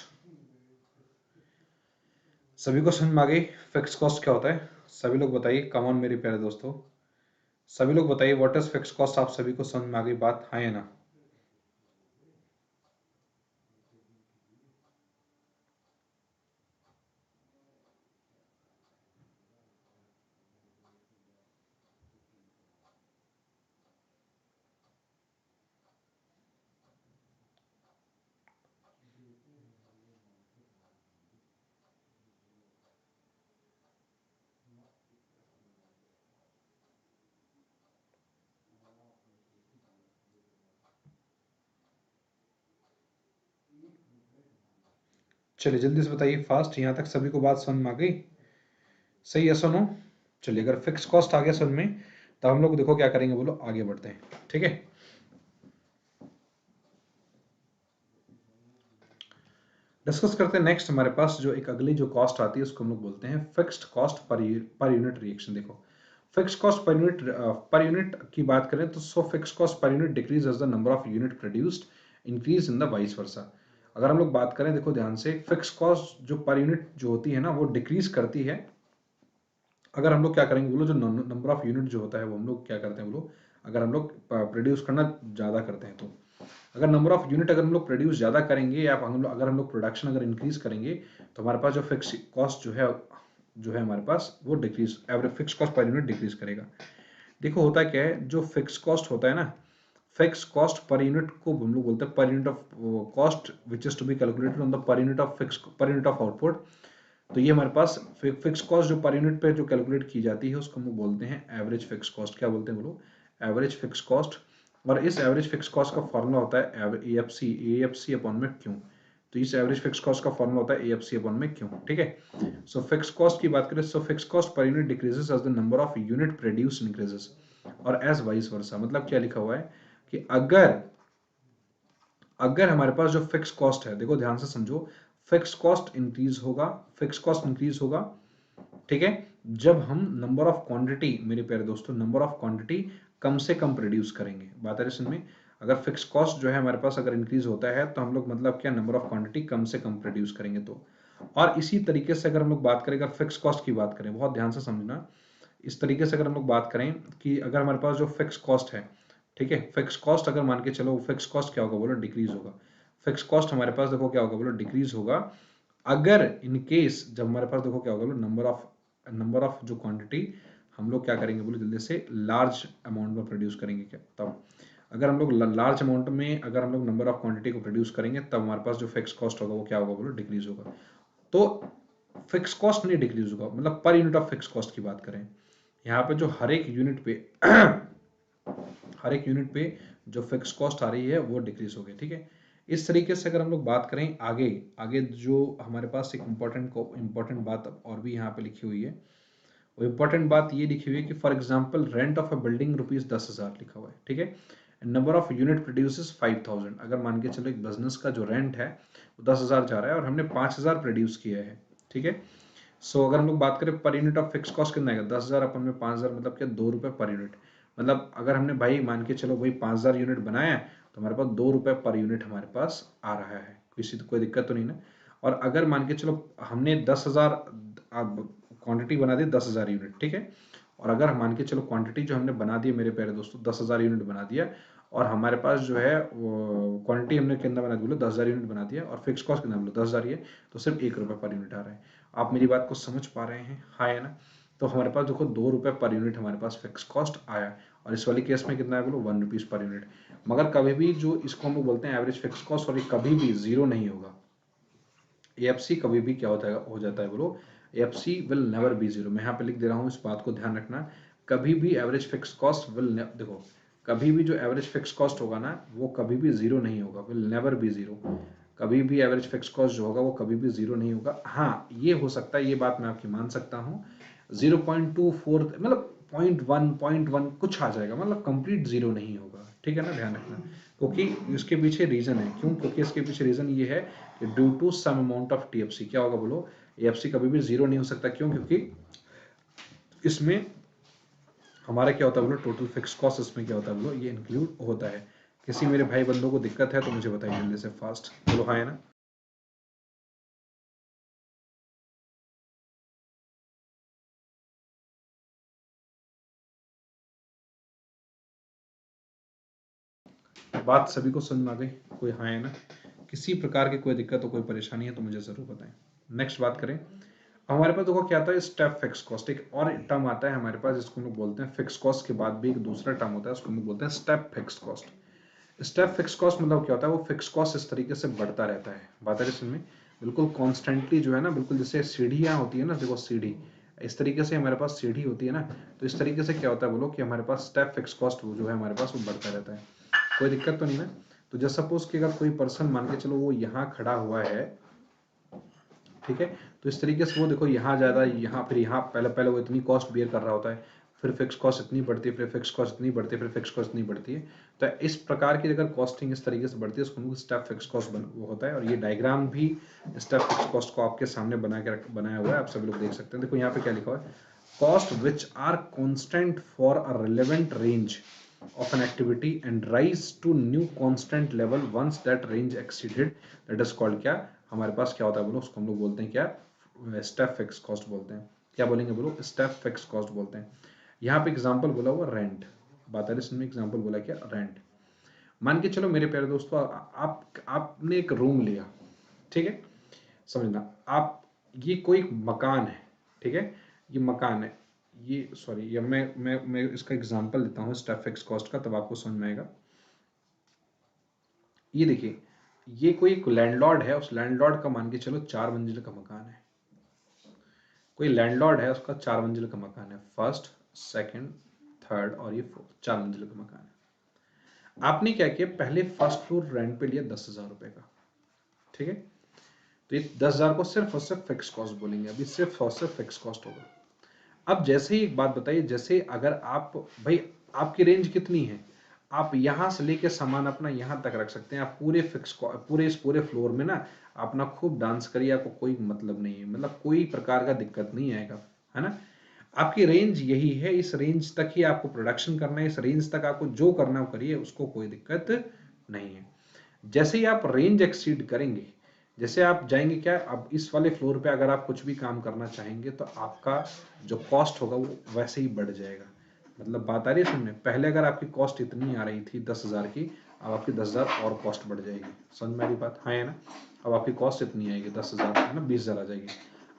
सभी को समझ में आ गई फिक्स कॉस्ट क्या होता है, सभी लोग बताइए, कम ऑन मेरे प्यारे दोस्तों, सभी लोग बताइए व्हाट इज फिक्स कॉस्ट। आप सभी को समझ में आ गई बात, हाँ या ना। चलिए जल्दी से बताइए फास्ट, यहाँ तक सभी को बात समझ में आ गई, सही है सुनो। चलिए अगर फिक्स कॉस्ट आ गया समझ में, तो हम लोग देखो क्या करेंगे, बोलो आगे बढ़ते हैं, ठीक है। डिस्कस करते हैं नेक्स्ट। हमारे पास जो एक अगली जो कॉस्ट आती है उसको हम लोग बोलते हैं fixed cost per unit reaction. देखो फिक्स्ड कॉस्ट पर यूनिट की बात करें तो so fixed cost per unit decrease as the number of unit produced increase in the vice versa. अगर हम लोग बात करें, देखो ध्यान से, फिक्स्ड कॉस्ट जो पर यूनिट जो होती है ना वो डिक्रीज करती है अगर हम लोग क्या करेंगे बोलो, जो नंबर ऑफ यूनिट जो होता है वो हम लोग क्या करते हैं बोलो, अगर हम लोग प्रोड्यूस करना ज़्यादा करते हैं तो अगर नंबर ऑफ यूनिट अगर हम लोग प्रोड्यूस ज़्यादा करेंगे या अगर हम लोग प्रोडक्शन अगर इंक्रीज करेंगे तो हमारे पास जो फिक्स कॉस्ट जो है हमारे पास वो decrease, average fix cost per unit decrease करेगा। देखो होता क्या है, जो फिक्स कॉस्ट होता है ना, फिक्स कॉस्ट पर यूनिट को हम लोग बोलते हैं per unit of cost which is to be calculated on the per unit of output. तो ये हमारे पास फिक्स कॉस्ट जो पर यूनिट पे जो कैलकुलेट की जाती है उसको हम लोग बोलते हैं एवरेज फिक्स कॉस्ट। क्या बोलते हैं बोलो, एवरेज फिक्स कॉस्ट। और इस एवरेज फिक्स कॉस्ट का फॉर्मूला होता है ए एफ सी अपॉन में क्यू। तो इस एवरेज फिक्स कॉस्ट का फॉर्मूला होता है ए एफ सी अपॉन में क्यू। ठीक है। सो फिक्स कॉस्ट की बात करें, so fix cost per unit decreases as the number of unit produce increases, और एज वाइस वर्सा। मतलब क्या लिखा हुआ है कि अगर अगर हमारे पास जो फिक्स कॉस्ट है, देखो ध्यान से समझो, फिक्स कॉस्ट इंक्रीज होगा, फिक्स कॉस्ट इंक्रीज होगा, ठीक है, जब हम नंबर ऑफ क्वांटिटी, मेरे प्यारे दोस्तों, नंबर ऑफ क्वांटिटी कम से कम प्रोड्यूस करेंगे। बात है इसमें, अगर फिक्स कॉस्ट जो है हमारे पास अगर इंक्रीज होता है तो हम लोग मतलब क्या, नंबर ऑफ क्वांटिटी कम से कम प्रोड्यूस करेंगे तो। और इसी तरीके से अगर हम लोग बात करें, अगर फिक्स कॉस्ट की बात करें, बहुत ध्यान से समझना, इस तरीके से अगर हम लोग बात करें कि अगर हमारे पास जो फिक्स कॉस्ट है, ठीक है, फिक्स कॉस्ट अगर मान के चलो, फिक्स कॉस्ट क्या होगा बोलो, डिक्रीज होगा। फिक्स कॉस्ट हमारे पास देखो क्या होगा बोलो, डिक्रीज होगा। अगर इन केस जब हमारे पास देखो क्या होगा बोलो, नंबर ऑफ जो क्वांटिटी हम लोग क्या करेंगे बोलो, जल्दी से लार्ज अमाउंट में प्रोड्यूस करेंगे क्या, तब अगर हम लोग लार्ज अमाउंट में अगर हम लोग नंबर ऑफ क्वांटिटी को प्रोड्यूस करेंगे तब हमारे पास जो फिक्स कॉस्ट होगा वो क्या होगा बोलो, डिक्रीज होगा। तो फिक्स कॉस्ट नहीं डिक्रीज होगा, मतलब पर यूनिट ऑफ फिक्स कॉस्ट की बात करें, यहाँ पे जो हर एक यूनिट पे हर एक यूनिट पे जो फिक्स कॉस्ट आ रही है वो डिक्रीज हो गई। ठीक है। इस तरीके से अगर हम लोग बात करें आगे आगे जो हमारे पास एक इम्पोर्टेंट बात और भी यहाँ पे लिखी हुई है, वो इम्पोर्टेंट बात ये लिखी हुई है कि for example rent of a building ₹10,000 लिखा हुआ है। ठीक है। Number of unit produces 5,000। अगर मान के चलो एक बिजनेस का जो रेंट है वो 10,000 जा रहा है और हमने 5,000 प्रोड्यूस किया है। ठीक है। सो अगर हम लोग बात करें पर यूनिट ऑफ फिक्स कॉस्ट कितना आएगा, 10,000 अपन में 5,000 मतलब क्या, ₹2 पर यूनिट। मतलब अगर हमने भाई मान के चलो वही 5,000 यूनिट बनाया है तो हमारे पास ₹2 पर यूनिट हमारे पास आ रहा है। कोई दिक्कत तो नहीं ना। और अगर मान के चलो हमने 10,000 क्वांटिटी बना दी, 10,000 यूनिट। ठीक है। और अगर मान के चलो क्वांटिटी जो हमने बना दी मेरे प्यारे दोस्तों, 10,000 यूनिट बना दिया, और हमारे पास जो है क्वांटिटी हमने कितना बना दी बोलो, 10,000 यूनिट बना दिया, और फिक्स कॉस्ट कितना बोलो 10,000 ही है, तो सिर्फ ₹1 पर यूनिट आ रहा है। आप मेरी बात को समझ पा रहे हैं, हाँ है ना। तो हमारे पास देखो ₹2 पर यूनिट हमारे पास फिक्स कॉस्ट आया, और इस वाली केस में कितना है बोलो, ₹1 पर यूनिट। मगर कभी भी जो इसको हम लोग बोलते हैं एवरेज फिक्स कॉस्ट, और ये कभी भी जीरो नहीं होगा। एएफसी कभी भी क्या होता है, हो जाता है बोलो, AFC will never be zero. मैं यहाँ पे लिख दे रहा हूँ, इस बात को ध्यान रखना, कभी भी एवरेज फिक्स कॉस्ट विल, देखो कभी भी जो एवरेज फिक्स कॉस्ट होगा ना वो कभी भी जीरो नहीं होगा, विल नेवर बी जीरो। कभी भी एवरेज फिक्स कॉस्ट जो होगा वो कभी भी जीरो नहीं होगा। हाँ ये हो सकता है, ये बात मैं आपकी मान सकता हूँ, 0.24 मतलब 0.1 कुछ आ जाएगा, मतलब कंप्लीट जीरो नहीं होगा। ठीक है ना, ध्यान रखना, क्योंकि इसके पीछे रीजन है, क्यों, क्योंकि इसके पीछे रीजन ये है कि due to some amount of TFC. क्या होगा बोलो, एएफसी कभी भी जीरो नहीं हो सकता, क्यों, क्योंकि इसमें हमारा क्या होता है बोलो, टोटल फिक्स कॉस्ट इसमें क्या होता है बोलो, ये इंक्लूड होता है। किसी मेरे भाई बंधुओं को दिक्कत है तो मुझे बताइए जल्दी से फास्ट, बोलो हाँ है ना। बात सभी को समझ में आ गई, कोई हाँ है ना। किसी प्रकार की कोई दिक्कत हो, कोई परेशानी है तो मुझे जरूर बताएं। नेक्स्ट बात करें, हमारे पास देखो क्या आता है, स्टेप फिक्स कॉस्ट। एक और टर्म आता है हमारे पास जिसको हम लोग बोलते हैं, फिक्स कॉस्ट के बाद भी एक दूसरा टर्म होता है उसको हम लोग बोलते हैं step fix cost. Step fix cost मतलब क्या होता है, वो फिक्स कॉस्ट इस तरीके से बढ़ता रहता है। बात है इसमें बिल्कुल कॉन्स्टेंटली जो है ना, बिल्कुल जैसे सीढ़ियाँ होती है ना, देखो सीढ़ी, इस तरीके से हमारे पास सीढ़ी होती है ना, तो इस तरीके से क्या होता है बोलो कि हमारे पास स्टेप फिक्स कॉस्ट जो है हमारे पास वो बढ़ता रहता है। कोई दिक्कत तो नहीं ना। तो जैसे सपोज कि अगर कोई पर्सन मान के चलो वो यहाँ खड़ा हुआ है, ठीक है, तो इस तरीके से वो देखो यहाँ ज्यादा, यहाँ फिर यहाँ, पहले पहले वो इतनी कॉस्ट बियर कर रहा होता है, फिर फिक्स कॉस्ट इतनी बढ़ती है, फिर फिक्स कॉस्ट इतनी बढ़ती है, फिर फिक्स कॉस्ट इतनी बढ़ती है। तो इस प्रकार की अगर कॉस्टिंग इस तरीके से बढ़ती है उसको स्टेप फिक्स कॉस्ट होता है। और ये डायग्राम भी स्टेप फिक्स कॉस्ट को आपके सामने बनाया हुआ है, आप सभी लोग देख सकते हैं। देखो यहाँ पे क्या लिखा हुआ है, cost which are constant for a relevant range of an activity and rise to new constant level once that range exceeded, that is called क्या, हमारे पास क्या होता है बोलो, उसको हम लोग बोलते हैं क्या, स्टेप फिक्स कॉस्ट बोलते हैं। क्या बोलेंगे बोलो, स्टेप फिक्स कॉस्ट बोलते हैं। यहाँ पे एग्जांपल बोला हुआ रेंट, बात आ रही इसमें, एग्जांपल बोला क्या, रेंट। मान के चलो मेरे प्यारे दोस्तों, आपने एक रूम लिया, ठीक है, समझना आप, ये कोई मकान है, ठीक है, ये मकान है, ये सॉरी, ये मैं इसका एग्जांपल देता हूँ स्टेप फिक्स कॉस्ट का, तब आपको समझ में आएगा। ये देखिए, ये कोई एक लैंडलॉर्ड है, उस लैंडलॉर्ड का मान के चलो 4 मंजिल का मकान है। कोई लैंडलॉर्ड है, उसका 4 मंजिल का मकान है, फर्स्ट, सेकंड, थर्ड और ये फोर्थ, 4 मंजिल का मकान है। आपने क्या किया, पहले फर्स्ट फ्लोर रेंट पे लिया 10,000 रुपए का, ठीक है। तो ये 10,000 को सिर्फ और सिर्फ फिक्स कॉस्ट बोलेंगे, अभी सिर्फ और सिर्फ फिक्स कॉस्ट होगा। अब जैसे ही एक बात बताइए, जैसे अगर आप, भाई आपकी रेंज कितनी है, आप यहां से लेके सामान अपना यहां तक रख सकते हैं, आप पूरे फ्लोर में ना अपना खूब डांस करिए, आपको कोई मतलब नहीं है, मतलब कोई प्रकार का दिक्कत नहीं आएगा, है ना। आपकी रेंज यही है, इस रेंज तक ही आपको प्रोडक्शन करना है, इस रेंज तक आपको जो करना है करिए, उसको कोई दिक्कत नहीं है। जैसे ही आप रेंज एक्सीड करेंगे, जैसे आप जाएंगे क्या, अब इस वाले फ्लोर पे अगर आप कुछ भी काम करना चाहेंगे तो आपका जो कॉस्ट होगा वो वैसे ही बढ़ जाएगा। मतलब बात आ रही है सुनने, पहले अगर आपकी कॉस्ट इतनी आ रही थी 10,000 की, अब आपकी 10,000 और कॉस्ट बढ़ जाएगी। समझ में आ रही बात, हाँ है ना। अब आपकी कॉस्ट इतनी आएगी 10,000 है ना, 20,000 आ जाएगी।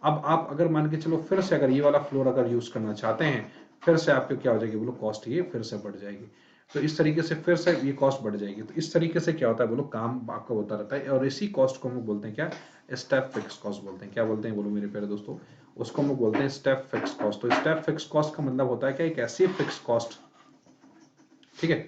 अब आप अगर मान के चलो फिर से अगर ये वाला फ्लोर अगर यूज करना चाहते हैं, फिर से आपकी क्या हो जाएगी बोलो, कॉस्ट ये फिर से बढ़ जाएगी। तो इस तरीके से फिर से ये कॉस्ट बढ़ जाएगी। तो इस तरीके से क्या होता है बोलो, काम आपका होता रहता है। और इसी कॉस्ट को हम लोग बोलते हैं क्या, स्टेप फिक्स कॉस्ट बोलते हैं। क्या बोलते हैं बोलो मेरे प्यारे दोस्तों, उसको हम लोग बोलते हैं स्टेप फिक्स कॉस्ट। तो स्टेप फिक्स कॉस्ट का मतलब होता है क्या, एक ऐसी फिक्स कॉस्ट, ठीक है,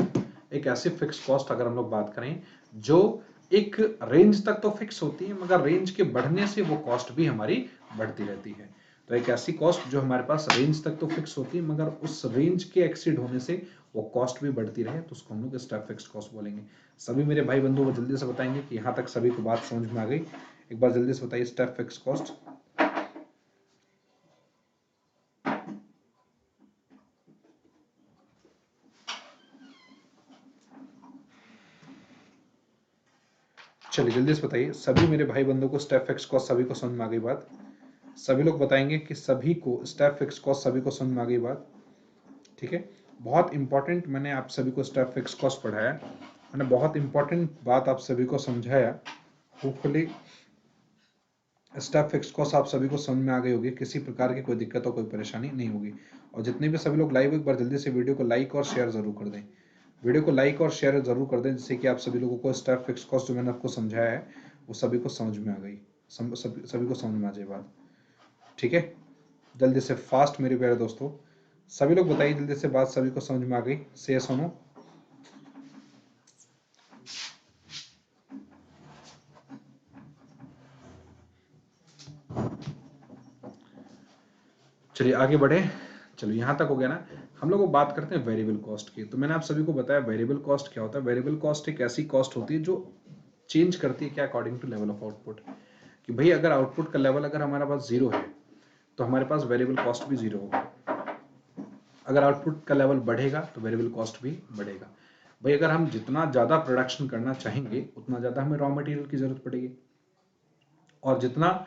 एक ऐसी फिक्स कॉस्ट अगर हम लोग बात करें जो एक रेंज तक तो फिक्स होती है, मगर रेंज के बढ़ने से वो कॉस्ट भी हमारी बढ़ती रहती है। तो एक ऐसी कॉस्ट जो हमारे पास रेंज तक तो फिक्स होती है, मगर उस रेंज के एक्सीड होने से वो कॉस्ट भी बढ़ती रहे, तो उसको हम लोग स्टेप फिक्स कॉस्ट बोलेंगे। सभी मेरे भाई बंधु वो जल्दी से बताएंगे कि यहाँ तक सभी को बात समझ में आ गई। एक बार जल्दी से बताइए स्टेप फिक्स कॉस्ट। चलिए जल्दी से बताइए सभी मेरे भाई बंधु को स्टेप फिक्स कॉस्ट सभी को समझ में आ गई बात। सभी लोग बताएंगे कि सभी को स्टेप फिक्स कॉस्ट सभी को समझ में आ गई बात, ठीक है। बहुत इंपॉर्टेंट मैंने आप सभी को स्टेप फिक्स कॉस्ट पढ़ाया, मैंने बहुत इंपॉर्टेंट बात आप सभी को समझाया। होपफुली स्टेप फिक्स कॉस्ट आप सभी को समझ में आ गई होगी, किसी प्रकार की कोई दिक्कत और कोई परेशानी नहीं होगी। और जितने भी सभी लोग लाइव, एक बार जल्दी से वीडियो को लाइक और शेयर जरूर कर दें, वीडियो को लाइक और शेयर जरूर कर दें, जिससे कि आप सभी लोगों को स्टेप फिक्स कॉस्ट जो मैंने आपको समझाया है वो सभी को समझ में आ गई, सभी को समझ में आ जाए बात, ठीक है। जल्दी से फास्ट मेरे प्यारे दोस्तों, सभी लोग बताइए जल्दी से बात सभी को समझ में आ गई, से सुनो। चलिए आगे बढ़े। चलो यहाँ तक हो गया ना। हम लोग बात करते हैं वेरिएबल कॉस्ट की। तो मैंने आप सभी को बताया वेरिएबल कॉस्ट क्या होता है। वेरिएबल कॉस्ट एक ऐसी कॉस्ट होती है जो चेंज करती है क्या, according to level of output. कि भाई अगर आउटपुट का लेवल अगर हमारे पास 0 है तो हमारे पास वेरिएबल कॉस्ट भी 0 होगा। अगर आउटपुट का लेवल बढ़ेगा तो वेरिएबल कॉस्ट भी बढ़ेगा। भाई अगर हम जितना ज़्यादा प्रोडक्शन करना चाहेंगे उतना ज़्यादा हमें रॉ मटेरियल की ज़रूरत पड़ेगी, और जितना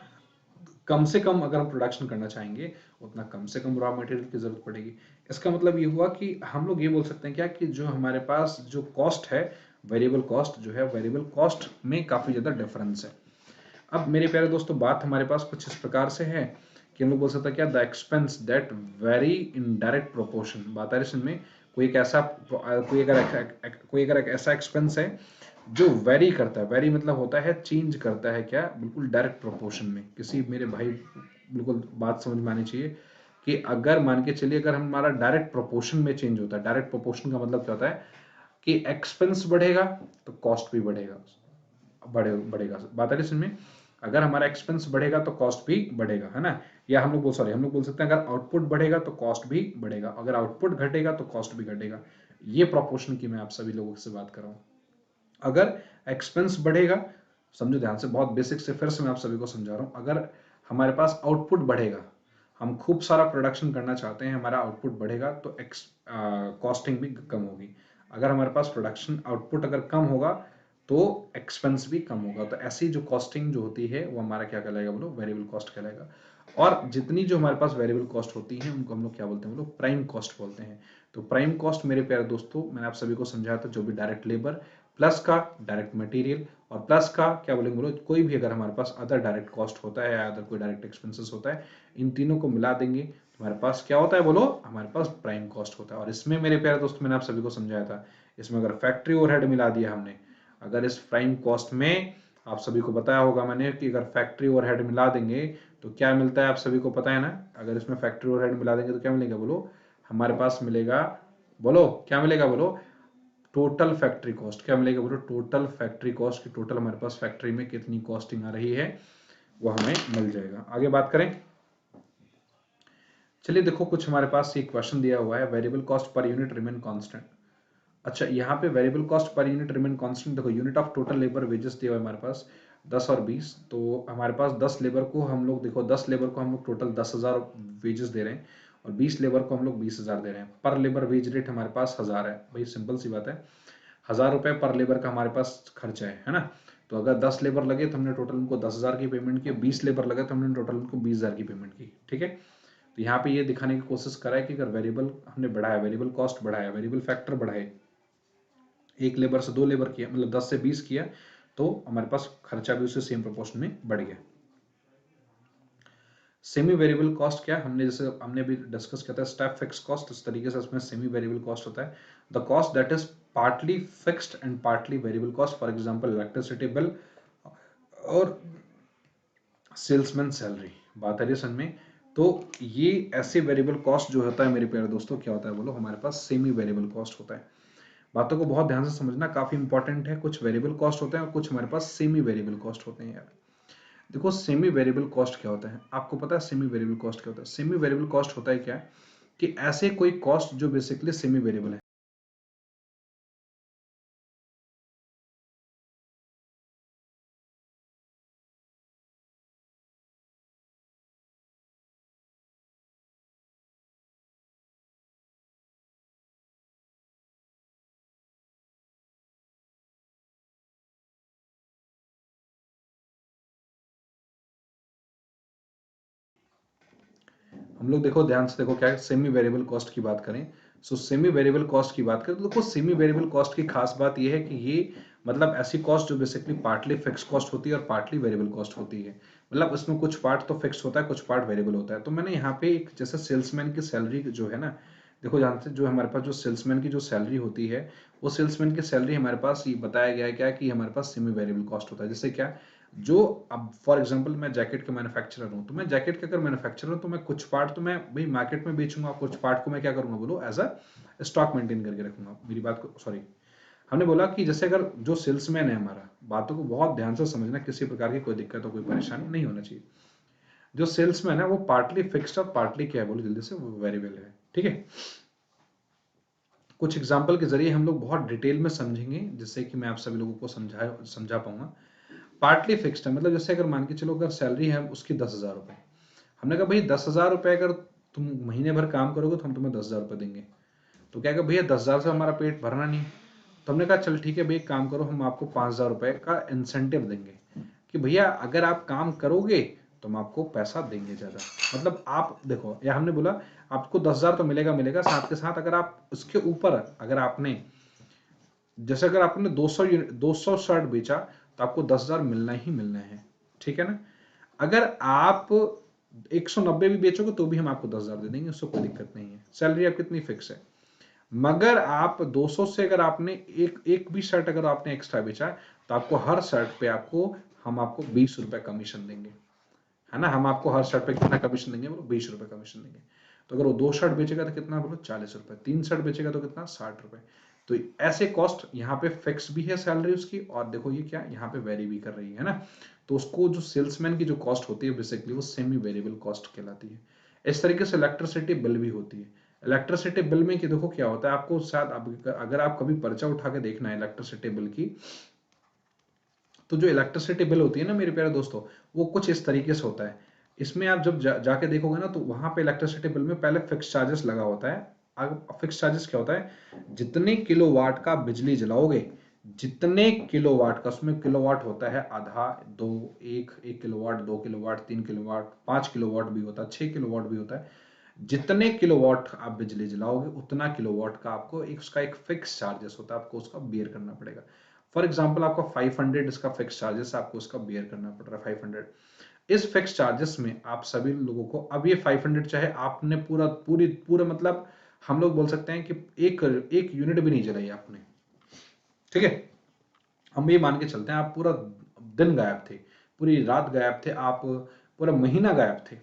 कम से कम अगर हम प्रोडक्शन करना चाहेंगे उतना कम से कम रॉ मटेरियल की जरूरत पड़ेगी। इसका मतलब ये हुआ कि हम लोग ये बोल सकते हैं क्या कि जो हमारे पास जो कॉस्ट है, वेरिएबल कॉस्ट जो है, वेरिएबल कॉस्ट में काफ़ी ज़्यादा डिफरेंस है। अब मेरे प्यारे दोस्तों बात हमारे पास कुछ इस प्रकार से है कि हम लोग बोल सकते हैं क्या, the expense that very in direct proportion. बात आ रही में कोई अगर एक ऐसा एक्सपेंस है जो वेरी करता है, वेरी मतलब होता है चेंज करता है क्या, बिल्कुल डायरेक्ट प्रोपोर्शन में। किसी मेरे भाई बिल्कुल बात समझ में आनी चाहिए कि अगर मान के चलिए अगर हमारा डायरेक्ट प्रोपोर्शन में चेंज होता है, डायरेक्ट प्रोपोर्शन का मतलब क्या होता है कि एक्सपेंस बढ़ेगा तो कॉस्ट भी बढ़ेगा, बढ़ेगा। बात आ रही है इसमें अगर हमारा एक्सपेंस बढ़ेगा तो कॉस्ट भी बढ़ेगा, है ना। या हम लोग बोल सकते हैं अगर आउटपुट बढ़ेगा तो कॉस्ट भी बढ़ेगा, अगर आउटपुट घटेगा तो कॉस्ट भी घटेगा। ये प्रोपोर्शन की मैं आप सभी लोगों से बात कर रहा हूँ। अगर एक्सपेंस बढ़ेगा, समझो ध्यान से, बहुत बेसिक से फिर से मैं आप सभी को समझा रहा हूँ, अगर हमारे पास आउटपुट बढ़ेगा, हम खूब सारा प्रोडक्शन करना चाहते हैं, हमारा आउटपुट बढ़ेगा तो कॉस्टिंग भी कम होगी। अगर हमारे पास प्रोडक्शन आउटपुट अगर कम होगा तो एक्सपेंस भी कम होगा। तो ऐसी जो कॉस्टिंग जो होती है वो हमारा क्या कहलाएगा बोलो, वेरिएबल कॉस्ट कहलाएगा। और जितनी जो हमारे पास वेरिएबल कॉस्ट होती है उनको हम लोग क्या बोलते हैं बोलो, प्राइम कॉस्ट बोलते हैं। तो प्राइम कॉस्ट मेरे प्यारे दोस्तों, मैंने आप सभी को समझाया था, जो भी डायरेक्ट लेबर प्लस का डायरेक्ट मटेरियल और प्लस का क्या बोलेंगे बोलो, कोई भी अगर हमारे पास अदर डायरेक्ट कॉस्ट होता है या अदर कोई डायरेक्ट एक्सपेंसेस होता है, इन तीनों को मिला देंगे तो हमारे पास क्या होता है बोलो, हमारे पास प्राइम कॉस्ट होता है। और इसमें मेरे प्यारे दोस्त मैंने आप सभी को समझाया था, इसमें अगर फैक्ट्री ओवरहेड मिला दिया हमने, अगर इस प्राइम कॉस्ट में आप सभी को बताया होगा मैंने कि अगर फैक्ट्री ओवरहेड मिला देंगे तो क्या मिलता है, आप सभी को पता है ना। अगर इसमें फैक्ट्री ओवरहेड मिला देंगे तो क्या मिलेगा बोलो, हमारे पास मिलेगा, बोलो क्या मिलेगा बोलो, टोटल फैक्ट्री कॉस्ट। क्या मिलेगा बोलो, टोटल फैक्ट्री कॉस्ट की टोटल हमारे पास फैक्ट्री में कितनी कॉस्टिंग आ रही है वो हमें मिल जाएगा। आगे बात करें, चलिए देखो कुछ हमारे पास ये क्वेश्चन दिया हुआ है, variable cost per unit remain constant. अच्छा, यहाँ पे variable cost per unit remain constant, देखो unit of total labour wages दिया हुआ है हमारे पास 10 और 20। तो हमारे पास 10 लेबर को हम लोग, देखो 10 लेबर को हम लोग टोटल 10,000 वेजेस दे रहे हैं और 20 लेबर को हम लोग 20,000 दे रहे हैं। पर लेबर वेज रेट हमारे पास 1000 है। भाई सिंपल सी बात है, 1000 रुपये पर लेबर का हमारे पास खर्चा है ना। तो अगर 10 लेबर लगे तो हमने टोटल उनको 10,000 की पेमेंट की, 20 लेबर लगे तो हमने टोटल उनको 20,000 की पेमेंट की। ठीक है, तो यहाँ पे ये दिखाने की कोशिश करा है कि अगर वेरिएबल हमने बढ़ाया, वेरिएबल कॉस्ट बढ़ाया, वेरिएबल फैक्टर बढ़ाए, एक लेबर से 2 लेबर किया, मतलब 10 से 20 किया, तो हमारे पास खर्चा भी उससे सेम प्रोपोर्शन में बढ़ गया। सेमी वेरिएबल कॉस्ट क्या, हमने जैसे हमने भी डिस्कस किया था स्टेप फिक्स कॉस्ट, इस तरीके से इसमें सेमी वेरिएबल कॉस्ट होता है, the cost that is partly fixed and partly variable cost, for example electricity bill और सेल्समैन सैलरी। बात है समझ में। तो ये ऐसे वेरिएबल कॉस्ट जो होता है मेरे प्यारे दोस्तों, क्या होता है बोलो, हमारे पास सेमी वेरिएबल कॉस्ट होता है। बातों को बहुत ध्यान से समझना, काफी इंपॉर्टेंट है। कुछ वेरिएबल कॉस्ट होते हैं और कुछ हमारे पास सेमी वेरिएबल कॉस्ट होते हैं यार। देखो सेमी वेरिएबल कॉस्ट क्या होता है, आपको पता है सेमी वेरिएबल कॉस्ट क्या होता है। सेमी वेरिएबल कॉस्ट होता है क्या, कि ऐसे कोई कॉस्ट जो बेसिकली सेमी वेरिएबल है। हम लोग देखो ध्यान से देखो, क्या है सेमी वेरिएबल कॉस्ट की बात करें, सो सेमी वेरिएबल कॉस्ट की बात करें तो देखो सेमी वेरिएबल कॉस्ट की खास बात यह है कि ये मतलब ऐसी कॉस्ट जो बेसिकली पार्टली फिक्स कॉस्ट होती है और पार्टली वेरिएबल कॉस्ट होती है। मतलब इसमें कुछ पार्ट तो फिक्स होता है, कुछ पार्ट वेरिएबल होता है। तो मैंने यहाँ पे एक जैसे सेल्समैन की सैलरी जो है ना, देखो जानते जो हमारे पास जो सेल्समैन की जो सैलरी होती है, वो सेल्समैन की सैलरी हमारे पास ये बताया गया है क्या, कि हमारे पास सेमी वेरिएबल कॉस्ट होता है। जैसे क्या, जो अब फॉर एग्जांपल मैं जैकेट का मैन्युफैक्चरर हूँ, तो मैं जैकेट का अगर मैन्युफैक्चरर हूँ तो मैं कुछ पार्ट तो मैं भाई मार्केट में बेचूंगा, कुछ पार्ट को मैं क्या करूंगा बोलो, एज अ स्टॉक मेंटेन करके रखूंगा। मेरी बात को सॉरी, हमने बोला कि जैसे अगर जो सेल्समैन है हमारा, बातों को बहुत ध्यान से समझना, किसी प्रकार की कोई दिक्कत हो कोई परेशानी नहीं होना चाहिए। जो सेल्समैन है वो पार्टली फिक्स्ड और पार्टली क्या है बोलो जल्दी से, वो वेरिएबल है। ठीक है, कुछ एग्जाम्पल के जरिए हम लोग बहुत डिटेल में समझेंगे, जिससे कि मैं आप सभी लोगों को समझा पाऊंगा। पार्टली फिक्स्ड है मतलब जैसे अगर मान के चलो अगर सैलरी है उसकी 10,000 रुपए, हमने कहा भाई 10,000 रुपए अगर तुम महीने भर काम करोगे तो हम तुम्हें 10,000 रुपए देंगे। तो क्या कहा भैया 10,000 से हमारा पेट भरना नहीं, तो हमने कहा चल ठीक है भाई, एक काम करो, हम आपको 5,000 रुपए का इंसेंटिव देंगे कि भैया अगर आप काम करोगे तो हम आपको पैसा देंगे ज्यादा। मतलब आप देखो, या हमने बोला आपको 10,000 तो मिलेगा मिलेगा, साथ के साथ अगर आप उसके ऊपर अगर आपने, जैसे अगर आपने 200 शर्ट बेचा तो आपको 10,000 मिलना ही मिलना है। ठीक है ना, अगर आप 190 भी बेचोगे तो भी हम आपको 10,000 दे देंगे, उससे कोई दिक्कत नहीं है। सैलरी आपकी इतनी फिक्स है। मगर आप 200 से अगर आपने एक एक भी शर्ट अगर आपने एक्स्ट्रा बेचा तो आपको हर शर्ट पे हम आपको 20 रुपए कमीशन देंगे, है ना। हम आपको हर शर्ट पे कितना कमीशन देंगे बोलो, 20 रुपए कमीशन देंगे। तो अगर वो 2 शर्ट बेचेगा तो कितना बोलो, 40 रुपए। 3 शर्ट बेचेगा तो कितना, 60 रुपए। तो ऐसे कॉस्ट यहाँ पे फिक्स भी है सैलरी उसकी, और देखो ये क्या यहाँ पे वेरी भी कर रही है ना, तो उसको जो सेल्समैन की जो कॉस्ट होती है बेसिकली वो सेमी वेरिएबल कॉस्ट कहलाती है। इस तरीके से इलेक्ट्रिसिटी बिल भी होती है। इलेक्ट्रिसिटी बिल में कि देखो क्या होता है, आपको शायद अगर आप कभी पर्चा उठा के देखना है इलेक्ट्रिसिटी बिल की, तो जो इलेक्ट्रिसिटी बिल होती है ना मेरे प्यारे दोस्तों, वो कुछ इस तरीके से होता है। इसमें आप जब जाके देखोगे ना, तो वहां पे इलेक्ट्रिसिटी बिल में पहले फिक्स चार्जेस लगा होता है। अब फिक्स चार्जेस क्या होता है, जितने किलोवाट का बिजली जलाओगे, जितने किलोवाट का, उसमें किलोवाट होता है आधा, दो, एक किलोवाट, 2 किलोवाट, 3 किलोवाट, 5 किलोवाट भी होता है, 6 किलोवाट भी होता है। जितने किलोवाट आप बिजली जलाओगे उतना किलोवाट का आपको एक उसका एक फिक्स चार्जेस होता है, आपको उसका बेयर करना पड़ेगा। फॉर एग्जाम्पल आपका 500 इसका फिक्स चार्जेस आपको उसका बेयर करना पड़ रहा है 500। इस फिक्स चार्जेस में आप सभी लोगों को, अब ये 500 चाहे आपने पूरा मतलब हम लोग बोल सकते हैं कि एक एक यूनिट भी नहीं जलाई आपने, ठीक है, हम ये मान के चलते हैं आप पूरा दिन गायब थे, पूरी रात गायब थे आप, पूरा महीना गायब थे,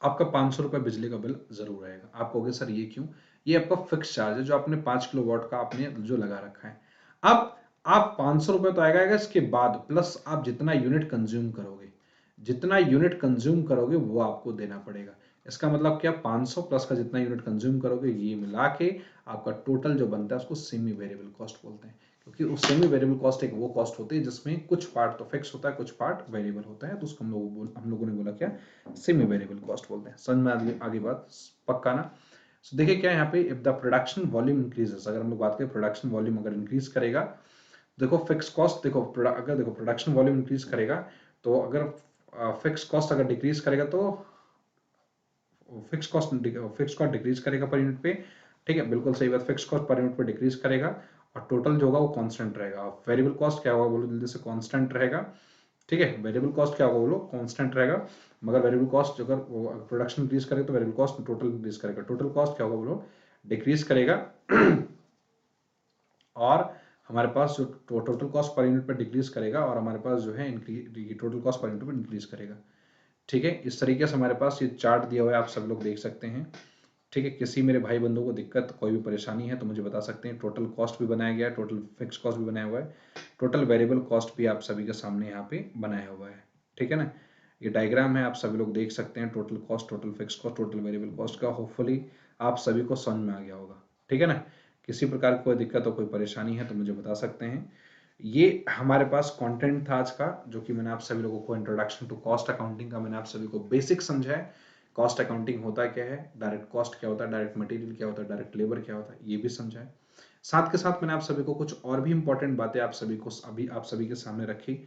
आपका 500 रुपए बिजली का बिल जरूर आएगा। आप कहोगे सर ये क्यों, ये आपका फिक्स चार्ज है जो आपने 5 किलोवाट का आपने जो लगा रखा है। अब आप 500 रुपए तो आएगा, इसके बाद प्लस आप जितना यूनिट कंज्यूम करोगे, जितना यूनिट कंज्यूम करोगे वो आपको देना पड़ेगा। इसका मतलब क्या, 500 प्लस का जितना यूनिट कंज्यूम करोगे ये मिला के आपका टोटल जो बनता है उसको सेमी वेरिएबल कॉस्ट बोलते हैं। क्योंकि उस सेमी वेरिएबल कॉस्ट एक वो कॉस्ट होती है जिसमें कुछ पार्ट तो फिक्स होता है, कुछ पार्ट वेरिएबल होता है, तो उसको हम लोगों ने बोला क्या, सेमी वेरिएबल कॉस्ट बोलते हैं। समझ में आगे बात पक्का ना। So, देखिए क्या यहाँ पे, if the production volume increases, अगर हम लोग बात करें प्रोडक्शन वॉल्यूम अगर इंक्रीज करेगा, देखो फिक्स कॉस्ट, देखो अगर देखो प्रोडक्शन वॉल्यूम इंक्रीज करेगा, तो अगर फिक्स कॉस्ट अगर डिक्रीज करेगा तो फिक्स कॉस्ट डिक्रीज करेगा पर यूनिट पे, ठीक है, बिल्कुल सही बात, फिक्स कॉस्ट पर यूनिट पे डिक्रीज करेगा और टोटल जो होगा वो कांस्टेंट रहेगा। वेरिएबल कॉस्ट क्या होगा बोलो जल्दी से, कांस्टेंट रहेगा, ठीक है, वेरिएबल कॉस्ट क्या होगा बोलो, कांस्टेंट रहेगा। मगर वेरिएबल कॉस्ट अगर प्रोडक्शन इंक्रीज करे तो वेरिएबल कॉस्ट टोटल इंक्रीज करेगा, टोटल कॉस्ट क्या होगा बोलो, डिक्रीज करेगा। और हमारे पास जो टोटल कॉस्ट पर यूनिट पर डिक्रीज करेगा और हमारे पास जो है टोटल कॉस्ट पर यूनिट पर इंक्रीज करेगा, ठीक है। इस तरीके से हमारे पास ये चार्ट दिया हुआ है, आप सब लोग देख सकते हैं, ठीक है। किसी मेरे भाई बंधु को दिक्कत कोई भी परेशानी है तो मुझे बता सकते हैं। टोटल कॉस्ट भी बनाया गया है, टोटल फिक्स कॉस्ट भी बनाया हुआ है, टोटल वेरिएबल कॉस्ट भी आप सभी के सामने यहाँ पे बनाया हुआ है, ठीक है ना। ये डायग्राम है, आप सभी लोग देख सकते हैं, total cost, total fix cost, total variable cost का। होपफुली आप सभी को समझ में आ गया होगा, ठीक है ना। किसी प्रकार की कोई दिक्कत हो, कोई परेशानी है तो मुझे बता सकते हैं। ये हमारे पास कंटेंट था आज का, जो कि मैंने आप सभी लोगों को इंट्रोडक्शन टू कॉस्ट अकाउंटिंग का मैंने आप सभी को बेसिक समझा है। कॉस्ट अकाउंटिंग होता क्या है, डायरेक्ट कॉस्ट क्या होता है, डायरेक्ट मटेरियल क्या होता है, डायरेक्ट लेबर क्या होता है, ये भी समझा है। साथ के साथ मैंने आप सभी को कुछ और भी इंपॉर्टेंट बातें आप सभी को अभी आप सभी के सामने रखी,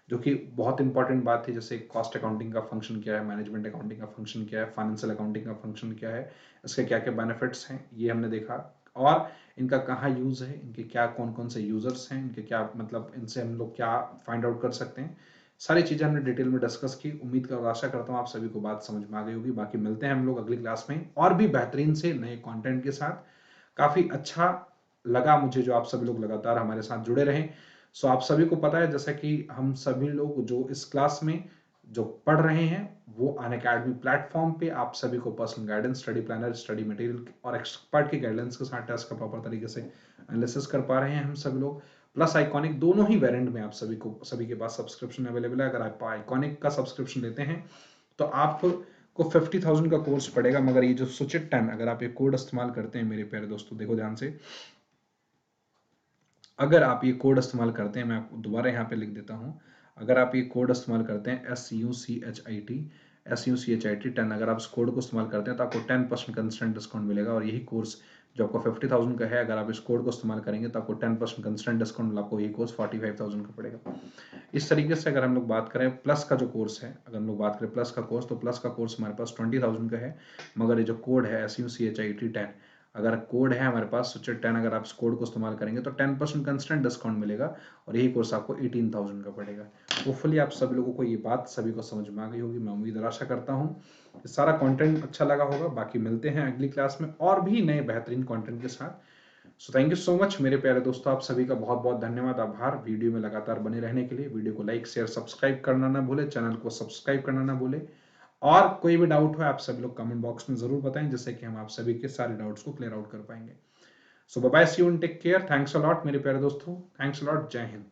जो कि बहुत इंपॉर्टेंट बात थी, जैसे कॉस्ट अकाउंटिंग का फंक्शन क्या है, मैनेजमेंट अकाउंटिंग का फंक्शन क्या है, फाइनेंशियल अकाउंटिंग का फंक्शन क्या है, इसके क्या क्या बेनिफिट्स हैं ये हमने देखा, और इनका कहाँ यूज है, इनके क्या कौन कौन से यूजर्स हैं, इनके क्या मतलब इनसे हम लोग क्या फाइंड आउट कर सकते हैं, सारी चीजें हमने डिटेल में डिस्कस की। उम्मीद कर आशा करता हूँ आप सभी को बात समझ में आ गई होगी। बाकी मिलते हैं हम लोग अगली क्लास में और भी बेहतरीन से नए कंटेंट के साथ। काफी अच्छा लगा मुझे जो आप सभी लोग लगातार हमारे साथ जुड़े रहें। सो आप सभी को पता है जैसा कि हम सभी लोग जो इस क्लास में जो पढ़ रहे हैं वो अनअकैडमी प्लेटफॉर्म पे आप सभी को personal guidance, study planner, study material और एक्सपर्ट की गाइडेंस के साथ टेस्ट का प्रॉपर तरीके से एनालिसिस कर पा रहे हैं हम सभी लोग। प्लस आइकॉनिक दोनों ही वेरिएंट में आप सभी के पास सब्सक्रिप्शन अवेलेबल है। अगर आप आइकॉनिक का सब्सक्रिप्शन लेते हैं तो आपको 50,000 का कोर्स पड़ेगा, मगर ये जो सुचित 10 अगर आप ये कोड इस्तेमाल करते हैं मेरे प्यारे दोस्तों, देखो ध्यान से, अगर आप ये कोड इस्तेमाल करते हैं, मैं आपको दोबारा यहाँ पे लिख देता हूँ, अगर आप ये कोड इस्तेमाल करते हैं SUCHIT 10, अगर आप इस कोड को इस्तेमाल करते हैं तो आपको 10% कंस्टेंट डिस्काउंट मिलेगा। और यही कोर्स जो आपको 50,000 का है, अगर आप इस कोड को इस्तेमाल करेंगे तो आपको 10% कंस्टेंट डिस्काउंट मिला, आपको ये कोर्स 45,000 का पड़ेगा। इस तरीके से अगर हम लोग बात करें प्लस का जो कोर्स है, अगर हम लोग बात करें प्लस का कोर्स, तो प्लस का कोर्स हमारे पास 20,000 का है, मगर ये जो कोड है SUCHIT 10, अगर कोड है हमारे पास सुचित 10, अगर आप इस कोड को इस्तेमाल करेंगे तो 10% कंस्टेंट डिस्काउंट मिलेगा और यही कोर्स आपको 18,000 का पड़ेगा। होपफुली आप सभी लोगों को ये बात सभी को समझ में आ गई होगी, मैं उम्मीद और आशा करता हूँ सारा कंटेंट अच्छा लगा होगा। बाकी मिलते हैं अगली क्लास में और भी नए बेहतरीन कंटेंट के साथ। So thank you so much मेरे प्यारे दोस्तों, आप सभी का बहुत बहुत धन्यवाद, आभार वीडियो में लगातार बने रहने के लिए। वीडियो को लाइक शेयर सब्सक्राइब करना ना भूले, चैनल को सब्सक्राइब करना ना भूले, और कोई भी डाउट हो आप सभी लोग कमेंट बॉक्स में जरूर बताएं, जिससे कि हम आप सभी के सारे डाउट्स को क्लियर आउट कर पाएंगे। So bye bye, see you and take care. Thanks a lot मेरे प्यारे दोस्तों, थैंक्स अ लॉट, जय हिंद।